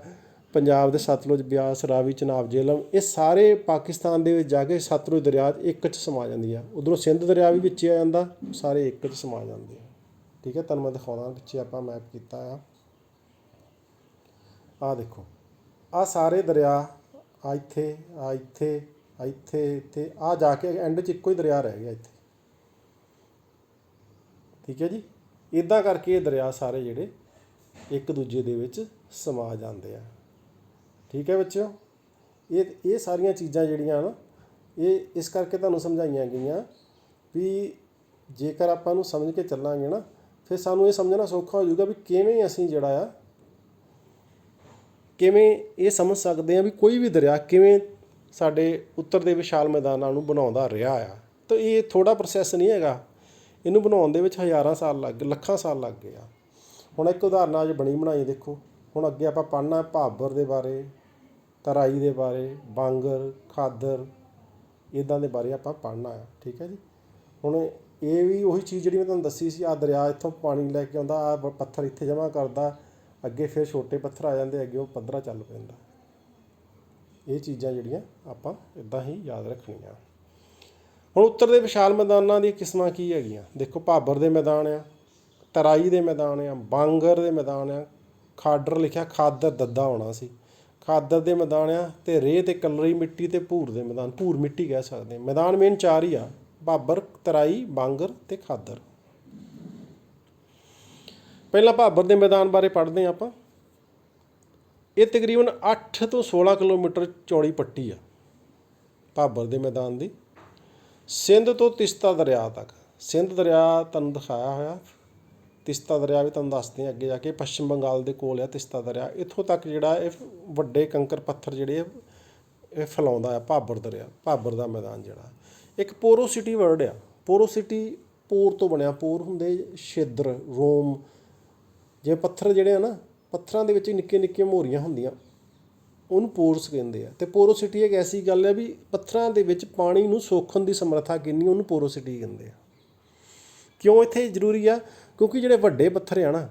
ਪੰਜਾਬ ਦੇ ਸਤਲੁਜ, ਬਿਆਸ, ਰਾਵੀ, ਚਨਾਬ, ਜੇਹਲਮ, ਇਹ ਸਾਰੇ ਪਾਕਿਸਤਾਨ ਦੇ ਵਿੱਚ ਜਾ ਕੇ ਸਤਲੁਜ ਦਰਿਆ ਇੱਕ 'ਚ ਸਮਾ ਜਾਂਦੀ ਆ। ਉੱਧਰੋਂ ਸਿੰਧ ਦਰਿਆ ਵੀ ਵਿੱਚ ਆ ਜਾਂਦਾ, ਸਾਰੇ ਇੱਕ 'ਚ ਸਮਾ ਜਾਂਦੇ ਆ। ਠੀਕ ਹੈ, ਤੁਹਾਨੂੰ ਮੈਂ ਦਿਖਾਉਣਾ, ਪਿੱਛੇ ਆਪਾਂ ਮੈਪ ਕੀਤਾ ਆ। ਆਹ ਦੇਖੋ, ਆਹ ਸਾਰੇ ਦਰਿਆ ਆ ਇੱਥੇ, ਆ ਇੱਥੇ, ਇੱਥੇ ਆ ਜਾ ਕੇ ਐਂਡ 'ਚ ਇੱਕੋ ਹੀ ਦਰਿਆ ਰਹਿ ਗਿਆ ਇੱਥੇ। ਠੀਕ ਹੈ ਜੀ। ਇੱਦਾਂ ਕਰਕੇ ਇਹ ਦਰਿਆ ਸਾਰੇ ਜਿਹੜੇ ਇੱਕ ਦੂਜੇ ਦੇ ਵਿੱਚ ਸਮਾ ਜਾਂਦੇ ਆ। ਠੀਕ ਹੈ ਬੱਚਿਓ। ਇਹ ਸਾਰੀਆਂ ਚੀਜ਼ਾਂ ਜਿਹੜੀਆਂ ਨਾ ਇਹ ਇਸ ਕਰਕੇ ਤੁਹਾਨੂੰ ਸਮਝਾਈਆਂ ਗਈਆਂ ਵੀ ਜੇਕਰ ਆਪਾਂ ਨੂੰ ਸਮਝ ਕੇ ਚੱਲਾਂਗੇ ਨਾ, ਫਿਰ ਸਾਨੂੰ ਇਹ ਸਮਝਣਾ ਸੌਖਾ ਹੋ ਜਾਊਗਾ ਵੀ ਕਿਵੇਂ ਅਸੀਂ ਜਿਹੜਾ ਆ, ਕਿਵੇਂ ਇਹ ਸਮਝ ਸਕਦੇ ਹਾਂ ਵੀ ਕੋਈ ਵੀ ਦਰਿਆ ਕਿਵੇਂ ਸਾਡੇ ਉੱਤਰ ਦੇ ਵਿਸ਼ਾਲ ਮੈਦਾਨਾਂ ਨੂੰ ਬਣਾਉਂਦਾ ਰਿਹਾ ਆ। ਤਾਂ ਇਹ ਥੋੜ੍ਹਾ ਪ੍ਰੋਸੈਸ ਨਹੀਂ ਹੈਗਾ, ਇਹਨੂੰ ਬਣਾਉਣ ਦੇ ਵਿੱਚ ਹਜ਼ਾਰਾਂ ਸਾਲ ਲੱਗ ਗਏ, ਲੱਖਾਂ ਸਾਲ ਲੱਗ ਗਏ ਆ। ਹੁਣ ਇੱਕ ਉਦਾਹਰਨ ਅੱਜ ਬਣੀ ਬਣਾਈ ਦੇਖੋ। ਹੁਣ ਅੱਗੇ ਆਪਾਂ ਪੜ੍ਹਨਾ ਭਾਬਰ ਦੇ ਬਾਰੇ, ਤਰਾਈ ਦੇ ਬਾਰੇ, ਬਾਂਗਰ, ਖਾਦਰ, ਇੱਦਾਂ ਦੇ ਬਾਰੇ ਆਪਾਂ ਪੜ੍ਹਨਾ ਆ। ਠੀਕ ਹੈ ਜੀ। ਹੁਣ ਇਹ ਵੀ ਉਹੀ ਚੀਜ਼ ਜਿਹੜੀ ਮੈਂ ਤੁਹਾਨੂੰ ਦੱਸੀ ਸੀ, ਆਹ ਦਰਿਆ ਇੱਥੋਂ ਪਾਣੀ ਲੈ ਕੇ ਆਉਂਦਾ, ਆਹ ਪੱਥਰ ਇੱਥੇ ਜਮ੍ਹਾਂ ਕਰਦਾ, ਅੱਗੇ ਫਿਰ ਛੋਟੇ ਪੱਥਰ ਆ ਜਾਂਦੇ, ਅੱਗੇ ਉਹ ਪੱਧਰਾ ਚੱਲ ਪੈਂਦਾ। ਇਹ ਚੀਜ਼ਾਂ ਜਿਹੜੀਆਂ ਆਪਾਂ ਇੱਦਾਂ ਹੀ ਯਾਦ ਰੱਖਣੀਆਂ। ਹੁਣ ਉੱਤਰ ਦੇ ਵਿਸ਼ਾਲ ਮੈਦਾਨਾਂ ਦੀਆਂ ਕਿਸਮਾਂ ਕੀ ਹੈਗੀਆਂ ਦੇਖੋ। ਭਾਬਰ ਦੇ ਮੈਦਾਨ ਆ, ਤਰਾਈ ਦੇ ਮੈਦਾਨ ਆ, ਬਾਂਗਰ ਦੇ ਮੈਦਾਨ ਆ, ਖਾਡਰ ਲਿਖਿਆ, ਖਾਦਰ ਦੱਦਾ ਹੋਣਾ ਸੀ, ਖਾਦਰ ਦੇ ਮੈਦਾਨ ਆ, ਅਤੇ ਰੇਹ ਅਤੇ ਕਲਰੀ ਮਿੱਟੀ ਅਤੇ ਭੂਰ ਦੇ ਮੈਦਾਨ, ਭੂਰ ਮਿੱਟੀ ਕਹਿ ਸਕਦੇ ਹਾਂ। ਮੈਦਾਨ ਮੇਨ 4 ਹੀ ਆ, ਭਾਬਰ, ਤਰਾਈ, ਬਾਂਗਰ ਅਤੇ ਖਾਦਰ। ਪਹਿਲਾਂ ਭਾਬਰ ਦੇ ਮੈਦਾਨ ਬਾਰੇ ਪੜ੍ਹਦੇ ਹਾਂ ਆਪਾਂ। ਇਹ ਤਕਰੀਬਨ 8 ਤੋਂ 16 ਕਿਲੋਮੀਟਰ ਚੌੜੀ ਪੱਟੀ ਆ ਭਾਬਰ ਦੇ ਮੈਦਾਨ ਦੀ, ਸਿੰਧ ਤੋਂ ਤਿਸਤਾ ਦਰਿਆ ਤੱਕ। ਸਿੰਧ ਦਰਿਆ ਤੁਹਾਨੂੰ ਦਿਖਾਇਆ ਹੋਇਆ, ਤਿਸਤਾ ਦਰਿਆ ਵੀ ਤੁਹਾਨੂੰ ਦੱਸਦੇ ਹਾਂ ਅੱਗੇ ਜਾ ਕੇ। ਪੱਛਮ ਬੰਗਾਲ ਦੇ ਕੋਲ ਆ ਤਿਸਤਾ ਦਰਿਆ। ਇੱਥੋਂ ਤੱਕ ਜਿਹੜਾ ਇਹ ਵੱਡੇ ਕੰਕਰ ਪੱਥਰ ਜਿਹੜੇ ਇਹ ਫੈਲਾਉਂਦਾ ਆ ਭਾਬਰ ਦਰਿਆ, ਭਾਬਰ ਦਾ ਮੈਦਾਨ ਜਿਹੜਾ। ਇੱਕ ਪੋਰੋਸਿਟੀ ਵਰਡ ਆ, ਪੋਰੋਸਿਟੀ ਪੋਰ ਤੋਂ ਬਣਿਆ, ਪੋਰ ਹੁੰਦੇ ਛਿੱਦਰ, ਰੋਮ, ਜੇ ਪੱਥਰ ਜਿਹੜੇ ਆ ਨਾ, ਪੱਥਰਾਂ ਦੇ ਵਿੱਚ ਨਿੱਕੀਆਂ ਨਿੱਕੀਆਂ ਮੋਰੀਆਂ ਹੁੰਦੀਆਂ, ਉਹਨੂੰ ਪੋਰਸ ਕਹਿੰਦੇ ਆ। ਅਤੇ ਪੋਰੋਸਿਟੀ ਇੱਕ ਐਸੀ ਗੱਲ ਹੈ ਵੀ ਪੱਥਰਾਂ ਦੇ ਵਿੱਚ ਪਾਣੀ ਨੂੰ ਸੋਖਣ ਦੀ ਸਮਰੱਥਾ ਕਿੰਨੀ, ਉਹਨੂੰ ਪੋਰੋਸਿਟੀ ਕਹਿੰਦੇ ਆ। ਕਿਉਂ ਇੱਥੇ ਜ਼ਰੂਰੀ ਆ? ਕਿਉਂਕਿ ਜਿਹੜੇ ਵੱਡੇ ਪੱਥਰ ਆ ਨਾ,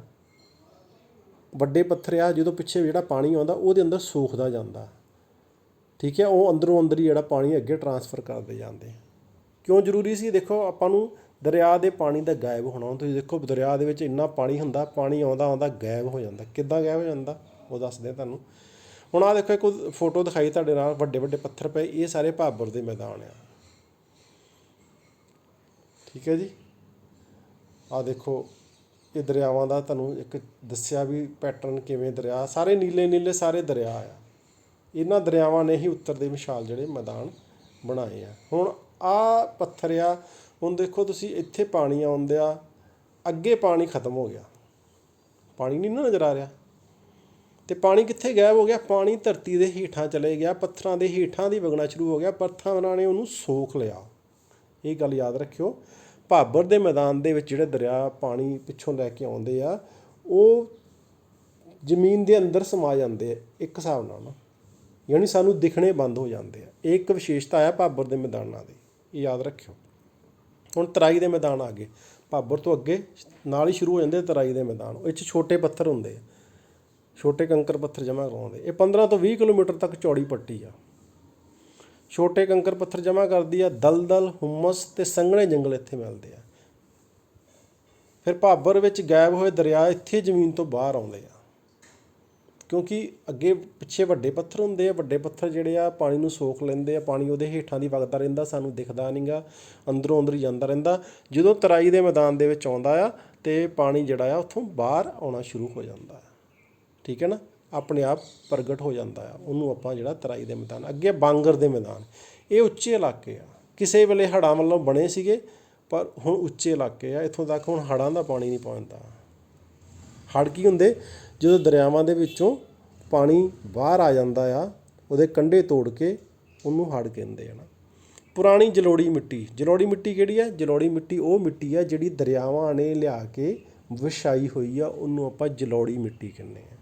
ਵੱਡੇ ਪੱਥਰ ਆ, ਜਦੋਂ ਪਿੱਛੇ ਜਿਹੜਾ ਪਾਣੀ ਆਉਂਦਾ ਉਹਦੇ ਅੰਦਰ ਸੋਖਦਾ ਜਾਂਦਾ, ਠੀਕ ਹੈ, ਉਹ ਅੰਦਰੋਂ ਅੰਦਰ ਹੀ ਜਿਹੜਾ ਪਾਣੀ ਅੱਗੇ ਟਰਾਂਸਫਰ ਕਰਦੇ ਜਾਂਦੇ। ਕਿਉਂ ਜ਼ਰੂਰੀ ਸੀ? ਦੇਖੋ, ਆਪਾਂ ਨੂੰ ਦਰਿਆ ਦੇ ਪਾਣੀ ਦਾ ਗਾਇਬ ਹੋਣਾ, ਤੁਸੀਂ ਦੇਖੋ ਦਰਿਆ ਦੇ ਵਿੱਚ ਇੰਨਾ ਪਾਣੀ ਹੁੰਦਾ, ਪਾਣੀ ਆਉਂਦਾ ਆਉਂਦਾ ਗਾਇਬ ਹੋ ਜਾਂਦਾ। ਕਿੱਦਾਂ ਗਾਇਬ ਹੋ ਜਾਂਦਾ ਉਹ ਦੱਸਦੇ ਤੁਹਾਨੂੰ। ਹੁਣ ਆਹ ਦੇਖੋ, ਇੱਕ ਫੋਟੋ ਦਿਖਾਈ ਤੁਹਾਡੇ ਨਾਲ, ਵੱਡੇ ਵੱਡੇ ਪੱਥਰ ਪਏ, ਇਹ ਸਾਰੇ ਭਾਬਰ ਦੇ ਮੈਦਾਨ ਆ, ਠੀਕ ਹੈ ਜੀ। ਆਹ ਦੇਖੋ, ਇਹ ਦਰਿਆਵਾਂ ਦਾ ਤੁਹਾਨੂੰ ਇੱਕ ਦੱਸਿਆ ਵੀ ਪੈਟਰਨ ਕਿਵੇਂ, ਦਰਿਆ ਸਾਰੇ ਨੀਲੇ ਨੀਲੇ ਸਾਰੇ ਦਰਿਆ ਆ। ਇਹਨਾਂ ਦਰਿਆਵਾਂ ਨੇ ਹੀ ਉੱਤਰ ਦੇ ਵਿਸ਼ਾਲ ਜਿਹੜੇ ਮੈਦਾਨ ਬਣਾਏ ਆ। ਹੁਣ ਆਹ ਪੱਥਰ ਆ, ਹੁਣ ਦੇਖੋ ਤੁਸੀਂ, ਇੱਥੇ ਪਾਣੀ ਆਉਂਦਿਆ, ਅੱਗੇ ਪਾਣੀ ਖਤਮ ਹੋ ਗਿਆ, ਪਾਣੀ ਨਹੀਂ ਨਾ ਨਜ਼ਰ ਆ ਰਿਹਾ। ਅਤੇ ਪਾਣੀ ਕਿੱਥੇ ਗਾਇਬ ਹੋ ਗਿਆ? ਪਾਣੀ ਧਰਤੀ ਦੇ ਹੇਠਾਂ ਚਲੇ ਗਿਆ, ਪੱਥਰਾਂ ਦੇ ਹੇਠਾਂ ਦੀ ਵਗਣਾ ਸ਼ੁਰੂ ਹੋ ਗਿਆ, ਪੱਥਰਾਂ ਨੇ ਉਹਨੂੰ ਸੋਖ ਲਿਆ। ਇਹ ਗੱਲ ਯਾਦ ਰੱਖਿਓ, ਭਾਬਰ ਦੇ ਮੈਦਾਨ ਦੇ ਵਿੱਚ ਜਿਹੜੇ ਦਰਿਆ ਪਾਣੀ ਪਿੱਛੋਂ ਲੈ ਕੇ ਆਉਂਦੇ ਆ, ਉਹ ਜ਼ਮੀਨ ਦੇ ਅੰਦਰ ਸਮਾ ਜਾਂਦੇ ਆ ਇੱਕ ਹਿਸਾਬ ਨਾਲ ਨਾ, ਯਾਨੀ ਸਾਨੂੰ ਦਿਖਣੇ ਬੰਦ ਹੋ ਜਾਂਦੇ ਆ। ਇਹ ਇੱਕ ਵਿਸ਼ੇਸ਼ਤਾ ਆ ਭਾਬਰ ਦੇ ਮੈਦਾਨਾਂ ਦੀ, ਇਹ ਯਾਦ ਰੱਖਿਓ। ਹੁਣ ਤਰਾਈ ਦੇ ਮੈਦਾਨ ਆ ਗਏ, ਭਾਬਰ ਤੋਂ ਅੱਗੇ ਨਾਲ ਹੀ ਸ਼ੁਰੂ ਹੋ ਜਾਂਦੇ ਤਰਾਈ ਦੇ ਮੈਦਾਨ। ਇਹ 'ਚ ਛੋਟੇ ਪੱਥਰ ਹੁੰਦੇ ਆ, ਛੋਟੇ ਕੰਕਰ ਪੱਥਰ ਜਮ੍ਹਾਂ ਕਰਵਾਉਂਦੇ। ਇਹ 15 ਤੋਂ 20 ਕਿਲੋਮੀਟਰ ਤੱਕ ਚੌੜੀ ਪੱਟੀ ਆ। ਛੋਟੇ ਕੰਕਰ ਪੱਥਰ ਜਮ੍ਹਾਂ ਕਰਦੀ ਆ, ਦਲਦਲ, ਹੁਮਸ ਅਤੇ ਸੰਘਣੇ ਜੰਗਲ ਇੱਥੇ ਮਿਲਦੇ ਆ। ਫਿਰ ਭਾਬਰ ਵਿੱਚ ਗਾਇਬ ਹੋਏ ਦਰਿਆ ਇੱਥੇ ਜ਼ਮੀਨ ਤੋਂ ਬਾਹਰ ਆਉਂਦੇ ਆ, ਕਿਉਂਕਿ ਅੱਗੇ ਪਿੱਛੇ ਵੱਡੇ ਪੱਥਰ ਹੁੰਦੇ ਆ। ਵੱਡੇ ਪੱਥਰ ਜਿਹੜੇ ਆ ਪਾਣੀ ਨੂੰ ਸੋਖ ਲੈਂਦੇ ਆ, ਪਾਣੀ ਉਹਦੇ ਹੇਠਾਂ ਦੀ ਵਗਦਾ ਰਹਿੰਦਾ, ਸਾਨੂੰ ਦਿਖਦਾ ਨਹੀਂ ਗਾ, ਅੰਦਰੋਂ ਅੰਦਰ ਹੀ ਜਾਂਦਾ ਰਹਿੰਦਾ। ਜਦੋਂ ਤਰਾਈ ਦੇ ਮੈਦਾਨ ਦੇ ਵਿੱਚ ਆਉਂਦਾ ਆ ਅਤੇ ਪਾਣੀ ਜਿਹੜਾ ਆ ਉੱਥੋਂ ਬਾਹਰ ਆਉਣਾ ਸ਼ੁਰੂ ਹੋ ਜਾਂਦਾ ਆ, ਠੀਕ ਹੈ ਨਾ, ਆਪਣੇ ਆਪ ਪ੍ਰਗਟ ਹੋ ਜਾਂਦਾ ਆ। ਉਹਨੂੰ ਆਪਾਂ ਜਿਹੜਾ ਤਰਾਈ ਦੇ ਮੈਦਾਨ। ਅੱਗੇ ਬਾਂਗਰ ਦੇ ਮੈਦਾਨ, ਇਹ ਉੱਚੇ ਇਲਾਕੇ ਆ, ਕਿਸੇ ਵੇਲੇ ਹੜ੍ਹਾਂ ਵੱਲੋਂ ਬਣੇ ਸੀਗੇ, ਪਰ ਹੁਣ ਉੱਚੇ ਇਲਾਕੇ ਆ, ਇੱਥੋਂ ਤੱਕ ਹੁਣ ਹੜ੍ਹਾਂ ਦਾ ਪਾਣੀ ਨਹੀਂ ਪਹੁੰਚਦਾ। ਹੜ੍ਹ ਕੀ ਹੁੰਦੇ? ਜਦੋਂ ਦਰਿਆਵਾਂ ਦੇ ਵਿੱਚੋਂ ਪਾਣੀ ਬਾਹਰ ਆ ਜਾਂਦਾ ਆ, ਉਹਦੇ ਕੰਢੇ ਤੋੜ ਕੇ, ਉਹਨੂੰ ਹੜ੍ਹ ਕਹਿੰਦੇ ਆ ਨਾ। ਪੁਰਾਣੀ ਜਲੋੜੀ ਮਿੱਟੀ, ਜਲੋੜੀ ਮਿੱਟੀ ਕਿਹੜੀ ਹੈ? ਜਲੋੜੀ ਮਿੱਟੀ ਉਹ ਮਿੱਟੀ ਆ ਜਿਹੜੀ ਦਰਿਆਵਾਂ ਨੇ ਲਿਆ ਕੇ ਵਿਛਾਈ ਹੋਈ ਆ, ਉਹਨੂੰ ਆਪਾਂ ਜਲੋੜੀ ਮਿੱਟੀ ਕਹਿੰਦੇ ਆ।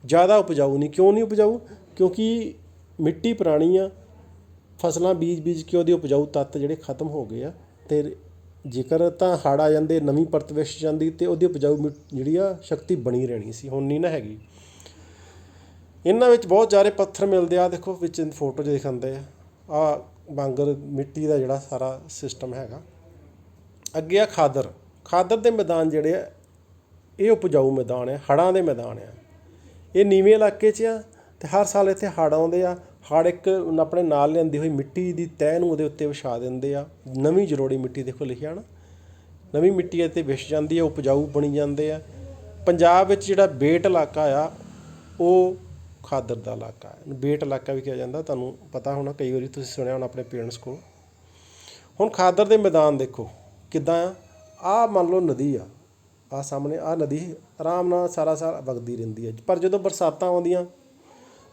ਜ਼ਿਆਦਾ ਉਪਜਾਊ ਨਹੀਂ। ਕਿਉਂ ਨਹੀਂ ਉਪਜਾਊ? ਕਿਉਂਕਿ ਮਿੱਟੀ ਪੁਰਾਣੀ ਆ, ਫਸਲਾਂ ਬੀਜ ਕੇ ਉਹਦੇ ਉਪਜਾਊ ਤੱਤ ਜਿਹੜੇ ਖਤਮ ਹੋ ਗਏ ਆ, ਅਤੇ ਜੇਕਰ ਤਾਂ ਹੜ੍ਹ ਆ ਜਾਂਦੇ, ਨਵੀਂ ਪਰਤ ਵਿਛ ਜਾਂਦੀ, ਅਤੇ ਉਹਦੀ ਉਪਜਾਊ ਜਿਹੜੀ ਆ ਸ਼ਕਤੀ ਬਣੀ ਰਹਿਣੀ ਸੀ, ਹੁਣ ਨਹੀਂ ਨਾ ਹੈਗੀ। ਇਹਨਾਂ ਵਿੱਚ ਬਹੁਤ ਸਾਰੇ ਪੱਥਰ ਮਿਲਦੇ ਆ, ਦੇਖੋ ਵਿੱਚ ਫੋਟੋ 'ਚ ਦਿਖਾਉਂਦੇ ਆ। ਆਹ ਬਾਂਗਰ ਮਿੱਟੀ ਦਾ ਜਿਹੜਾ ਸਾਰਾ ਸਿਸਟਮ ਹੈਗਾ। ਅੱਗੇ ਆ ਖਾਦਰ। ਖਾਦਰ ਦੇ ਮੈਦਾਨ ਜਿਹੜੇ ਆ, ਇਹ ਉਪਜਾਊ ਮੈਦਾਨ ਆ, ਹੜ੍ਹਾਂ ਦੇ ਮੈਦਾਨ ਆ। ਇਹ ਨੀਵੇਂ ਇਲਾਕੇ 'ਚ ਆ, ਅਤੇ ਹਰ ਸਾਲ ਇੱਥੇ ਹੜ੍ਹ ਆਉਂਦੇ ਆ। ਹੜ੍ਹ ਇੱਕ ਆਪਣੇ ਨਾਲ ਲਿਆਂਦੀ ਹੋਈ ਮਿੱਟੀ ਦੀ ਤਹਿ ਨੂੰ ਉਹਦੇ ਉੱਤੇ ਵਿਛਾ ਦਿੰਦੇ ਆ। ਨਵੀਂ ਜਲੋੜੀ ਮਿੱਟੀ ਦੇਖੋ ਲਿਖਿਆ ਨਾ, ਨਵੀਂ ਮਿੱਟੀ ਇੱਥੇ ਵਿਛ ਜਾਂਦੀ ਆ, ਉਪਜਾਊ ਬਣੀ ਜਾਂਦੇ ਆ। ਪੰਜਾਬ ਵਿੱਚ ਜਿਹੜਾ ਬੇਟ ਇਲਾਕਾ ਆ, ਉਹ ਖਾਦਰ ਦਾ ਇਲਾਕਾ ਹੈ। ਬੇਟ ਇਲਾਕਾ ਵੀ ਕਿਹਾ ਜਾਂਦਾ, ਤੁਹਾਨੂੰ ਪਤਾ ਹੋਣਾ, ਕਈ ਵਾਰੀ ਤੁਸੀਂ ਸੁਣਿਆ ਹੋਣਾ ਆਪਣੇ ਪੇਰੈਂਟਸ ਕੋਲ। ਹੁਣ ਖਾਦਰ ਦੇ ਮੈਦਾਨ ਦੇਖੋ ਕਿੱਦਾਂ ਆ। ਆਹ ਮੰਨ ਲਓ ਨਦੀ ਆ, ਆਹ ਸਾਹਮਣੇ ਆਹ ਨਦੀ ਆਰਾਮ ਨਾਲ ਸਾਰਾ ਸਾਲ ਵਗਦੀ ਰਹਿੰਦੀ ਹੈ, ਪਰ ਜਦੋਂ ਬਰਸਾਤਾਂ ਆਉਂਦੀਆਂ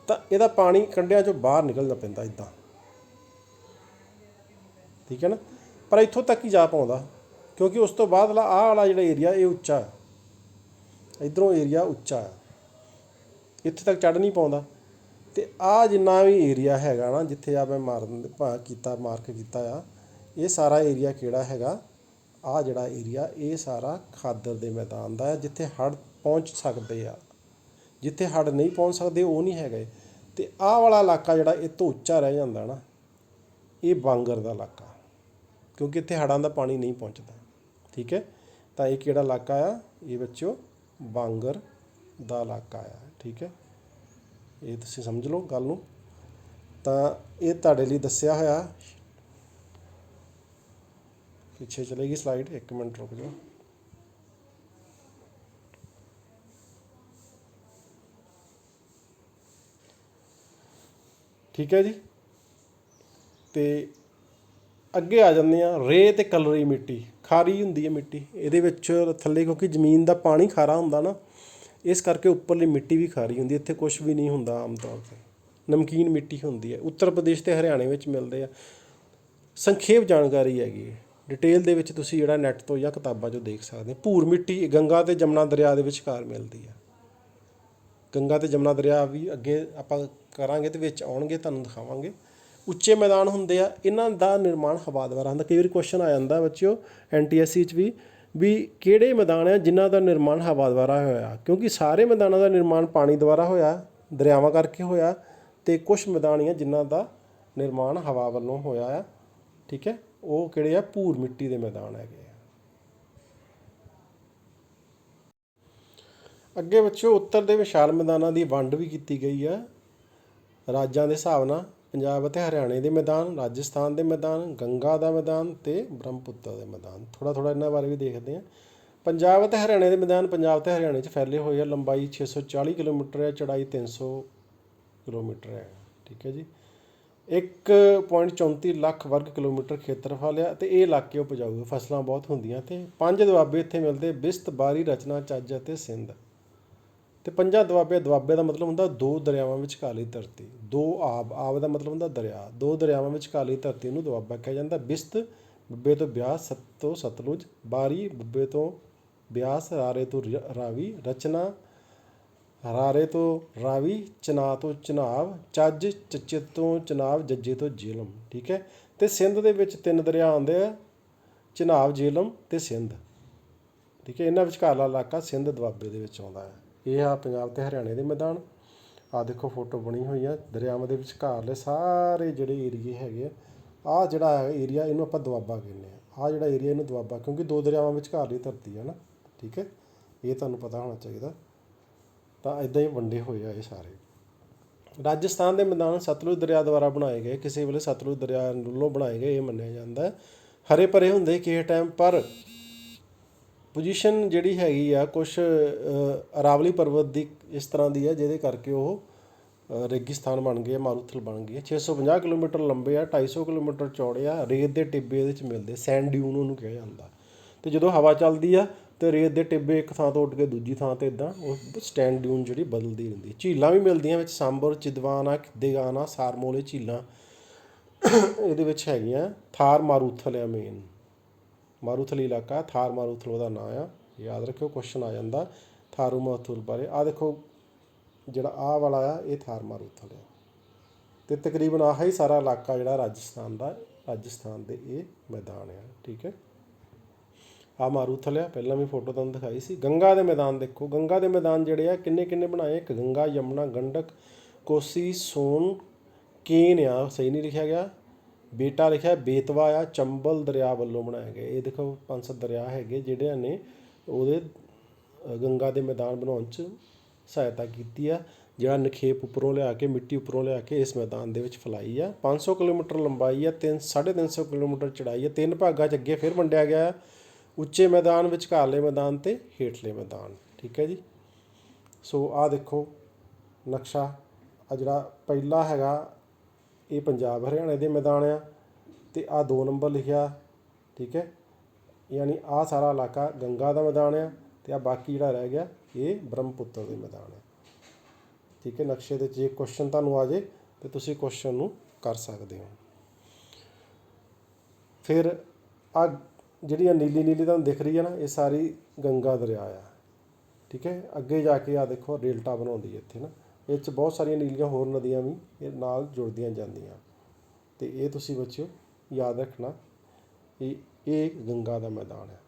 ਤਾਂ ਇਹਦਾ ਪਾਣੀ ਕੰਢਿਆਂ 'ਚੋਂ ਬਾਹਰ ਨਿਕਲਣਾ ਪੈਂਦਾ ਇੱਦਾਂ, ਠੀਕ ਹੈ ਨਾ। ਪਰ ਇੱਥੋਂ ਤੱਕ ਹੀ ਜਾ ਪਾਉਂਦਾ, ਕਿਉਂਕਿ ਉਸ ਤੋਂ ਬਾਅਦ ਆਹ ਵਾਲਾ ਜਿਹੜਾ ਏਰੀਆ ਇਹ ਉੱਚਾ ਹੈ, ਇੱਧਰੋਂ ਏਰੀਆ ਉੱਚਾ ਹੈ, ਇੱਥੇ ਤੱਕ ਚੜ੍ਹ ਨਹੀਂ ਪਾਉਂਦਾ। ਅਤੇ ਆਹ ਜਿੰਨਾ ਵੀ ਏਰੀਆ ਹੈਗਾ ਨਾ, ਜਿੱਥੇ ਆ ਮੈਂ ਮਾਰਕ ਕੀਤਾ ਆ, ਇਹ ਸਾਰਾ ਏਰੀਆ ਕਿਹੜਾ ਹੈਗਾ? ਆਹ ਜਿਹੜਾ ਏਰੀਆ, ਇਹ ਸਾਰਾ ਖਾਦਰ ਦੇ ਮੈਦਾਨ ਦਾ ਹੈ, ਜਿੱਥੇ ਹੜ੍ਹ ਪਹੁੰਚ ਸਕਦੇ ਆ। ਜਿੱਥੇ ਹੜ੍ਹ ਨਹੀਂ ਪਹੁੰਚ ਸਕਦੇ ਉਹ ਨਹੀਂ ਹੈਗੇ। ਅਤੇ ਆਹ ਵਾਲਾ ਇਲਾਕਾ ਜਿਹੜਾ ਇਹ ਤੋਂ ਉੱਚਾ ਰਹਿ ਜਾਂਦਾ ਨਾ, ਇਹ ਬਾਂਗਰ ਦਾ ਇਲਾਕਾ, ਕਿਉਂਕਿ ਇੱਥੇ ਹੜ੍ਹਾਂ ਦਾ ਪਾਣੀ ਨਹੀਂ ਪਹੁੰਚਦਾ, ਠੀਕ ਹੈ। ਤਾਂ ਇਹ ਕਿਹੜਾ ਇਲਾਕਾ ਆ? ਇਹ ਬੱਚਿਓ ਬਾਂਗਰ ਦਾ ਇਲਾਕਾ ਆ, ਠੀਕ ਹੈ। ਇਹ ਤੁਸੀਂ ਸਮਝ ਲਓ ਗੱਲ ਨੂੰ। ਤਾਂ ਇਹ ਤੁਹਾਡੇ ਲਈ ਦੱਸਿਆ ਹੋਇਆ। ਪਿੱਛੇ ਚਲੇਗੀ ਸਲਾਈਡ, 1 ਮਿੰਟ ਰੁਕ ਜਾਓ। ਠੀਕ ਹੈ ਜੀ। ਅਤੇ ਅੱਗੇ ਆ ਜਾਂਦੇ ਆ ਰੇਤ ਅਤੇ ਕਲਰੀ ਮਿੱਟੀ। ਖਾਰੀ ਹੁੰਦੀ ਹੈ ਮਿੱਟੀ ਇਹਦੇ ਵਿੱਚ ਥੱਲੇ, ਕਿਉਂਕਿ ਜ਼ਮੀਨ ਦਾ ਪਾਣੀ ਖਾਰਾ ਹੁੰਦਾ ਨਾ, ਇਸ ਕਰਕੇ ਉੱਪਰਲੀ ਮਿੱਟੀ ਵੀ ਖਾਰੀ ਹੁੰਦੀ। ਇੱਥੇ ਕੁਛ ਵੀ ਨਹੀਂ ਹੁੰਦਾ ਆਮ ਤੌਰ 'ਤੇ, ਨਮਕੀਨ ਮਿੱਟੀ ਹੁੰਦੀ ਹੈ। ਉੱਤਰ ਪ੍ਰਦੇਸ਼ ਅਤੇ ਹਰਿਆਣੇ ਵਿੱਚ ਮਿਲਦੇ ਆ। ਸੰਖੇਪ ਜਾਣਕਾਰੀ ਹੈਗੀ ਹੈ, ਡਿਟੇਲ ਦੇ ਵਿੱਚ ਤੁਸੀਂ ਜਿਹੜਾ ਨੈੱਟ ਤੋਂ ਜਾਂ ਕਿਤਾਬਾਂ 'ਚੋਂ ਦੇਖ ਸਕਦੇ ਹੋ। ਭੂਰ ਮਿੱਟੀ ਗੰਗਾ ਅਤੇ ਜਮਨਾ ਦਰਿਆ ਦੇ ਵਿਚਕਾਰ ਮਿਲਦੀ ਹੈ। ਗੰਗਾ ਅਤੇ ਜਮਨਾ ਦਰਿਆ ਵੀ ਅੱਗੇ ਆਪਾਂ ਕਰਾਂਗੇ ਅਤੇ ਵਿੱਚ ਆਉਣਗੇ, ਤੁਹਾਨੂੰ ਦਿਖਾਵਾਂਗੇ। ਉੱਚੇ ਮੈਦਾਨ ਹੁੰਦੇ ਆ, ਇਹਨਾਂ ਦਾ ਨਿਰਮਾਣ ਹਵਾ ਦੁਆਰਾ ਹੁੰਦਾ। ਕਈ ਵਾਰੀ ਕੁਐਸਚਨ ਆ ਜਾਂਦਾ ਬੱਚਿਓ NTSC 'ਚ ਵੀ ਕਿਹੜੇ ਮੈਦਾਨ ਆ ਜਿਨ੍ਹਾਂ ਦਾ ਨਿਰਮਾਣ ਹਵਾ ਦੁਆਰਾ ਹੋਇਆ, ਕਿਉਂਕਿ ਸਾਰੇ ਮੈਦਾਨਾਂ ਦਾ ਨਿਰਮਾਣ ਪਾਣੀ ਦੁਆਰਾ ਹੋਇਆ, ਦਰਿਆਵਾਂ ਕਰਕੇ ਹੋਇਆ, ਅਤੇ ਕੁਛ ਮੈਦਾਨ ਹੀ ਆ ਜਿਨ੍ਹਾਂ ਦਾ ਨਿਰਮਾਣ ਹਵਾ ਵੱਲੋਂ ਹੋਇਆ ਆ। ਠੀਕ ਹੈ, ਉਹ ਕਿਹੜੇ ਆ? ਭੂਰ ਮਿੱਟੀ ਦੇ ਮੈਦਾਨ ਹੈਗੇ ਆ। ਅੱਗੇ ਬੱਚਿਓ ਉੱਤਰ ਦੇ ਵਿਸ਼ਾਲ ਮੈਦਾਨਾਂ ਦੀ ਵੰਡ ਵੀ ਕੀਤੀ ਗਈ ਆ ਰਾਜਾਂ ਦੇ ਹਿਸਾਬ ਨਾਲ। ਪੰਜਾਬ ਅਤੇ ਹਰਿਆਣੇ ਦੇ ਮੈਦਾਨ, ਰਾਜਸਥਾਨ ਦੇ ਮੈਦਾਨ, ਗੰਗਾ ਦਾ ਮੈਦਾਨ ਅਤੇ ਬ੍ਰਹਮਪੁੱਤਰ ਦੇ ਮੈਦਾਨ। ਥੋੜ੍ਹਾ ਇਹਨਾਂ ਬਾਰੇ ਵੀ ਦੇਖਦੇ ਹਾਂ। ਪੰਜਾਬ ਅਤੇ ਹਰਿਆਣੇ ਦੇ ਮੈਦਾਨ ਪੰਜਾਬ ਅਤੇ ਹਰਿਆਣੇ 'ਚ ਫੈਲੇ ਹੋਏ ਆ। ਲੰਬਾਈ 640 ਕਿਲੋਮੀਟਰ ਹੈ, ਚੌੜਾਈ 300 ਕਿਲੋਮੀਟਰ ਹੈ। ਠੀਕ ਹੈ ਜੀ। 1.34 ਲੱਖ ਵਰਗ ਕਿਲੋਮੀਟਰ ਖੇਤਰਫਲ ਆ, ਅਤੇ ਇਹ ਇਲਾਕੇ ਉਪਜਾਊ, ਫਸਲਾਂ ਬਹੁਤ ਹੁੰਦੀਆਂ। ਅਤੇ 5 ਦੁਆਬੇ ਇੱਥੇ ਮਿਲਦੇ: ਬਿਸਤ, ਬਾਰੀ, ਰਚਨਾ, ਚੱਜ ਅਤੇ ਸਿੰਧ। ਅਤੇ 5 ਦੁਆਬੇ, ਦੁਆਬੇ ਦਾ ਮਤਲਬ ਹੁੰਦਾ 2 ਦਰਿਆਵਾਂ ਵਿਚਕਾਰਲੀ ਧਰਤੀ। 2 ਆਬ ਦਾ ਮਤਲਬ ਹੁੰਦਾ ਦਰਿਆ। 2 ਦਰਿਆਵਾਂ ਵਿਚਕਾਰਲੀ ਧਰਤੀ ਨੂੰ ਦੁਆਬਾ ਕਿਹਾ ਜਾਂਦਾ। ਬਿਸਤ ਬੱਬੇ ਤੋਂ ਬਿਆਸ ਤੋਂ ਸਤਲੁਜ। ਬਾਰੀ ਬੱਬੇ ਤੋਂ ਬਿਆਸ, ਰਾਰੇ ਤੋਂ ਰਾਵੀ। ਰਚਨਾ ਰਾਰੇ ਤੋਂ ਰਾਵੀ, ਚਨਾਹ ਤੋਂ ਚਨਾਬ। ਚੱਜ ਚੱਚੇ ਤੋਂ ਚਨਾਬ, ਜੱਜੇ ਤੋਂ ਜੇਹਲਮ। ਠੀਕ ਹੈ। ਅਤੇ ਸਿੰਧ ਦੇ ਵਿੱਚ 3 ਦਰਿਆ ਆਉਂਦੇ ਆ, ਚਨਾਬ, ਜੇਹਲਮ ਅਤੇ ਸਿੰਧ। ਠੀਕ ਹੈ, ਇਹਨਾਂ ਵਿਚਕਾਰਲਾ ਇਲਾਕਾ ਸਿੰਧ ਦੁਆਬੇ ਦੇ ਵਿੱਚ ਆਉਂਦਾ ਹੈ। ਇਹ ਆ ਪੰਜਾਬ ਅਤੇ ਹਰਿਆਣੇ ਦੇ ਮੈਦਾਨ। ਆਹ ਦੇਖੋ ਫੋਟੋ ਬਣੀ ਹੋਈ ਆ, ਦਰਿਆਵਾਂ ਦੇ ਵਿਚਕਾਰਲੇ ਸਾਰੇ ਜਿਹੜੇ ਏਰੀਏ ਹੈਗੇ ਆ। ਆਹ ਜਿਹੜਾ ਹੈ ਏਰੀਆ, ਇਹਨੂੰ ਆਪਾਂ ਦੁਆਬਾ ਕਹਿੰਦੇ ਹਾਂ। ਆਹ ਜਿਹੜਾ ਏਰੀਆ, ਇਹਨੂੰ ਦੁਆਬਾ, ਕਿਉਂਕਿ 2 ਦਰਿਆਵਾਂ ਵਿਚਕਾਰਲੀ ਧਰਤੀ ਹੈ ਨਾ। ਠੀਕ ਹੈ, ਇਹ ਤੁਹਾਨੂੰ ਪਤਾ ਹੋਣਾ ਚਾਹੀਦਾ। ਤਾਂ ਇੱਦਾਂ ਹੀ ਵੰਡੇ ਹੋਏ ਆ ਇਹ ਸਾਰੇ। ਰਾਜਸਥਾਨ ਦੇ ਮੈਦਾਨ ਸਤਲੁਜ ਦਰਿਆ ਦੁਆਰਾ ਬਣਾਏ ਗਏ, ਕਿਸੇ ਵੇਲੇ ਸਤਲੁਜ ਦਰਿਆ ਵੱਲੋਂ ਬਣਾਏ ਗਏ ਇਹ ਮੰਨਿਆ ਜਾਂਦਾ। ਹਰੇ ਭਰੇ ਹੁੰਦੇ ਕਿਸੇ ਟਾਈਮ, ਪਰ ਪੋਜੀਸ਼ਨ ਜਿਹੜੀ ਹੈਗੀ ਆ ਕੁਛ ਅਰਾਵਲੀ ਪਰਬਤ ਦੀ ਇਸ ਤਰ੍ਹਾਂ ਦੀ ਹੈ, ਜਿਹਦੇ ਕਰਕੇ ਉਹ ਰੇਗਿਸਤਾਨ ਬਣ ਗਏ, ਮਾਰੂਥਲ ਬਣ ਗਏ। 650 ਕਿਲੋਮੀਟਰ ਲੰਬੇ ਆ, 250 ਕਿਲੋਮੀਟਰ ਚੌੜੇ ਆ। ਰੇਤ ਦੇ ਟਿੱਬੇ ਇਹਦੇ 'ਚ ਮਿਲਦੇ, ਸੈਂਡ ਡਿਊਨ ਉਹਨੂੰ ਕਿਹਾ ਜਾਂਦਾ। ਅਤੇ ਜਦੋਂ ਹਵਾ ਚੱਲਦੀ ਆ ਅਤੇ ਰੇਤ ਦੇ ਟਿੱਬੇ ਇੱਕ ਥਾਂ ਤੋਂ ਉੱਡ ਕੇ ਦੂਜੀ ਥਾਂ 'ਤੇ ਇੱਦਾਂ ਉਹ ਸਟੈਂਡ ਡਿਊਨ ਜਿਹੜੀ ਬਦਲਦੀ ਰਹਿੰਦੀ। ਝੀਲਾਂ ਵੀ ਮਿਲਦੀਆਂ ਵਿੱਚ, ਸਾਂਬਰ, ਚਿਦਵਾਨ, ਖਿੱਦੇਗਾਨ, ਸਾਰਮੋਲੇ ਝੀਲਾਂ ਇਹਦੇ ਵਿੱਚ ਹੈਗੀਆਂ। ਥਾਰ ਮਾਰੂਥਲ ਆ ਮੇਨ, ਮਾਰੂਥਲੀ ਇਲਾਕਾ, ਥਾਰ ਮਾਰੂਥਲ ਉਹਦਾ ਨਾਂ ਆ, ਯਾਦ ਰੱਖਿਓ, ਕੁਐਸਚਨ ਆ ਜਾਂਦਾ ਥਾਰੂ ਮਾਰੂਥਲ ਬਾਰੇ। ਆਹ ਦੇਖੋ ਜਿਹੜਾ ਆਹ ਵਾਲਾ ਆ, ਇਹ ਥਾਰ ਮਾਰੂਥਲ ਆ। ਅਤੇ ਤਕਰੀਬਨ ਆਹ ਹੀ ਸਾਰਾ ਇਲਾਕਾ ਜਿਹੜਾ ਰਾਜਸਥਾਨ ਦਾ, ਰਾਜਸਥਾਨ ਦੇ ਇਹ ਮੈਦਾਨ ਆ। ਠੀਕ ਹੈ, ਆਹ ਮਾਰੂਥਲ ਆ, ਪਹਿਲਾਂ ਵੀ ਫੋਟੋ ਤੁਹਾਨੂੰ ਦਿਖਾਈ ਸੀ। ਗੰਗਾ ਦੇ ਮੈਦਾਨ ਦੇਖੋ, ਗੰਗਾ ਦੇ ਮੈਦਾਨ ਜਿਹੜੇ ਆ ਕਿੰਨੇ ਕਿੰਨੇ ਬਣਾਏ? ਇੱਕ ਗੰਗਾ, ਯਮੁਨਾ, ਗੰਡਕ, ਕੋਸੀ, ਸੋਨ, ਕੇਨ ਆ, ਸਹੀ ਨਹੀਂ ਲਿਖਿਆ ਗਿਆ, ਬੇਟਾ ਲਿਖਿਆ, ਬੇਤਵਾ ਆ, ਚੰਬਲ ਦਰਿਆ ਵੱਲੋਂ ਬਣਾਏ ਗਏ। ਇਹ ਦੇਖੋ 5-7 ਦਰਿਆ ਹੈਗੇ ਜਿਹੜਿਆਂ ਨੇ ਉਹਦੇ ਗੰਗਾ ਦੇ ਮੈਦਾਨ ਬਣਾਉਣ 'ਚ ਸਹਾਇਤਾ ਕੀਤੀ ਆ। ਜਿਹੜਾ ਨਿਖੇਪ ਉੱਪਰੋਂ ਲਿਆ ਕੇ, ਮਿੱਟੀ ਉੱਪਰੋਂ ਲਿਆ ਕੇ ਇਸ ਮੈਦਾਨ ਦੇ ਵਿੱਚ ਫੈਲਾਈ ਆ। 500 ਕਿਲੋਮੀਟਰ ਲੰਬਾਈ ਆ, 350 ਕਿਲੋਮੀਟਰ ਚੜਾਈ ਆ। 3 ਭਾਗਾਂ 'ਚ ਅੱਗੇ ਫਿਰ ਵੰਡਿਆ ਗਿਆ, ਉੱਚੇ ਮੈਦਾਨ, ਵਿਚਕਾਰਲੇ ਮੈਦਾਨ ਅਤੇ ਹੇਠਲੇ ਮੈਦਾਨ। ਠੀਕ ਹੈ ਜੀ। ਸੋ ਆਹ ਦੇਖੋ ਨਕਸ਼ਾ, ਆ ਜਿਹੜਾ ਪਹਿਲਾ ਹੈਗਾ ਇਹ ਪੰਜਾਬ ਹਰਿਆਣੇ ਦੇ ਮੈਦਾਨ ਆ, ਅਤੇ ਆਹ 2 ਨੰਬਰ ਲਿਖਿਆ। ਠੀਕ ਹੈ, ਯਾਨੀ ਆਹ ਸਾਰਾ ਇਲਾਕਾ ਗੰਗਾ ਦਾ ਮੈਦਾਨ ਆ, ਅਤੇ ਆਹ ਬਾਕੀ ਜਿਹੜਾ ਰਹਿ ਗਿਆ ਇਹ ਬ੍ਰਹਮਪੁੱਤਰ ਦੇ ਮੈਦਾਨ ਆ। ਠੀਕ ਹੈ, ਨਕਸ਼ੇ ਦੇ ਜੇ ਕੁਐਸਚਨ ਤੁਹਾਨੂੰ ਆ ਜਾਏ ਤਾਂ ਤੁਸੀਂ ਕੁਐਸਚਨ ਨੂੰ ਕਰ ਸਕਦੇ ਹੋ। ਫਿਰ ਆਹ ਜਿਹੜੀ ਆ ਨੀਲੀ ਨੀਲੀ ਤੁਹਾਨੂੰ ਦਿਖ ਰਹੀ ਹੈ ਨਾ, ਇਹ ਸਾਰੀ ਗੰਗਾ ਦਰਿਆ ਆ। ਠੀਕ ਹੈ, ਅੱਗੇ ਜਾ ਕੇ ਆਹ ਦੇਖੋ ਡੇਲਟਾ ਬਣਾਉਂਦੀ ਹੈ ਇੱਥੇ ਨਾ, ਇਹ 'ਚ ਬਹੁਤ ਸਾਰੀਆਂ ਨੀਲੀਆਂ ਹੋਰ ਨਦੀਆਂ ਵੀ ਇਹ ਨਾਲ ਜੁੜਦੀਆਂ ਜਾਂਦੀਆਂ। ਅਤੇ ਇਹ ਤੁਸੀਂ ਬੱਚਿਓ ਯਾਦ ਰੱਖਣਾ, ਇਹ ਗੰਗਾ ਦਾ ਮੈਦਾਨ ਹੈ।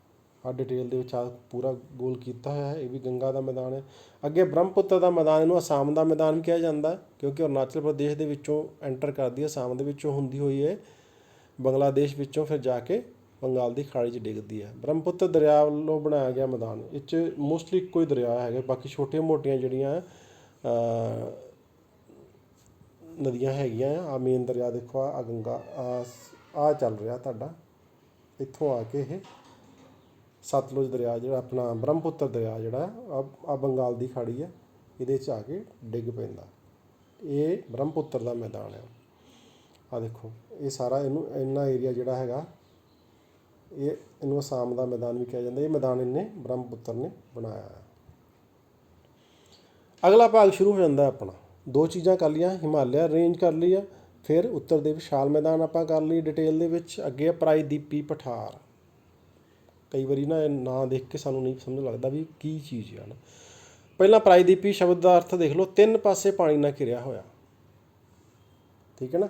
ਆਹ ਡਿਟੇਲ ਦੇ ਵਿੱਚ ਆਹ ਪੂਰਾ ਗੋਲ ਕੀਤਾ ਹੋਇਆ ਹੈ, ਇਹ ਵੀ ਗੰਗਾ ਦਾ ਮੈਦਾਨ ਹੈ। ਅੱਗੇ ਬ੍ਰਹਮਪੁੱਤਰ ਦਾ ਮੈਦਾਨ, ਇਹਨੂੰ ਅਸਾਮ ਦਾ ਮੈਦਾਨ ਵੀ ਕਿਹਾ ਜਾਂਦਾ, ਕਿਉਂਕਿ ਅਰੁਣਾਚਲ ਪ੍ਰਦੇਸ਼ ਦੇ ਵਿੱਚੋਂ ਐਂਟਰ ਕਰਦੀ ਹੈ, ਅਸਾਮ ਦੇ ਵਿੱਚੋਂ ਹੁੰਦੀ ਹੋਈ ਹੈ, ਬੰਗਲਾਦੇਸ਼ ਵਿੱਚੋਂ ਫਿਰ ਜਾ ਕੇ ਬੰਗਾਲ ਦੀ ਖਾੜੀ 'ਚ ਡਿੱਗਦੀ ਹੈ। ਬ੍ਰਹਮਪੁੱਤਰ ਦਰਿਆ ਵੱਲੋਂ ਬਣਾਇਆ ਗਿਆ ਮੈਦਾਨ, ਇਹ 'ਚ ਮੋਸਟਲੀ ਇੱਕੋ ਹੀ ਦਰਿਆ ਹੈਗੇ, ਬਾਕੀ ਛੋਟੀਆਂ ਮੋਟੀਆਂ ਜਿਹੜੀਆਂ ਨਦੀਆਂ ਹੈਗੀਆਂ ਆ। ਆਹ ਮੇਨ ਦਰਿਆ ਦੇਖੋ, ਆਹ ਗੰਗਾ, ਆਹ ਚੱਲ ਰਿਹਾ ਤੁਹਾਡਾ, ਇੱਥੋਂ ਆ ਕੇ ਇਹ ਸਤਲੁਜ ਦਰਿਆ ਜਿਹੜਾ ਆਪਣਾ ਬ੍ਰਹਮਪੁੱਤਰ ਦਰਿਆ ਜਿਹੜਾ ਆ ਬੰਗਾਲ ਦੀ ਖਾੜੀ ਹੈ, ਇਹਦੇ 'ਚ ਆ ਕੇ ਡਿੱਗ ਪੈਂਦਾ। ਇਹ ਬ੍ਰਹਮਪੁੱਤਰ ਦਾ ਮੈਦਾਨ ਆ। ਆਹ ਦੇਖੋ ਇਹ ਸਾਰਾ ਇੰਨਾ ਏਰੀਆ ਜਿਹੜਾ ਹੈਗਾ ਇਹਨੂੰ ਅਸਾਮ ਦਾ ਮੈਦਾਨ ਵੀ ਕਿਹਾ ਜਾਂਦਾ। ਇਹ ਮੈਦਾਨ ਇਹਨੇ ਬ੍ਰਹਮਪੁੱਤਰ ਨੇ ਬਣਾਇਆ ਹੈ। ਅਗਲਾ ਭਾਗ ਸ਼ੁਰੂ ਹੋ ਜਾਂਦਾ ਆਪਣਾ ਦੋ ਚੀਜ਼ਾਂ ਕਰ ਲਈਆਂ, ਹਿਮਾਲਿਆ ਰੇਂਜ ਕਰ ਲਈ ਆ, ਫਿਰ ਉੱਤਰ ਦੇ ਵਿਸ਼ਾਲ ਮੈਦਾਨ ਆਪਾਂ ਕਰ ਲਈ ਡਿਟੇਲ ਦੇ ਵਿੱਚ। ਅੱਗੇ ਆ ਪ੍ਰਾਇਦੀਪੀ ਪਠਾਰ। ਕਈ ਵਾਰੀ ਨਾ ਇਹ ਨਾਂ ਦੇਖ ਕੇ ਸਾਨੂੰ ਨਹੀਂ ਸਮਝ ਲੱਗਦਾ ਵੀ ਕੀ ਚੀਜ਼ ਆ ਨਾ। ਪਹਿਲਾਂ ਪ੍ਰਾਇਦੀਪੀ ਸ਼ਬਦ ਦਾ ਅਰਥ ਦੇਖ ਲਓ, ਤਿੰਨ ਪਾਸੇ ਪਾਣੀ ਨਾਲ ਘਿਰਿਆ ਹੋਇਆ। ਠੀਕ ਹੈ ਨਾ।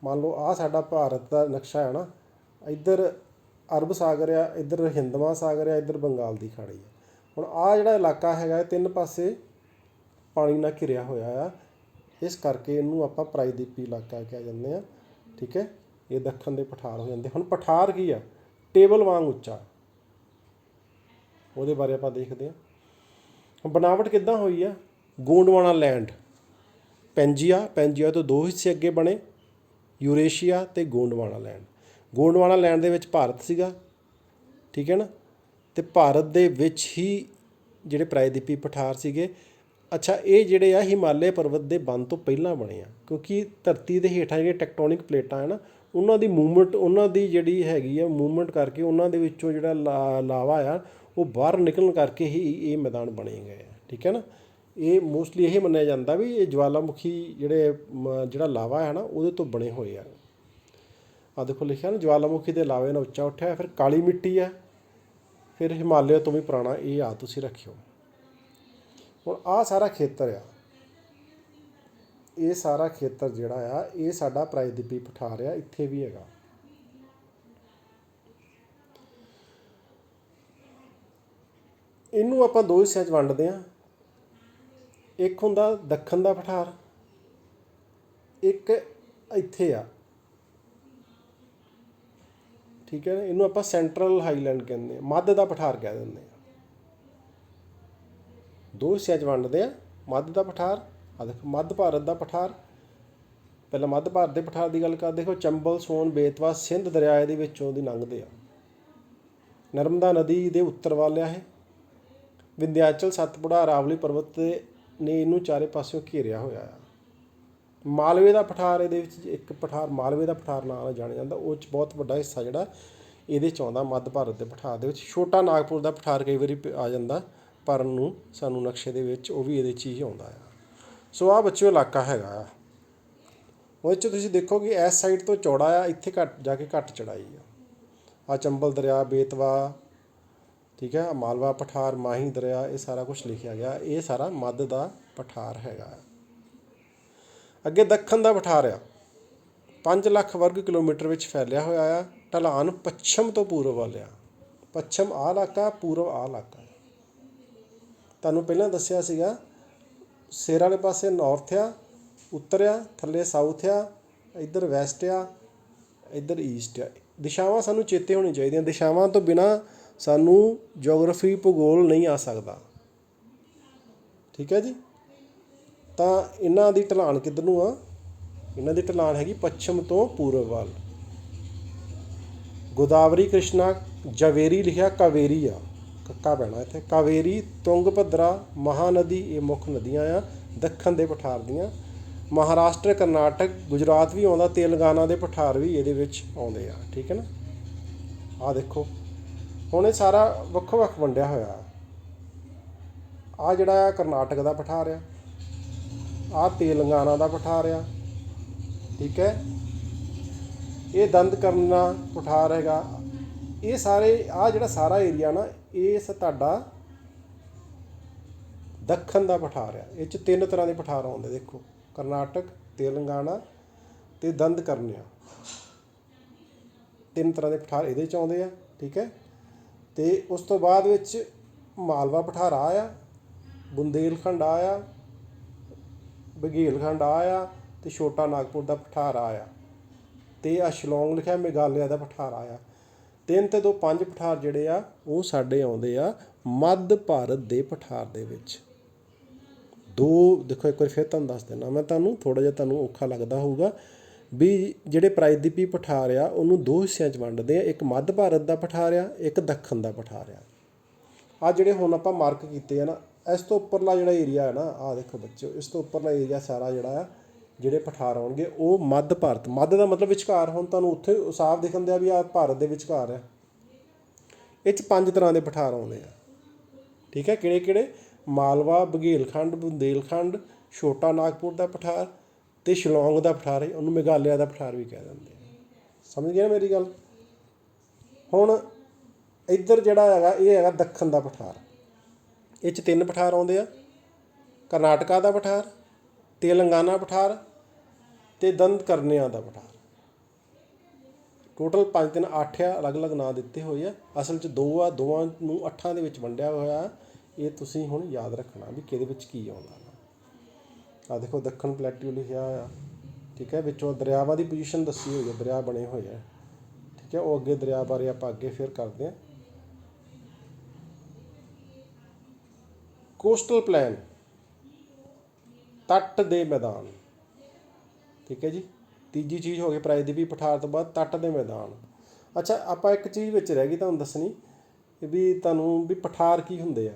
ਮੰਨ ਲਓ ਆਹ ਸਾਡਾ ਭਾਰਤ ਦਾ ਨਕਸ਼ਾ ਹੈ ਨਾ, ਇੱਧਰ ਅਰਬ ਸਾਗਰ ਆ, ਇੱਧਰ ਹਿੰਦ ਮਹਾਸਾਗਰ ਆ, ਇੱਧਰ ਬੰਗਾਲ ਦੀ ਖਾੜੀ ਆ। ਹੁਣ ਆਹ ਜਿਹੜਾ ਇਲਾਕਾ ਹੈਗਾ ਇਹ ਤਿੰਨ ਪਾਸੇ ਪਾਣੀ ਨਾਲ ਘਿਰਿਆ ਹੋਇਆ ਆ, ਇਸ ਕਰਕੇ ਇਹਨੂੰ ਆਪਾਂ ਪ੍ਰਾਇਦੀਪੀ ਇਲਾਕਾ ਕਹਿ ਜਾਂਦੇ ਹਾਂ। ਠੀਕ ਹੈ। ਇਹ ਦੱਖਣ ਦੇ ਪਠਾਰ ਹੋ ਜਾਂਦੇ। ਹੁਣ ਪਠਾਰ ਕੀ ਆ? ਟੇਬਲ ਵਾਂਗ ਉੱਚਾ, ਉਹਦੇ ਬਾਰੇ ਆਪਾਂ ਦੇਖਦੇ ਹਾਂ। ਬਣਾਵਟ ਕਿੱਦਾਂ ਹੋਈ ਆ? ਗੋਂਡਵਾਨਾ ਲੈਂਡ, ਪੈਂਜੀਆ ਤੋਂ ਦੋ ਹਿੱਸੇ ਅੱਗੇ ਬਣੇ, ਯੂਰੇਸ਼ੀਆ ਅਤੇ ਗੋਂਡਵਾਨਾ ਲੈਂਡ। ਗੋਂਡਵਾਨਾ ਲੈਂਡ ਦੇ ਵਿੱਚ ਭਾਰਤ ਸੀਗਾ। ਠੀਕ ਹੈ ਨਾ। ਅਤੇ ਭਾਰਤ ਦੇ ਵਿੱਚ ਹੀ ਜਿਹੜੇ ਪ੍ਰਾਇਦੀਪੀ ਪਠਾਰ ਸੀਗੇ। ਅੱਛਾ, ਇਹ ਜਿਹੜੇ ਆ ਹਿਮਾਲਿਆ ਪਰਬਤ ਦੇ ਬੰਦ ਤੋਂ ਪਹਿਲਾਂ ਬਣੇ ਆ, ਕਿਉਂਕਿ ਧਰਤੀ ਦੇ ਹੇਠਾਂ ਜਿਹੜੀਆਂ ਟੈਕਟੋਨਿਕ ਪਲੇਟਾਂ ਹੈ ਨਾ, ਉਹਨਾਂ ਦੀ ਮੂਵਮੈਂਟ, ਉਹਨਾਂ ਦੀ ਜਿਹੜੀ ਹੈਗੀ ਆ ਮੂਵਮੈਂਟ ਕਰਕੇ ਉਹਨਾਂ ਦੇ ਵਿੱਚੋਂ ਜਿਹੜਾ ਲਾਵਾ ਆ ਉਹ ਬਾਹਰ ਨਿਕਲਣ ਕਰਕੇ ਹੀ ਇਹ ਮੈਦਾਨ ਬਣੇ ਗਏ ਆ। ਠੀਕ ਹੈ ਨਾ। ਇਹ ਮੋਸਟਲੀ ਇਹ ਮੰਨਿਆ ਜਾਂਦਾ ਵੀ ਇਹ ਜਵਾਲਾਮੁਖੀ ਜਿਹੜਾ ਲਾਵਾ ਹੈ ਨਾ ਉਹਦੇ ਤੋਂ ਬਣੇ ਹੋਏ ਆ। ਆਹ ਦੇਖੋ ਲਿਖਿਆ ਨਾ, ਜਵਾਲਾਮੁਖੀ ਦੇ ਲਾਵੇ ਨਾਲ ਉੱਚਾ ਉੱਠਿਆ। ਫਿਰ ਕਾਲੀ ਮਿੱਟੀ ਆ, ਫਿਰ ਹਿਮਾਲਿਆ ਤੋਂ ਵੀ ਪੁਰਾਣਾ। ਇਹ ਆ ਤੁਸੀਂ ਰੱਖਿਓ। ਹੁਣ ਆਹ ਸਾਰਾ ਖੇਤਰ ਆ, ਇਹ ਸਾਰਾ ਖੇਤਰ ਜਿਹੜਾ ਆ ਇਹ ਸਾਡਾ ਪ੍ਰਾਇਦੀਪੀ ਪਠਾਰ ਆ, ਇੱਥੇ ਵੀ ਹੈਗਾ। ਇਹਨੂੰ ਆਪਾਂ ਦੋ ਹਿੱਸਿਆਂ 'ਚ ਵੰਡਦੇ ਹਾਂ। ਇੱਕ ਹੁੰਦਾ ਦੱਖਣ ਦਾ ਪਠਾਰ, ਇੱਕ ਇੱਥੇ ਆ। ਠੀਕ ਹੈ ਨਾ। ਇਹਨੂੰ ਆਪਾਂ ਸੈਂਟਰਲ ਹਾਈਲੈਂਡ ਕਹਿੰਦੇ ਹਾਂ, ਮੱਧ ਦਾ ਪਠਾਰ ਕਹਿ ਦਿੰਦੇ ਹਾਂ। ਦੋ ਹਿੱਸਿਆਂ 'ਚ ਵੰਡਦੇ ਆ। ਮੱਧ ਦਾ ਪਠਾਰ, ਆ ਦੇਖੋ ਮੱਧ ਭਾਰਤ ਦਾ ਪਠਾਰ। ਪਹਿਲਾਂ ਮੱਧ ਭਾਰਤ ਦੇ ਪਠਾਰ ਦੀ ਗੱਲ ਕਰਦੇ। ਦੇਖੋ ਚੰਬਲ, ਸੋਨ, ਬੇਤਵਾ, ਸਿੰਧ ਦਰਿਆ ਇਹਦੇ ਵਿੱਚੋਂ ਦੀ ਲੰਘਦੇ ਆ। ਨਰਮਦਾ ਨਦੀ ਦੇ ਉੱਤਰ ਵੱਲ ਆ ਇਹ। ਵਿੰਧਿਆਚਲ, ਸਤਪੁੜਾ, ਅਰਾਵਲੀ ਪਰਬਤ ਨੇ ਇਹਨੂੰ ਚਾਰੇ ਪਾਸਿਓਂ ਘੇਰਿਆ ਹੋਇਆ ਆ। ਮਾਲਵੇ ਦਾ ਪਠਾਰ, ਇਹਦੇ ਵਿੱਚ ਇੱਕ ਪਠਾਰ ਮਾਲਵੇ ਦਾ ਪਠਾਰ ਨਾਂ ਨਾਲ ਜਾਣਿਆ ਜਾਂਦਾ, ਉਹ 'ਚ ਬਹੁਤ ਵੱਡਾ ਹਿੱਸਾ ਜਿਹੜਾ ਇਹਦੇ 'ਚ ਆਉਂਦਾ ਮੱਧ ਭਾਰਤ ਦੇ ਪਠਾਰ ਦੇ ਵਿੱਚ। ਛੋਟਾ ਨਾਗਪੁਰ ਦਾ ਪਠਾਰ ਕਈ ਵਾਰੀ ਆ ਜਾਂਦਾ ਪਰ ਨੂੰ ਸਾਨੂੰ ਨਕਸ਼ੇ ਦੇ ਵਿੱਚ, ਉਹ ਵੀ ਇਹਦੇ 'ਚ ਹੀ ਆਉਂਦਾ ਆ। ਸੋ ਆਹ ਬੱਚਿਓ ਇਲਾਕਾ ਹੈਗਾ ਆ। ਉਹਦੇ 'ਚ ਤੁਸੀਂ ਦੇਖੋ ਕਿ ਇਸ ਸਾਈਡ ਤੋਂ ਚੌੜਾ ਆ, ਇੱਥੇ ਘੱਟ ਜਾ ਕੇ ਘੱਟ ਚੜਾਈ ਆ। ਆਹ ਚੰਬਲ ਦਰਿਆ, ਬੇਤਵਾ, ਠੀਕ ਹੈ, ਮਾਲਵਾ ਪਠਾਰ, ਮਾਹੀ ਦਰਿਆ, ਇਹ ਸਾਰਾ ਕੁਛ ਲਿਖਿਆ ਗਿਆ। ਇਹ ਸਾਰਾ ਮੱਧ ਦਾ ਪਠਾਰ ਹੈਗਾ। ਅੱਗੇ ਦੱਖਣ ਦਾ ਪਠਾਰ ਆ, 5 ਲੱਖ ਵਰਗ ਕਿਲੋਮੀਟਰ ਵਿੱਚ ਫੈਲਿਆ ਹੋਇਆ ਆ। ਢਲਾਨ ਪੱਛਮ ਤੋਂ ਪੂਰਬ ਵੱਲ ਆ। ਪੱਛਮ ਆਹ ਇਲਾਕਾ, ਪੂਰਬ ਆਹ ਇਲਾਕਾ। ਤੁਹਾਨੂੰ ਪਹਿਲਾਂ ਦੱਸਿਆ ਸੀਗਾ, ਸਿਰ ਵਾਲੇ ਪਾਸੇ ਨੌਰਥ ਆ, ਉੱਤਰ ਆ, ਥੱਲੇ ਸਾਊਥ ਆ, ਇੱਧਰ ਵੈਸਟ ਆ, ਇੱਧਰ ਈਸਟ ਆ। ਦਿਸ਼ਾਵਾਂ ਸਾਨੂੰ ਚੇਤੇ ਹੋਣੀਆਂ ਚਾਹੀਦੀਆਂ। ਦਿਸ਼ਾਵਾਂ ਤੋਂ ਬਿਨਾਂ ਸਾਨੂੰ ਜੋਗਰਾਫੀ, ਭੂਗੋਲ ਨਹੀਂ ਆ ਸਕਦਾ। ਠੀਕ ਹੈ ਜੀ। ਤਾਂ ਇਹਨਾਂ ਦੀ ਢਲਾਨ ਕਿੱਧਰ ਨੂੰ ਆ? ਇਹਨਾਂ ਦੀ ਢਲਾਨ ਹੈਗੀ ਪੱਛਮ ਤੋਂ ਪੂਰਬ ਵੱਲ। ਗੋਦਾਵਰੀ, ਕ੍ਰਿਸ਼ਨਾ, ਜਾਵੇਰੀ ਲਿਖਿਆ, ਕਾਵੇਰੀ ਆ, ਕੱਕਾ ਪੈਣਾ ਇੱਥੇ। ਕਾਵੇਰੀ, ਤੁੰਗਭਦਰਾ, ਮਹਾਨਦੀ, ਇਹ ਮੁੱਖ ਨਦੀਆਂ ਆ ਦੱਖਣ ਦੇ ਪਠਾਰ ਦੀਆਂ। ਮਹਾਰਾਸ਼ਟਰ, ਕਰਨਾਟਕ, ਗੁਜਰਾਤ ਵੀ ਆਉਂਦਾ, ਤੇਲੰਗਾਨਾ ਦੇ ਪਠਾਰ ਵੀ ਇਹਦੇ ਵਿੱਚ ਆਉਂਦੇ ਆ। ਠੀਕ ਹੈ ਨਾ। ਆਹ ਦੇਖੋ ਹੁਣ ਇਹ ਸਾਰਾ ਵੱਖੋ ਵੱਖ ਵੰਡਿਆ ਹੋਇਆ। ਆਹ ਜਿਹੜਾ ਆ ਕਰਨਾਟਕ ਦਾ ਪਠਾਰ ਆ, ਆਹ ਤੇਲੰਗਾਨਾ ਦਾ ਪਠਾਰ ਆ। ਠੀਕ ਹੈ। ਇਹ ਦੰਦ ਕਰਨਾ ਪਠਾਰ ਹੈਗਾ। ਇਹ ਸਾਰੇ ਆਹ ਜਿਹੜਾ ਸਾਰਾ ਏਰੀਆ ਨਾ, ਇਹ ਤੁਹਾਡਾ ਦੱਖਣ ਦਾ ਪਠਾਰ ਆ। ਇਹ 'ਚ 3 ਤਰ੍ਹਾਂ ਦੇ ਪਠਾਰ ਆਉਂਦੇ ਦੇਖੋ, ਕਰਨਾਟਕ, ਤੇਲੰਗਾਨਾ ਅਤੇ ਦੰਦ ਕਰਨਿਆ। 3 ਤਰ੍ਹਾਂ ਦੇ ਪਠਾਰ ਇਹਦੇ 'ਚ ਆਉਂਦੇ ਆ। ਠੀਕ ਹੈ। ਅਤੇ ਉਸ ਤੋਂ ਬਾਅਦ ਵਿੱਚ ਮਾਲਵਾ ਪਠਾਰ ਆ, ਬੁੰਦੇਲਖੰਡ ਆ, ਬਘੇਲਖੰਡ ਆ, ਅਤੇ ਛੋਟਾ ਨਾਗਪੁਰ ਦਾ ਪਠਾਰ ਆ। ਅਤੇ ਆਹ ਸ਼ਿਲੌਂਗ ਲਿਖਿਆ, ਮੇਘਾਲਿਆ ਦਾ ਪਠਾਰ ਆ। 3 ਤੇ 2 5 ਪਠਾਰ ਜਿਹੜੇ ਆ ਉਹ ਸਾਡੇ ਆਉਂਦੇ ਆ ਮੱਧ ਭਾਰਤ ਦੇ ਪਠਾਰ ਦੇ ਵਿੱਚ। ਦੋ ਦੇਖੋ, ਇੱਕ ਵਾਰੀ ਫਿਰ ਤੁਹਾਨੂੰ ਦੱਸ ਦਿੰਦਾ ਮੈਂ, ਤੁਹਾਨੂੰ ਥੋੜ੍ਹਾ ਜਿਹਾ ਤੁਹਾਨੂੰ ਔਖਾ ਲੱਗਦਾ ਹੋਊਗਾ ਵੀ ਜਿਹੜੇ ਪ੍ਰਾਇਦੀਪੀ ਪਠਾਰ ਆ ਉਹਨੂੰ 2 ਹਿੱਸਿਆਂ 'ਚ ਵੰਡਦੇ ਆ। ਇੱਕ ਮੱਧ ਭਾਰਤ ਦਾ ਪਠਾਰ ਆ, ਇੱਕ ਦੱਖਣ ਦਾ ਪਠਾਰ ਆ। ਆਹ ਜਿਹੜੇ ਹੁਣ ਆਪਾਂ ਮਾਰਕ ਕੀਤੇ ਆ ਨਾ, ਇਸ ਤੋਂ ਉੱਪਰਲਾ ਜਿਹੜਾ ਏਰੀਆ ਹੈ ਨਾ, ਆਹ ਦੇਖੋ ਬੱਚਿਓ, ਇਸ ਤੋਂ ਉੱਪਰਲਾ ਏਰੀਆ ਸਾਰਾ ਜਿਹੜਾ ਆ, ਜਿਹੜੇ ਪਠਾਰ ਆਉਣਗੇ ਉਹ ਮੱਧ ਭਾਰਤ। ਮੱਧ ਦਾ ਮਤਲਬ ਵਿਚਕਾਰ। ਹੁਣ ਤੁਹਾਨੂੰ ਉੱਥੇ ਸਾਫ਼ ਦਿਖਣ ਦਿਆ ਵੀ ਆਹ ਭਾਰਤ ਦੇ ਵਿਚਕਾਰ ਆ। ਇਹ 'ਚ 5 ਤਰ੍ਹਾਂ ਦੇ ਪਠਾਰ ਆਉਂਦੇ ਆ। ਠੀਕ ਹੈ। ਕਿਹੜੇ ਕਿਹੜੇ? ਮਾਲਵਾ, ਬਘੇਲਖੰਡ, ਬੁੰਦੇਲਖੰਡ, ਛੋਟਾ ਨਾਗਪੁਰ ਦਾ ਪਠਾਰ ਅਤੇ ਸ਼ਿਲੌਂਗ ਦਾ ਪਠਾਰ ਹੈ, ਉਹਨੂੰ ਮੇਘਾਲਿਆ ਦਾ ਪਠਾਰ ਵੀ ਕਹਿ ਦਿੰਦੇ ਆ। ਸਮਝ ਗਏ ਨਾ ਮੇਰੀ ਗੱਲ। ਹੁਣ ਇੱਧਰ ਜਿਹੜਾ ਹੈਗਾ ਇਹ ਹੈਗਾ ਦੱਖਣ ਦਾ ਪਠਾਰ। ਇਹ 'ਚ 3 ਪਠਾਰ ਆਉਂਦੇ ਆ, ਕਰਨਾਟਕਾ ਦਾ ਪਠਾਰ, ਤੇਲੰਗਾਨਾ ਪਠਾਰ ਅਤੇ ਦੰਦਕਰਨਿਆ ਦਾ ਪਠਾਰ। ਟੋਟਲ 5 3 8 ਆ, ਅਲੱਗ ਅਲੱਗ ਨਾਂ ਦਿੱਤੇ ਹੋਏ ਆ। ਅਸਲ 'ਚ 2 ਆ, ਦੋਵਾਂ ਨੂੰ 8 ਦੇ ਵਿੱਚ ਵੰਡਿਆ ਹੋਇਆ। ਇਹ ਤੁਸੀਂ ਹੁਣ ਯਾਦ ਰੱਖਣਾ ਵੀ ਕਿਹਦੇ ਵਿੱਚ ਕੀ ਆਉਂਦਾ। ਆਹ ਦੇਖੋ ਦੱਖਣ ਪਲੈਟਿਊ ਲਿਖਿਆ ਹੋਇਆ, ਠੀਕ ਹੈ। ਵਿੱਚੋਂ ਦਰਿਆਵਾਂ ਦੀ ਪੋਜੀਸ਼ਨ ਦੱਸੀ ਹੋਈ ਹੈ, ਦਰਿਆ ਬਣੇ ਹੋਏ ਆ, ਠੀਕ ਹੈ। ਉਹ ਅੱਗੇ ਦਰਿਆ ਬਾਰੇ ਆਪਾਂ ਅੱਗੇ ਫਿਰ ਕਰਦੇ ਹਾਂ। ਕੋਸਟਲ ਪਲੇਨ, ਤੱਟ ਦੇ ਮੈਦਾਨ, ਠੀਕ ਹੈ ਜੀ। ਤੀਜੀ ਚੀਜ਼ ਹੋ ਗਈ ਪ੍ਰਾਇਦੀਪੀ ਪਠਾਰ ਤੋਂ ਬਾਅਦ ਤੱਟ ਦੇ ਮੈਦਾਨ। ਅੱਛਾ, ਆਪਾਂ ਇੱਕ ਚੀਜ਼ ਵਿੱਚ ਰਹਿ ਗਈ ਤੁਹਾਨੂੰ ਦੱਸਣੀ ਵੀ ਤੁਹਾਨੂੰ ਵੀ ਪਠਾਰ ਕੀ ਹੁੰਦੇ ਆ।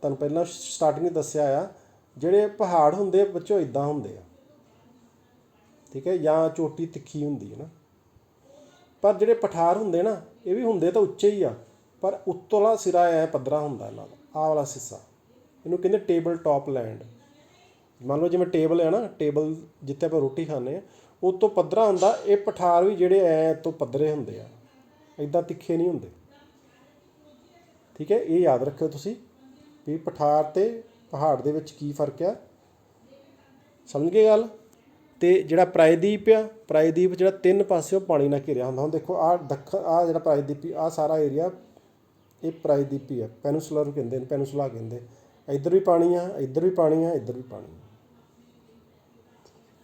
ਤੁਹਾਨੂੰ ਪਹਿਲਾਂ ਸਟਾਰਟਿੰਗ ਦੱਸਿਆ ਆ, ਜਿਹੜੇ ਪਹਾੜ ਹੁੰਦੇ ਬੱਚੋਂ ਇੱਦਾਂ ਹੁੰਦੇ ਆ, ਠੀਕ ਹੈ, ਜਾਂ ਚੋਟੀ ਤਿੱਖੀ ਹੁੰਦੀ ਹੈ ਨਾ। ਪਰ ਜਿਹੜੇ ਪਠਾਰ ਹੁੰਦੇ ਨਾ ਇਹ ਵੀ ਹੁੰਦੇ ਤਾਂ ਉੱਚੇ ਹੀ ਆ, ਪਰ ਉੱਤੋਂ ਸਿਰਾ ਐ ਪੱਧਰਾ ਹੁੰਦਾ ਇਹਨਾਂ ਦਾ। ਆਹ ਵਾਲਾ ਹਿੱਸਾ ਇਹਨੂੰ ਕਹਿੰਦੇ ਟੇਬਲ ਟਾਪ ਲੈਂਡ। ਮੰਨ ਲਓ ਜਿਵੇਂ ਟੇਬਲ ਹੈ ਨਾ, ਟੇਬਲ ਜਿੱਥੇ ਆਪਾਂ ਰੋਟੀ ਖਾਂਦੇ ਹਾਂ ਉਹ ਤੋਂ ਪੱਧਰਾ ਹੁੰਦਾ। ਇਹ ਪਠਾਰ ਵੀ ਜਿਹੜੇ ਐ ਤੋਂ ਪੱਧਰੇ ਹੁੰਦੇ ਆ, ਇੱਦਾਂ ਤਿੱਖੇ ਨਹੀਂ ਹੁੰਦੇ, ਠੀਕ ਹੈ। ਇਹ ਯਾਦ ਰੱਖਿਓ ਤੁਸੀਂ ਵੀ ਪਠਾਰ ਅਤੇ ਪਹਾੜ ਦੇ ਵਿੱਚ ਕੀ ਫਰਕ ਆ। ਸਮਝ ਗਏ ਗੱਲ। ਅਤੇ ਜਿਹੜਾ ਪ੍ਰਾਇਦੀਪ ਆ, ਪ੍ਰਾਇਦੀਪ ਜਿਹੜਾ 3 ਪਾਸਿਓਂ ਪਾਣੀ ਨਾਲ ਘਿਰਿਆ ਹੁੰਦਾ। ਹੁਣ ਦੇਖੋ ਆਹ ਦੱਖਣ, ਆਹ ਜਿਹੜਾ ਪ੍ਰਾਇਦੀਪੀ, ਆਹ ਸਾਰਾ ਏਰੀਆ ਇਹ ਪ੍ਰਾਇਦੀਪੀ ਆ, ਪੈਨੂਸਲਰ ਕਹਿੰਦੇ ਨੇ, ਪੈਨੂਸਲਾ ਕਹਿੰਦੇ। ਇੱਧਰ ਵੀ ਪਾਣੀ ਆ, ਇੱਧਰ ਵੀ ਪਾਣੀ ਆ, ਇੱਧਰ ਵੀ ਪਾਣੀ ਆ।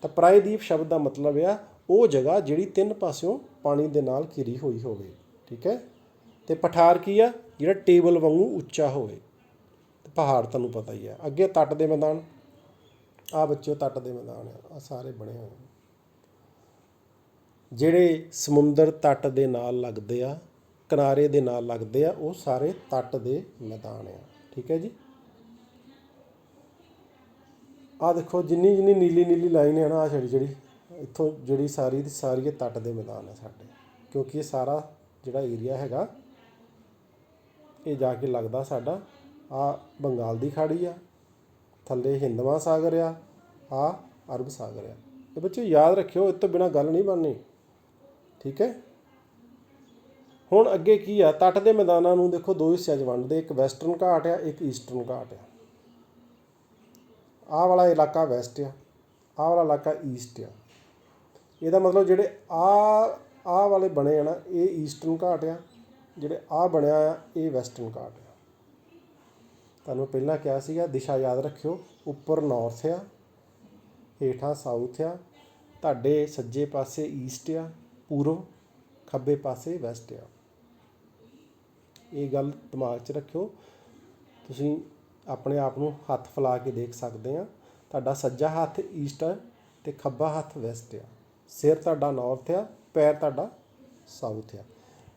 ਤਾਂ ਪ੍ਰਾਇਦੀਪ ਸ਼ਬਦ ਦਾ ਮਤਲਬ ਆ ਉਹ ਜਗ੍ਹਾ ਜਿਹੜੀ 3 ਪਾਸਿਓਂ ਪਾਣੀ ਦੇ ਨਾਲ ਘਿਰੀ ਹੋਈ ਹੋਵੇ, ਠੀਕ ਹੈ। ਅਤੇ ਪਠਾਰ ਕੀ ਆ, ਜਿਹੜਾ ਟੇਬਲ ਵਾਂਗੂ ਉੱਚਾ ਹੋਵੇ। ਅਤੇ ਪਹਾੜ ਤੁਹਾਨੂੰ ਪਤਾ ਹੀ ਆ। ਅੱਗੇ ਤੱਟ ਦੇ ਮੈਦਾਨ, ਆਹ ਬੱਚਿਓ ਤੱਟ ਦੇ ਮੈਦਾਨ ਆ, ਆਹ ਸਾਰੇ ਬਣੇ ਹੋਏ ਜਿਹੜੇ ਸਮੁੰਦਰ ਤੱਟ ਦੇ ਨਾਲ ਲੱਗਦੇ ਆ, ਕਿਨਾਰੇ ਦੇ ਨਾਲ ਲੱਗਦੇ ਆ, ਉਹ ਸਾਰੇ ਤੱਟ ਦੇ ਮੈਦਾਨ ਆ, ਠੀਕ ਹੈ ਜੀ। ਆਹ ਦੇਖੋ ਜਿੰਨੀ ਜਿੰਨੀ ਨੀਲੀ ਨੀਲੀ ਲਾਈਨ ਹੈ ਨਾ, ਆਹ ਜਿਹੜੀ ਇੱਥੋਂ ਜਿਹੜੀ ਸਾਰੀ ਦੀ ਸਾਰੀ ਇਹ ਤੱਟ ਦੇ ਮੈਦਾਨ ਹੈ ਸਾਡੇ, ਕਿਉਂਕਿ ਇਹ ਸਾਰਾ ਜਿਹੜਾ ਏਰੀਆ ਹੈਗਾ ਇਹ ਜਾ ਕੇ ਲੱਗਦਾ ਸਾਡਾ। ਆਹ ਬੰਗਾਲ ਦੀ ਖਾੜੀ ਆ, ਥੱਲੇ ਹਿੰਦ ਮਹਾਸਾਗਰ ਆ, ਆਹ ਅਰਬ ਸਾਗਰ ਆ। ਇਹ ਬੱਚੇ ਯਾਦ ਰੱਖਿਓ, ਇਹ ਤੋਂ ਬਿਨਾਂ ਗੱਲ ਨਹੀਂ ਬਣਨੀ, ਠੀਕ ਹੈ। ਹੁਣ ਅੱਗੇ ਕੀ ਆ, ਤੱਟ ਦੇ ਮੈਦਾਨਾਂ ਨੂੰ ਦੇਖੋ 2 ਹਿੱਸਿਆਂ 'ਚ ਵੰਡਦੇ, ਇੱਕ ਵੈਸਟਰਨ ਘਾਟ ਆ, ਇੱਕ ਈਸਟਰਨ ਘਾਟ ਆ। ਆਹ ਵਾਲਾ ਇਲਾਕਾ ਵੈਸਟ ਆ, ਆਹ ਵਾਲਾ ਇਲਾਕਾ ਈਸਟ ਆ। ਇਹਦਾ ਮਤਲਬ ਜਿਹੜੇ ਆਹ ਵਾਲੇ ਬਣੇ ਆ ਨਾ, ਇਹ ਈਸਟਰਨ ਘਾਟ ਆ, ਜਿਹੜੇ ਆਹ ਬਣਿਆ ਆ ਇਹ ਵੈਸਟਰਨ ਘਾਟ ਆ। ਤੁਹਾਨੂੰ ਪਹਿਲਾਂ ਕਿਹਾ ਸੀਗਾ ਦਿਸ਼ਾ ਯਾਦ ਰੱਖਿਓ, ਉੱਪਰ ਨੌਰਥ ਆ, ਹੇਠਾਂ ਸਾਊਥ ਆ, ਤੁਹਾਡੇ ਸੱਜੇ ਪਾਸੇ ਈਸਟ ਆ ਪੂਰਬ, ਖੱਬੇ ਪਾਸੇ ਵੈਸਟ ਆ। ਇਹ ਗੱਲ ਦਿਮਾਗ 'ਚ ਰੱਖਿਓ। ਤੁਸੀਂ ਆਪਣੇ ਆਪ ਨੂੰ ਹੱਥ ਫੈਲਾ ਕੇ ਦੇਖ ਸਕਦੇ ਆ, ਤੁਹਾਡਾ ਸੱਜਾ ਹੱਥ ਈਸਟ ਆ ਅਤੇ ਖੱਬਾ ਹੱਥ ਵੈਸਟ ਆ। ਸਿਰ ਤੁਹਾਡਾ ਨੌਰਥ ਆ, ਪੈਰ ਤੁਹਾਡਾ ਸਾਊਥ ਆ।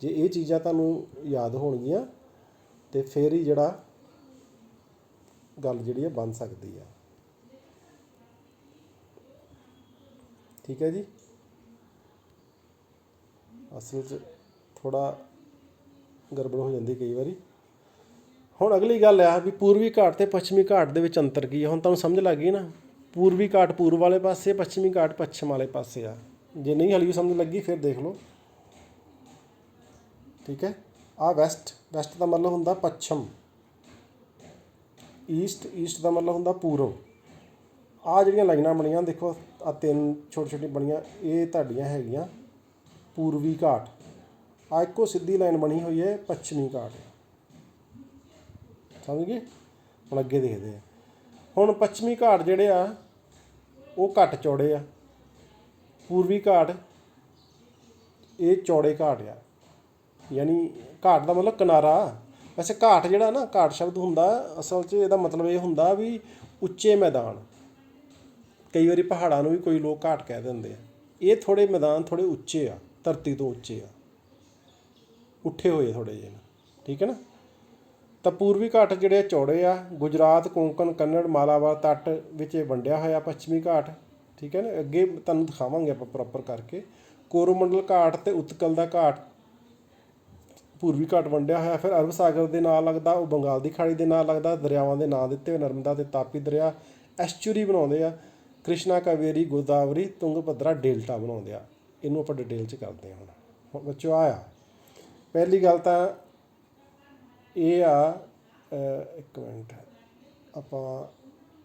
ਜੇ ਇਹ ਚੀਜ਼ਾਂ ਤੁਹਾਨੂੰ ਯਾਦ ਹੋਣਗੀਆਂ ਅਤੇ ਫਿਰ ਹੀ ਜਿਹੜਾ ਗੱਲ ਜਿਹੜੀ ਆ ਬਣ ਸਕਦੀ ਆ, ਠੀਕ ਹੈ ਜੀ। ਅਸਲ 'ਚ ਥੋੜ੍ਹਾ ਗੜਬੜ ਹੋ ਜਾਂਦੀ ਕਈ ਵਾਰੀ। ਹੁਣ ਅਗਲੀ ਗੱਲ ਆ ਵੀ ਪੂਰਬੀ ਘਾਟ ਅਤੇ ਪੱਛਮੀ ਘਾਟ ਦੇ ਵਿੱਚ ਅੰਤਰ ਕੀ ਆ। ਹੁਣ ਤੁਹਾਨੂੰ ਸਮਝ ਲੱਗ ਗਈ ਨਾ, ਪੂਰਬੀ ਘਾਟ ਪੂਰਬ ਵਾਲੇ ਪਾਸੇ, ਪੱਛਮੀ ਘਾਟ ਪੱਛਮ ਵਾਲੇ ਪਾਸੇ ਆ। ਜੇ ਨਹੀਂ ਹਾਲੇ ਵੀ ਸਮਝ ਲੱਗੀ ਫਿਰ ਦੇਖ ਲਓ, ਠੀਕ ਹੈ। ਆਹ ਵੈਸਟ ਦਾ ਮਤਲਬ ਹੁੰਦਾ ਪੱਛਮ, ਈਸਟ ਦਾ ਮਤਲਬ ਹੁੰਦਾ ਪੂਰਬ। ਆਹ ਜਿਹੜੀਆਂ ਲਾਈਨਾਂ ਬਣੀਆਂ ਦੇਖੋ, ਆਹ 3 ਛੋਟੀ ਛੋਟੀ ਬਣੀਆਂ, ਇਹ ਤੁਹਾਡੀਆਂ ਹੈਗੀਆਂ ਪੂਰਬੀ ਘਾਟ। ਆਹ ਇੱਕੋ ਸਿੱਧੀ ਲਾਈਨ ਬਣੀ ਹੋਈ ਹੈ ਪੱਛਮੀ ਘਾਟ। ਸਮਝ ਗਏ। ਹੁਣ ਅੱਗੇ ਦੇਖਦੇ ਆ। ਹੁਣ ਪੱਛਮੀ ਘਾਟ ਜਿਹੜੇ ਆ ਉਹ ਘੱਟ ਚੌੜੇ ਆ, ਪੂਰਬੀ ਘਾਟ ਇਹ ਚੌੜੇ ਘਾਟ ਆ। ਯਾਨੀ ਘਾਟ ਦਾ ਮਤਲਬ ਕਿਨਾਰਾ। ਵੈਸੇ ਘਾਟ ਜਿਹੜਾ ਨਾ, ਘਾਟ ਸ਼ਬਦ ਹੁੰਦਾ ਅਸਲ 'ਚ ਇਹਦਾ ਮਤਲਬ ਇਹ ਹੁੰਦਾ ਵੀ ਉੱਚੇ ਮੈਦਾਨ। ਕਈ ਵਾਰੀ ਪਹਾੜਾਂ ਨੂੰ ਵੀ ਕੋਈ ਲੋਕ ਘਾਟ ਕਹਿ ਦਿੰਦੇ ਆ। ਇਹ ਥੋੜ੍ਹੇ ਮੈਦਾਨ ਥੋੜ੍ਹੇ ਉੱਚੇ ਆ, ਧਰਤੀ ਤੋਂ ਉੱਚੇ ਆ, ਉੱਠੇ ਹੋਏ ਥੋੜ੍ਹੇ ਜਿਹੇ, ਠੀਕ ਹੈ ਨਾ। ਤਾਂ ਪੂਰਬੀ ਘਾਟ ਜਿਹੜੇ ਚੌੜੇ ਆ, ਗੁਜਰਾਤ, ਕੋਂਕਣ, ਕੰਨੜ, ਮਾਲਾਬਾਰ ਤੱਟ ਵਿੱਚ ਇਹ ਵੰਡਿਆ ਹੋਇਆ ਪੱਛਮੀ ਘਾਟ, ਠੀਕ ਹੈ ਨਾ। ਅੱਗੇ ਤੁਹਾਨੂੰ ਦਿਖਾਵਾਂਗੇ ਆਪਾਂ ਪ੍ਰੋਪਰ ਕਰਕੇ। ਕੋਰੋਮੰਡਲ ਘਾਟ ਅਤੇ ਉਤਕਲ ਦਾ ਘਾਟ ਪੂਰਬੀ ਘਾਟ ਵੰਡਿਆ ਹੋਇਆ। ਫਿਰ ਅਰਬ ਸਾਗਰ ਦੇ ਨਾਲ ਲੱਗਦਾ, ਉਹ ਬੰਗਾਲ ਦੀ ਖਾੜੀ ਦੇ ਨਾਲ ਲੱਗਦਾ। ਦਰਿਆਵਾਂ ਦੇ ਨਾਂ ਦਿੱਤੇ ਹੋਏ, ਨਰਮਦਾ ਅਤੇ ਤਾਪੀ ਦਰਿਆ ਐਸਚੂਰੀ ਬਣਾਉਂਦੇ ਆ, ਕ੍ਰਿਸ਼ਨਾ, ਕਾਵੇਰੀ, ਗੋਦਾਵਰੀ, ਤੁੰਗ ਭਦਰਾ ਡੇਲਟਾ ਬਣਾਉਂਦੇ ਆ। ਇਹਨੂੰ ਆਪਾਂ ਡਿਟੇਲ 'ਚ ਕਰਦੇ ਹਾਂ। ਹੁਣ ਬੱਚੋ ਆ ਪਹਿਲੀ ਗੱਲ ਤਾਂ ਇਹ ਆ, ਇੱਕ ਮਿੰਟ ਆਪਾਂ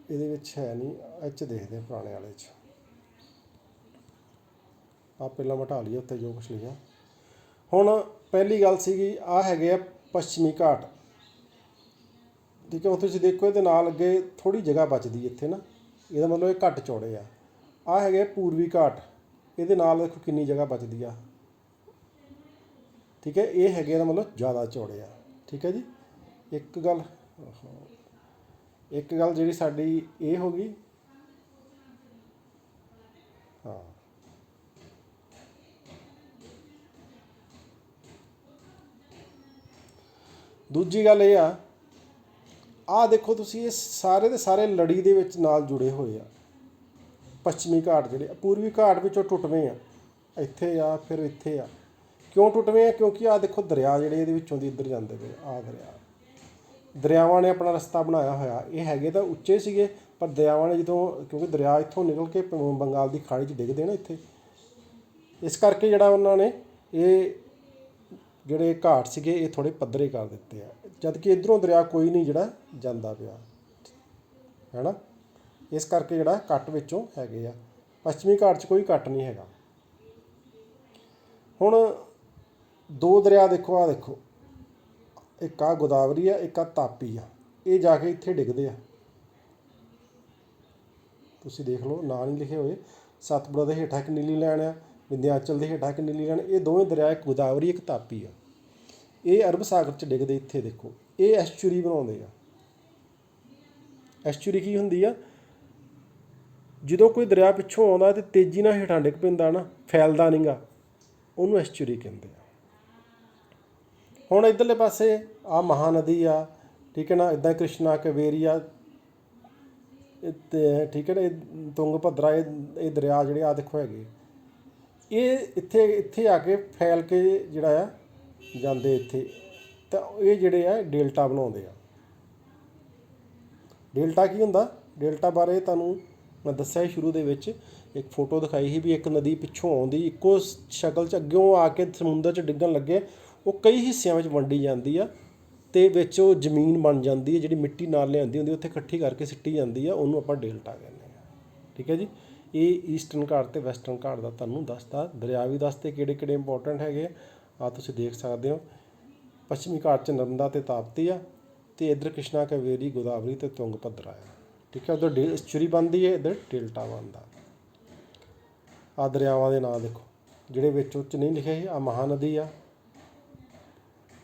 ਇਹਦੇ ਵਿੱਚ ਹੈ ਨਹੀਂ, ਇਹ 'ਚ ਦੇਖਦੇ ਹਾਂ ਪੁਰਾਣੇ ਵਾਲੇ 'ਚ। ਆ ਪਹਿਲਾਂ ਮਿਟਾ ਲਈਏ ਉੱਤੇ ਜੋ ਕੁਛ ਲਿਖਿਆ। ਹੁਣ ਪਹਿਲੀ ਗੱਲ ਸੀਗੀ, ਆਹ ਹੈਗੇ ਆ ਪੱਛਮੀ ਘਾਟ, ਠੀਕ ਹੈ। ਤੁਸੀਂ ਦੇਖੋ ਇਹਦੇ ਨਾਲ ਅੱਗੇ ਥੋੜ੍ਹੀ ਜਗ੍ਹਾ ਬਚਦੀ ਇੱਥੇ ਨਾ, ਇਹਦਾ ਮਤਲਬ ਇਹ ਘੱਟ ਚੌੜੇ ਆ। ਆਹ ਹੈਗੇ ਪੂਰਬੀ ਘਾਟ, ਇਹਦੇ ਨਾਲ ਦੇਖੋ ਕਿੰਨੀ ਜਗ੍ਹਾ ਬਚਦੀ ਆ, ਠੀਕ ਹੈ। ਇਹ ਹੈਗੇ ਦਾ ਮਤਲਬ ਜ਼ਿਆਦਾ ਚੌੜੇ ਆ, ਠੀਕ ਹੈ ਜੀ। ਇੱਕ ਗੱਲ ਜਿਹੜੀ ਸਾਡੀ ਇਹ ਹੋ ਗਈ, ਹਾਂ। ਦੂਜੀ ਗੱਲ ਇਹ ਆ, ਆਹ ਦੇਖੋ ਤੁਸੀਂ, ਇਹ ਸਾਰੇ ਦੇ ਸਾਰੇ ਲੜੀ ਦੇ ਵਿੱਚ ਨਾਲ ਜੁੜੇ ਹੋਏ ਆ। ਪੱਛਮੀ ਘਾਟ ਜਿਹੜੇ, ਪੂਰਬੀ ਘਾਟ ਵਿੱਚੋਂ ਟੁੱਟਵੇਂ ਆ, ਇੱਥੇ ਆ, ਫਿਰ ਇੱਥੇ ਆ। ਕਿਉਂ ਟੁੱਟਵੇਂ ਆ? ਕਿਉਂਕਿ ਆਹ ਦੇਖੋ ਦਰਿਆ ਜਿਹੜੇ ਇਹਦੇ ਵਿੱਚੋਂ ਦੀ ਇੱਧਰ ਜਾਂਦੇ ਪਏ, ਆਹ ਦਰਿਆਵਾਂ ਨੇ ਆਪਣਾ ਰਸਤਾ ਬਣਾਇਆ ਹੋਇਆ। ਇਹ ਹੈਗੇ ਤਾਂ ਉੱਚੇ ਸੀਗੇ, ਪਰ ਦਰਿਆਵਾਂ ਨੇ ਜਦੋਂ, ਕਿਉਂਕਿ ਦਰਿਆ ਇੱਥੋਂ ਨਿਕਲ ਕੇ ਬੰਗਾਲ ਦੀ ਖਾੜੀ 'ਚ ਡਿੱਗਦੇ ਨਾ ਇੱਥੇ, ਇਸ ਕਰਕੇ ਜਿਹੜਾ ਉਹਨਾਂ ਨੇ ਇਹ ਜਿਹੜੇ ਘਾਟ ਸੀਗੇ ਇਹ ਥੋੜ੍ਹੇ ਪੱਧਰੇ ਕਰ ਦਿੱਤੇ ਆ। ਜਦ ਕਿ ਇੱਧਰੋਂ ਦਰਿਆ ਕੋਈ ਨਹੀਂ ਜਿਹੜਾ ਜਾਂਦਾ ਪਿਆ, ਹੈ ਨਾ। ਇਸ ਕਰਕੇ ਜਿਹੜਾ ਕੱਟ ਵਿੱਚੋਂ ਹੈਗੇ ਆ। ਪੱਛਮੀ ਘਾਟ 'ਚ ਕੋਈ ਕੱਟ ਨਹੀਂ ਹੈਗਾ। ਹੁਣ ਦੋ ਦਰਿਆ ਦੇਖੋ, ਆਹ ਦੇਖੋ, ਇੱਕ ਆ ਗੋਦਾਵਰੀ ਆ, ਇੱਕ ਆ ਤਾਪੀ ਆ। ਇਹ ਜਾ ਕੇ ਇੱਥੇ ਡਿੱਗਦੇ ਆ, ਤੁਸੀਂ ਦੇਖ ਲਓ, ਨਾਂ ਨਹੀਂ ਲਿਖੇ ਹੋਏ। ਸਤਲੁਜ ਦੇ ਹੇਠਾਂ ਇੱਕ ਨੀਲੀ ਲਾਈਨ ਆ, ਵਿੰਧਿਆਚਲ ਦੇ ਹੇਠਾਂ ਇੱਕ ਨੀਲੀ ਲਾਈਨ। ਇਹ ਦੋਵੇਂ ਦਰਿਆ, ਇੱਕ ਗੋਦਾਵਰੀ ਇੱਕ ਤਾਪੀ ਆ, ਇਹ ਅਰਬ ਸਾਗਰ 'ਚ ਡਿੱਗਦੇ। ਇੱਥੇ ਦੇਖੋ, ਇਹ ਐਸਚੂਰੀ ਬਣਾਉਂਦੇ ਆ। ਐਸਚੂਰੀ ਕੀ ਹੁੰਦੀ ਆ? ਜਦੋਂ ਕੋਈ ਦਰਿਆ ਪਿੱਛੋਂ ਆਉਂਦਾ ਅਤੇ ਤੇਜ਼ੀ ਨਾਲ ਹੇਠਾਂ ਡਿੱਗ ਪੈਂਦਾ ਨਾ, ਫੈਲਦਾ ਨਹੀਂ ਗਾ, ਉਹਨੂੰ ਐਸਚੂਰੀ ਕਹਿੰਦੇ ਆ। ਹੁਣ ਇੱਧਰਲੇ ਪਾਸੇ ਆਹ ਮਹਾਨਦੀ ਆ, ਠੀਕ ਹੈ ਨਾ, ਇੱਦਾਂ ਕ੍ਰਿਸ਼ਨਾ, ਕਾਵੇਰੀ ਆ, ਠੀਕ ਹੈ ਨਾ, ਇਹ ਤੁੰਗ ਭਦਰਾ, ਇਹ ਦਰਿਆ ਜਿਹੜੇ ਆ ਦੇਖੋ ਹੈਗੇ, ਇਹ ਇੱਥੇ ਆ ਕੇ ਫੈਲ ਕੇ ਜਿਹੜਾ ਆ ਜਾਂਦੇ ਇੱਥੇ, ਤਾਂ ਇਹ ਜਿਹੜੇ ਆ ਡੇਲਟਾ ਬਣਾਉਂਦੇ ਆ। ਡੇਲਟਾ ਕੀ ਹੁੰਦਾ? ਡੇਲਟਾ ਬਾਰੇ ਤੁਹਾਨੂੰ ਮੈਂ ਦੱਸਿਆ ਸੀ ਸ਼ੁਰੂ ਦੇ ਵਿੱਚ, ਇੱਕ ਫੋਟੋ ਦਿਖਾਈ ਸੀ ਵੀ ਇੱਕ ਨਦੀ ਪਿੱਛੋਂ ਆਉਂਦੀ ਇੱਕੋ ਸ਼ਕਲ 'ਚ ਅੱਗਿਓਂ ਆ ਕੇ ਸਮੁੰਦਰ 'ਚ ਡਿੱਗਣ ਲੱਗੇ, ਉਹ ਕਈ ਹਿੱਸਿਆਂ ਵਿੱਚ ਵੰਡੀ ਜਾਂਦੀ ਆ, ਅਤੇ ਵਿੱਚ ਉਹ ਜ਼ਮੀਨ ਬਣ ਜਾਂਦੀ ਹੈ, ਜਿਹੜੀ ਮਿੱਟੀ ਨਾਲ ਲਿਆਂਦੀ ਹੁੰਦੀ ਉੱਥੇ ਇਕੱਠੀ ਕਰਕੇ ਸਿੱਟੀ ਜਾਂਦੀ ਆ, ਉਹਨੂੰ ਆਪਾਂ ਡੇਲਟਾ ਕਹਿੰਦੇ ਹਾਂ, ਠੀਕ ਹੈ ਜੀ। ਇਹ ਈਸਟਰਨ ਘਾਟ ਅਤੇ ਵੈਸਟਰਨ ਘਾਟ ਦਾ ਤੁਹਾਨੂੰ ਦੱਸਦਾ। ਦਰਿਆ ਵੀ ਦੱਸਦੇ ਕਿਹੜੇ ਕਿਹੜੇ ਇੰਪੋਰਟੈਂਟ ਹੈਗੇ ਆ, ਤੁਸੀਂ ਦੇਖ ਸਕਦੇ ਹੋ। ਪੱਛਮੀ ਘਾਟ 'ਚ ਨਰਮਦਾ ਅਤੇ ਤਾਪਤੀ ਆ, ਅਤੇ ਇੱਧਰ ਕ੍ਰਿਸ਼ਨਾ, ਕਾਵੇਰੀ, ਗੋਦਾਵਰੀ ਅਤੇ ਤੁੰਗ ਭਦਰਾ ਆ, ਠੀਕ ਹੈ। ਉੱਧਰ ਐਸਚੂਰੀ ਬਣਦੀ ਹੈ, ਇੱਧਰ ਡੇਲਟਾ ਬਣਦਾ। ਆਹ ਦਰਿਆਵਾਂ ਦੇ ਨਾਂ ਦੇਖੋ, ਜਿਹੜੇ ਵਿੱਚ ਉੱਚ ਨਹੀਂ ਲਿਖੇ ਸੀ। ਆਹ ਮਹਾਨਦੀ ਆ,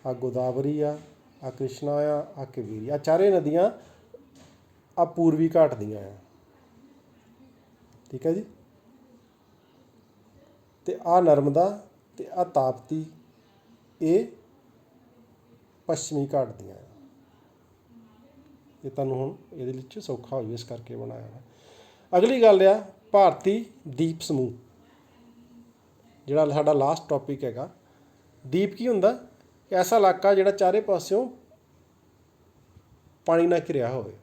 ਆਹ ਗੋਦਾਵਰੀ ਆ, ਆਹ ਕ੍ਰਿਸ਼ਨਾ ਆ, ਆਹ ਕਾਵੇਰੀ। ਆਹ ਚਾਰੇ ਨਦੀਆਂ ਆਹ ਪੂਰਬੀ ਘਾਟ ਦੀਆਂ ਆ, ਠੀਕ ਹੈ ਜੀ। ਅਤੇ ਆਹ ਨਰਮਦਾ ਅਤੇ ਆਹ ਤਾਪਤੀ, ਇਹ ਪੱਛਮੀ ਘਾਟ ਦੀਆਂ ਆ। ਇਹ ਤੁਹਾਨੂੰ ਹੁਣ ਇਹਦੇ ਵਿੱਚ ਸੌਖਾ ਹੋ ਜਾਵੇ, ਇਸ ਕਰਕੇ ਬਣਾਇਆ ਹੈ। ਅਗਲੀ ਗੱਲ ਆ ਭਾਰਤੀ ਦੀਪ ਸਮੂਹ, ਜਿਹੜਾ ਸਾਡਾ ਲਾਸਟ ਟੌਪਿਕ ਹੈਗਾ। ਦੀਪ ਕੀ ਹੁੰਦਾ? ਐਸਾ ਇਲਾਕਾ ਜਿਹੜਾ ਚਾਰੇ ਪਾਸਿਓਂ ਪਾਣੀ ਨਾਲ ਘਿਰਿਆ ਹੋਵੇ।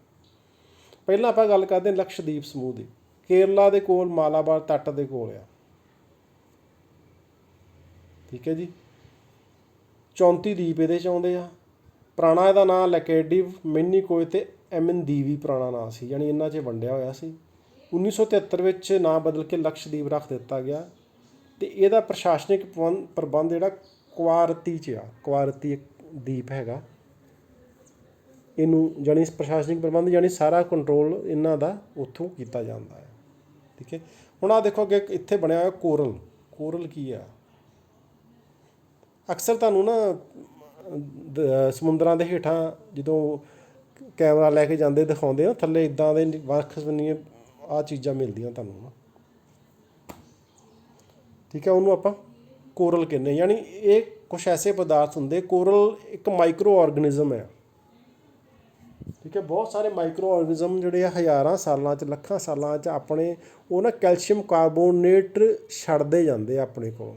ਪਹਿਲਾਂ ਆਪਾਂ ਗੱਲ ਕਰਦੇ ਹਾਂ ਲਕਸ਼ਦੀਪ ਸਮੂਹ ਦੀ। ਕੇਰਲਾ ਦੇ ਕੋਲ ਮਾਲਾਬਾਰ ਤੱਟ ਦੇ ਕੋਲ ਆ, ਠੀਕ ਹੈ ਜੀ। 34 ਦੀਪ ਇਹਦੇ 'ਚ ਆਉਂਦੇ ਆ। ਪੁਰਾਣਾ ਇਹਦਾ ਨਾਂ ਲੈਕੇਡੀਵ, ਮਿਨੀਕੋਏ ਅਤੇ ਐਮਨਦੀਵੀ ਪੁਰਾਣਾ ਨਾਂ ਸੀ, ਯਾਨੀ ਇਹਨਾਂ 'ਚ ਵੰਡਿਆ ਹੋਇਆ ਸੀ। 1973 ਵਿੱਚ ਨਾਂ ਬਦਲ ਕੇ ਲਕਸ਼ਦੀਪ ਰੱਖ ਦਿੱਤਾ ਗਿਆ, ਅਤੇ ਇਹਦਾ ਪ੍ਰਸ਼ਾਸਨਿਕ ਪ੍ਰਬੰਧ ਜਿਹੜਾ ਕੁਵਾਰਤੀ 'ਚ ਆ। ਕੁਵਾਰਤੀ ਇੱਕ ਦੀਪ ਹੈਗਾ, ਇਹਨੂੰ ਜਾਣੀ ਪ੍ਰਸ਼ਾਸਨਿਕ ਪ੍ਰਬੰਧ ਜਾਣੀ ਸਾਰਾ ਕੰਟਰੋਲ ਇਹਨਾਂ ਦਾ ਉੱਥੋਂ ਕੀਤਾ ਜਾਂਦਾ ਹੈ, ਠੀਕ ਹੈ। ਹੁਣ ਆਹ ਦੇਖੋ ਅੱਗੇ ਇੱਥੇ ਬਣਿਆ ਹੋਇਆ ਕੋਰਲ। ਕੋਰਲ ਕੀ ਆ? ਅਕਸਰ ਤੁਹਾਨੂੰ ਨਾ ਸਮੁੰਦਰਾਂ ਦੇ ਹੇਠਾਂ ਜਦੋਂ ਕੈਮਰਾ ਲੈ ਕੇ ਜਾਂਦੇ ਦਿਖਾਉਂਦੇ ਆ, ਥੱਲੇ ਇੱਦਾਂ ਦੇ ਵੱਖ ਬੰਨੀਆਂ ਆਹ ਚੀਜ਼ਾਂ ਮਿਲਦੀਆਂ ਤੁਹਾਨੂੰ ਨਾ, ਠੀਕ ਹੈ। ਉਹਨੂੰ ਆਪਾਂ ਕੋਰਲ ਕਹਿੰਦੇ, ਯਾਨੀ ਇਹ ਕੁਛ ਐਸੇ ਪਦਾਰਥ ਹੁੰਦੇ। ਕੋਰਲ ਇੱਕ ਮਾਈਕਰੋ ਔਰਗਨਿਜ਼ਮ ਹੈ, ਠੀਕ ਹੈ। ਬਹੁਤ ਸਾਰੇ ਮਾਈਕਰੋ ਔਰਗਨਿਜ਼ਮ ਜਿਹੜੇ ਆ ਹਜ਼ਾਰਾਂ ਸਾਲਾਂ 'ਚ, ਲੱਖਾਂ ਸਾਲਾਂ 'ਚ ਆਪਣੇ ਉਹ ਨਾ ਕੈਲਸ਼ੀਅਮ ਕਾਰਬੋਨੇਟ ਛੱਡਦੇ ਜਾਂਦੇ ਆਪਣੇ ਕੋਲ,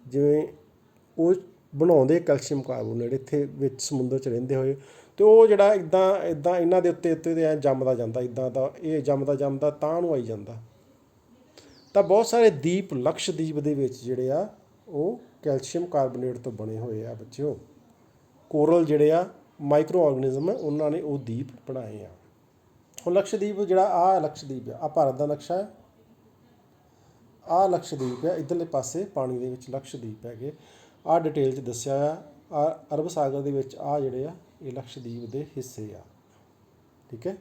ਜਿਵੇਂ ਉਹ ਬਣਾਉਂਦੇ ਕੈਲਸ਼ੀਅਮ ਕਾਰਬੋਨੇਟ ਇੱਥੇ ਵਿੱਚ ਸਮੁੰਦਰ 'ਚ ਰਹਿੰਦੇ ਹੋਏ। ਤੇ ਉਹ ਜਿਹੜਾ ਇਦਾਂ ਇਦਾਂ ਇਹਨਾਂ ਦੇ ਉੱਤੇ ਉੱਤੇ ਐ ਜੰਮਦਾ ਜਾਂਦਾ, ਇਦਾਂ ਦਾ ਇਹ ਜੰਮਦਾ ਜੰਮਦਾ ਤਾਂ ਨੂੰ ਆਈ ਜਾਂਦਾ। ਤਾਂ ਬਹੁਤ ਸਾਰੇ ਦੀਪ ਲਕਸ਼ਦੀਪ ਦੇ ਵਿੱਚ ਜਿਹੜੇ ਆ ਉਹ ਕੈਲਸ਼ੀਅਮ ਕਾਰਬੋਨੇਟ ਤੋਂ ਬਣੇ ਹੋਏ ਆ ਬੱਚਿਓ। ਕੋਰਲ ਜਿਹੜੇ ਆ ਮਾਈਕਰੋ ਆਰਗੈਨਿਜ਼ਮ ਹੈ, ਉਹਨਾਂ ਨੇ ਉਹ ਦੀਪ ਬਣਾਏ ਆ। ਹੁਣ ਲਕਸ਼ਦੀਪ ਜਿਹੜਾ ਆਹ ਲਕਸ਼ਦੀਪ ਆ, ਆਹ ਭਾਰਤ ਦਾ ਨਕਸ਼ਾ ਹੈ, ਆਹ ਲਕਸ਼ਦੀਪ ਆ, ਇੱਧਰਲੇ ਪਾਸੇ ਪਾਣੀ ਦੇ ਵਿੱਚ ਲਕਸ਼ਦੀਪ ਹੈਗੇ। ਆਹ ਡਿਟੇਲ 'ਚ ਦੱਸਿਆ ਆ ਅਰਬ ਸਾਗਰ ਦੇ ਵਿੱਚ ਆਹ ਜਿਹੜੇ ਆ ਇਹ ਲਕਸ਼ਦੀਪ ਦੇ ਹਿੱਸੇ ਆ। ਠੀਕ ਹੈ,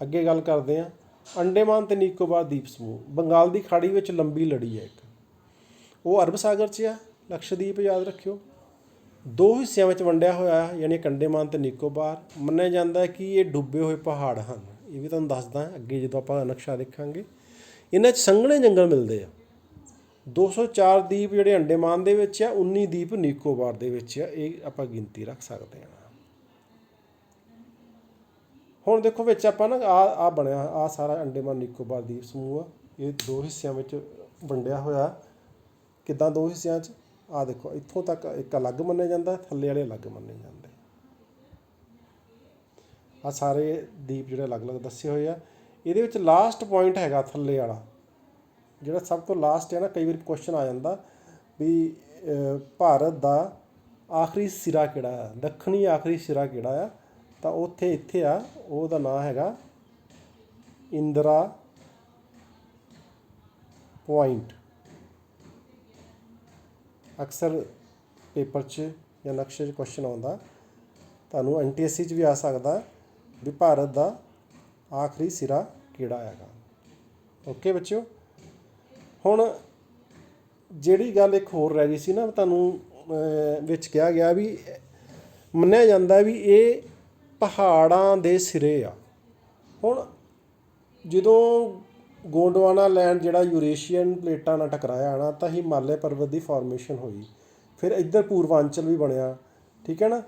ਅੱਗੇ ਗੱਲ ਕਰਦੇ ਹਾਂ। ਅੰਡੇਮਾਨ ਤੇ ਨਿਕੋਬਾਰ ਦੀਪ ਸਮੂਹ ਬੰਗਾਲ ਦੀ ਖਾੜੀ ਵਿੱਚ ਲੰਬੀ ਲੜੀ ਹੈ ਇੱਕ, ਉਹ ਅਰਬ ਸਾਗਰ 'ਚ ਆ। ਲਕਸ਼ਦੀਪ ਯਾਦ ਰੱਖਿਓ, ਦੋ ਹਿੱਸਿਆਂ ਵਿੱਚ ਵੰਡਿਆ ਹੋਇਆ, ਯਾਨੀ ਅੰਡੇਮਾਨ ਤੇ ਨਿਕੋਬਾਰ। ਮੰਨਿਆ ਜਾਂਦਾ ਹੈ ਕਿ ਇਹ ਡੁੱਬੇ ਹੋਏ ਪਹਾੜ ਹਨ। ਇਹ ਵੀ ਤੁਹਾਨੂੰ ਦੱਸਦਾ ਅੱਗੇ ਜਦੋਂ ਆਪਾਂ ਨਕਸ਼ਾ ਦੇਖਾਂਗੇ। ਇਹਨਾਂ 'ਚ ਸੰਘਣੇ ਜੰਗਲ ਮਿਲਦੇ ਆ। 204 ਦੀਪ ਜਿਹੜੇ ਅੰਡੇਮਾਨ ਦੇ ਵਿੱਚ ਆ, 19 ਦੀਪ ਨਿਕੋਬਾਰ ਦੇ ਵਿੱਚ ਆ। ਇਹ ਆਪਾਂ ਗਿਣਤੀ ਰੱਖ ਸਕਦੇ ਹਾਂ। ਹੁਣ ਦੇਖੋ ਵਿੱਚ ਆਪਾਂ ਨਾ ਆ ਬਣਿਆ, ਆ ਸਾਰਾ ਅੰਡੇਮਾਨ ਨਿਕੋਬਾਰ ਦੀਪ ਸਮੂਹ ਆ। ਇਹ ਦੋ ਹਿੱਸਿਆਂ ਵਿੱਚ ਵੰਡਿਆ ਹੋਇਆ। ਕਿੱਦਾਂ ਦੋ ਹਿੱਸਿਆਂ 'ਚ? ਆਹ ਦੇਖੋ, ਇੱਥੋਂ ਤੱਕ ਇੱਕ ਅਲੱਗ ਮੰਨਿਆ ਜਾਂਦਾ, ਥੱਲੇ ਵਾਲੇ ਅਲੱਗ ਮੰਨੇ ਜਾਂਦੇ। ਆਹ ਸਾਰੇ ਦੀਪ ਜਿਹੜੇ ਅਲੱਗ ਅਲੱਗ ਦੱਸੇ ਹੋਏ ਆ। ਇਹਦੇ ਵਿੱਚ ਲਾਸਟ ਪੁਆਇੰਟ ਹੈਗਾ ਥੱਲੇ ਵਾਲਾ, ਜਿਹੜਾ ਸਭ ਤੋਂ ਲਾਸਟ ਹੈ ਨਾ। ਕਈ ਵਾਰੀ ਕੁਐਸਚਨ ਆ ਜਾਂਦਾ ਵੀ ਭਾਰਤ ਦਾ ਆਖਰੀ ਸਿਰਾ ਕਿਹੜਾ ਆ, ਦੱਖਣੀ ਆਖਰੀ ਸਿਰਾ ਕਿਹੜਾ ਆ? ਤਾਂ ਉੱਥੇ ਇੱਥੇ ਆ, ਉਹਦਾ ਨਾਂ ਹੈਗਾ ਇੰਦਰਾ ਪੁਆਇੰਟ। ਅਕਸਰ ਪੇਪਰ 'ਚ ਜਾਂ ਨਕਸ਼ੇ 'ਚ ਕੁਐਸਚਨ ਆਉਂਦਾ, ਤੁਹਾਨੂੰ NTSC 'ਚ ਵੀ ਆ ਸਕਦਾ ਵੀ ਭਾਰਤ ਦਾ ਆਖਰੀ ਸਿਰਾ ਕਿਹੜਾ ਹੈਗਾ। ਓਕੇ ਬੱਚਿਓ, ਹੁਣ ਜਿਹੜੀ ਗੱਲ ਇੱਕ ਹੋਰ ਰਹਿ ਗਈ ਸੀ ਨਾ, ਤੁਹਾਨੂੰ ਵਿੱਚ ਕਿਹਾ ਗਿਆ ਵੀ ਮੰਨਿਆ ਜਾਂਦਾ ਵੀ ਇਹ ਪਹਾੜਾਂ ਦੇ ਸਿਰੇ ਆ। ਹੁਣ ਜਦੋਂ ਗੋਂਡਵਾਨਾ ਲੈਂਡ ਜਿਹੜਾ ਯੂਰੇਸ਼ੀਅਨ ਪਲੇਟਾਂ ਨਾਲ ਟਕਰਾਇਆ ਨਾ, ਤਾਂ ਹਿਮਾਲਿਆ ਪਰਬਤ ਦੀ ਫਾਰਮੇਸ਼ਨ ਹੋਈ। ਫਿਰ ਇੱਧਰ ਪੂਰਵਾਂਚਲ ਵੀ ਬਣਿਆ। ਠੀਕ ਹੈ ਨਾ।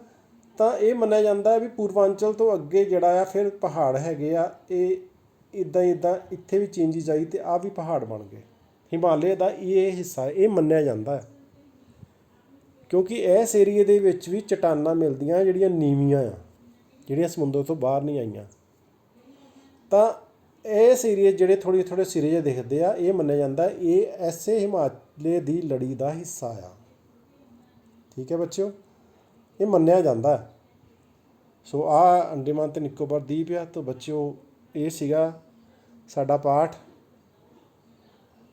ਤਾਂ ਇਹ ਮੰਨਿਆ ਜਾਂਦਾ ਵੀ ਪੂਰਵਾਂਚਲ ਤੋਂ ਅੱਗੇ ਜਿਹੜਾ ਆ ਫਿਰ ਪਹਾੜ ਹੈਗੇ ਆ, ਇਹ ਇੱਦਾਂ ਇੱਦਾਂ ਇੱਥੇ ਵੀ ਚੇਂਜਿਸ ਆਈ ਅਤੇ ਆਹ ਵੀ ਪਹਾੜ ਬਣ ਗਏ। ਹਿਮਾਲਿਆ ਦਾ ਇਹ ਹਿੱਸਾ ਇਹ ਮੰਨਿਆ ਜਾਂਦਾ ਹੈ, ਕਿਉਂਕਿ ਇਸ ਏਰੀਏ ਦੇ ਵਿੱਚ ਵੀ ਚਟਾਨਾਂ ਮਿਲਦੀਆਂ ਜਿਹੜੀਆਂ ਨੀਵੀਆਂ ਆ, ਜਿਹੜੀਆਂ ਸਮੁੰਦਰ ਤੋਂ ਬਾਹਰ ਨਹੀਂ ਆਈਆਂ। ਤਾਂ ਇਸ ਏਰੀਏ ਜਿਹੜੇ ਥੋੜ੍ਹੇ ਥੋੜ੍ਹੇ ਸਿਰੇ ਜਿਹੇ ਦਿਖਦੇ ਆ, ਇਹ ਮੰਨਿਆ ਜਾਂਦਾ ਇਹ ਐਸੇ ਹਿਮਾਲਿਆ ਦੀ ਲੜੀ ਦਾ ਹਿੱਸਾ ਆ। ਠੀਕ ਹੈ ਬੱਚਿਓ, ਇਹ ਮੰਨਿਆ ਜਾਂਦਾ। ਸੋ ਆਹ ਅੰਡੇਮਾਨ ਅਤੇ ਨਿਕੋਬਾਰ ਦੀਪ ਆ। ਤਾਂ ਬੱਚਿਓ ਇਹ ਸੀਗਾ ਸਾਡਾ ਪਾਠ,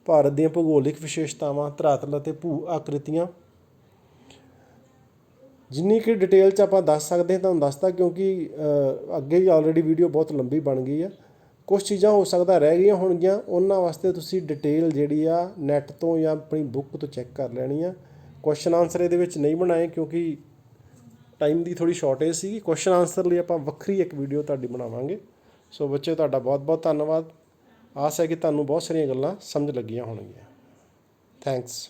ਭਾਰਤ ਦੀਆਂ ਭੂਗੋਲਿਕ ਵਿਸ਼ੇਸ਼ਤਾਵਾਂ, ਧਰਾਤਲ ਅਤੇ ਭੂ ਆਕ੍ਰਿਤੀਆਂ। ਜਿੰਨੀ ਕਿ ਡਿਟੇਲ 'ਚ ਆਪਾਂ ਦੱਸ ਸਕਦੇ ਹਾਂ ਤੁਹਾਨੂੰ ਦੱਸਤਾ, ਕਿਉਂਕਿ ਅੱਗੇ ਹੀ ਆਲਰੇਡੀ ਵੀਡੀਓ ਬਹੁਤ ਲੰਬੀ ਬਣ ਗਈ ਆ। ਕੁਛ ਚੀਜ਼ਾਂ ਹੋ ਸਕਦਾ ਰਹਿ ਗਈਆਂ ਹੋਣਗੀਆਂ, ਉਹਨਾਂ ਵਾਸਤੇ ਤੁਸੀਂ ਡਿਟੇਲ ਜਿਹੜੀ ਆ ਨੈੱਟ ਤੋਂ ਜਾਂ ਆਪਣੀ ਬੁੱਕ ਤੋਂ ਚੈੱਕ ਕਰ ਲੈਣੀ ਆ। ਕੁਐਸਚਨ ਆਨਸਰ ਇਹਦੇ ਵਿੱਚ ਨਹੀਂ ਬਣਾਏ ਕਿਉਂਕਿ ਟਾਈਮ ਦੀ ਥੋੜ੍ਹੀ ਸ਼ਾਰਟੇਜ ਸੀਗੀ। ਕੁਐਸਚਨ ਆਨਸਰ ਲਈ ਆਪਾਂ ਵੱਖਰੀ ਇੱਕ ਵੀਡੀਓ ਤੁਹਾਡੀ ਬਣਾਵਾਂਗੇ। ਸੋ ਬੱਚੇ, ਤੁਹਾਡਾ ਬਹੁਤ ਬਹੁਤ ਧੰਨਵਾਦ। ਆਸ ਹੈ ਕਿ ਤੁਹਾਨੂੰ ਬਹੁਤ ਸਾਰੀਆਂ ਗੱਲਾਂ ਸਮਝ ਲੱਗੀਆਂ ਹੋਣਗੀਆਂ। ਥੈਂਕਸ।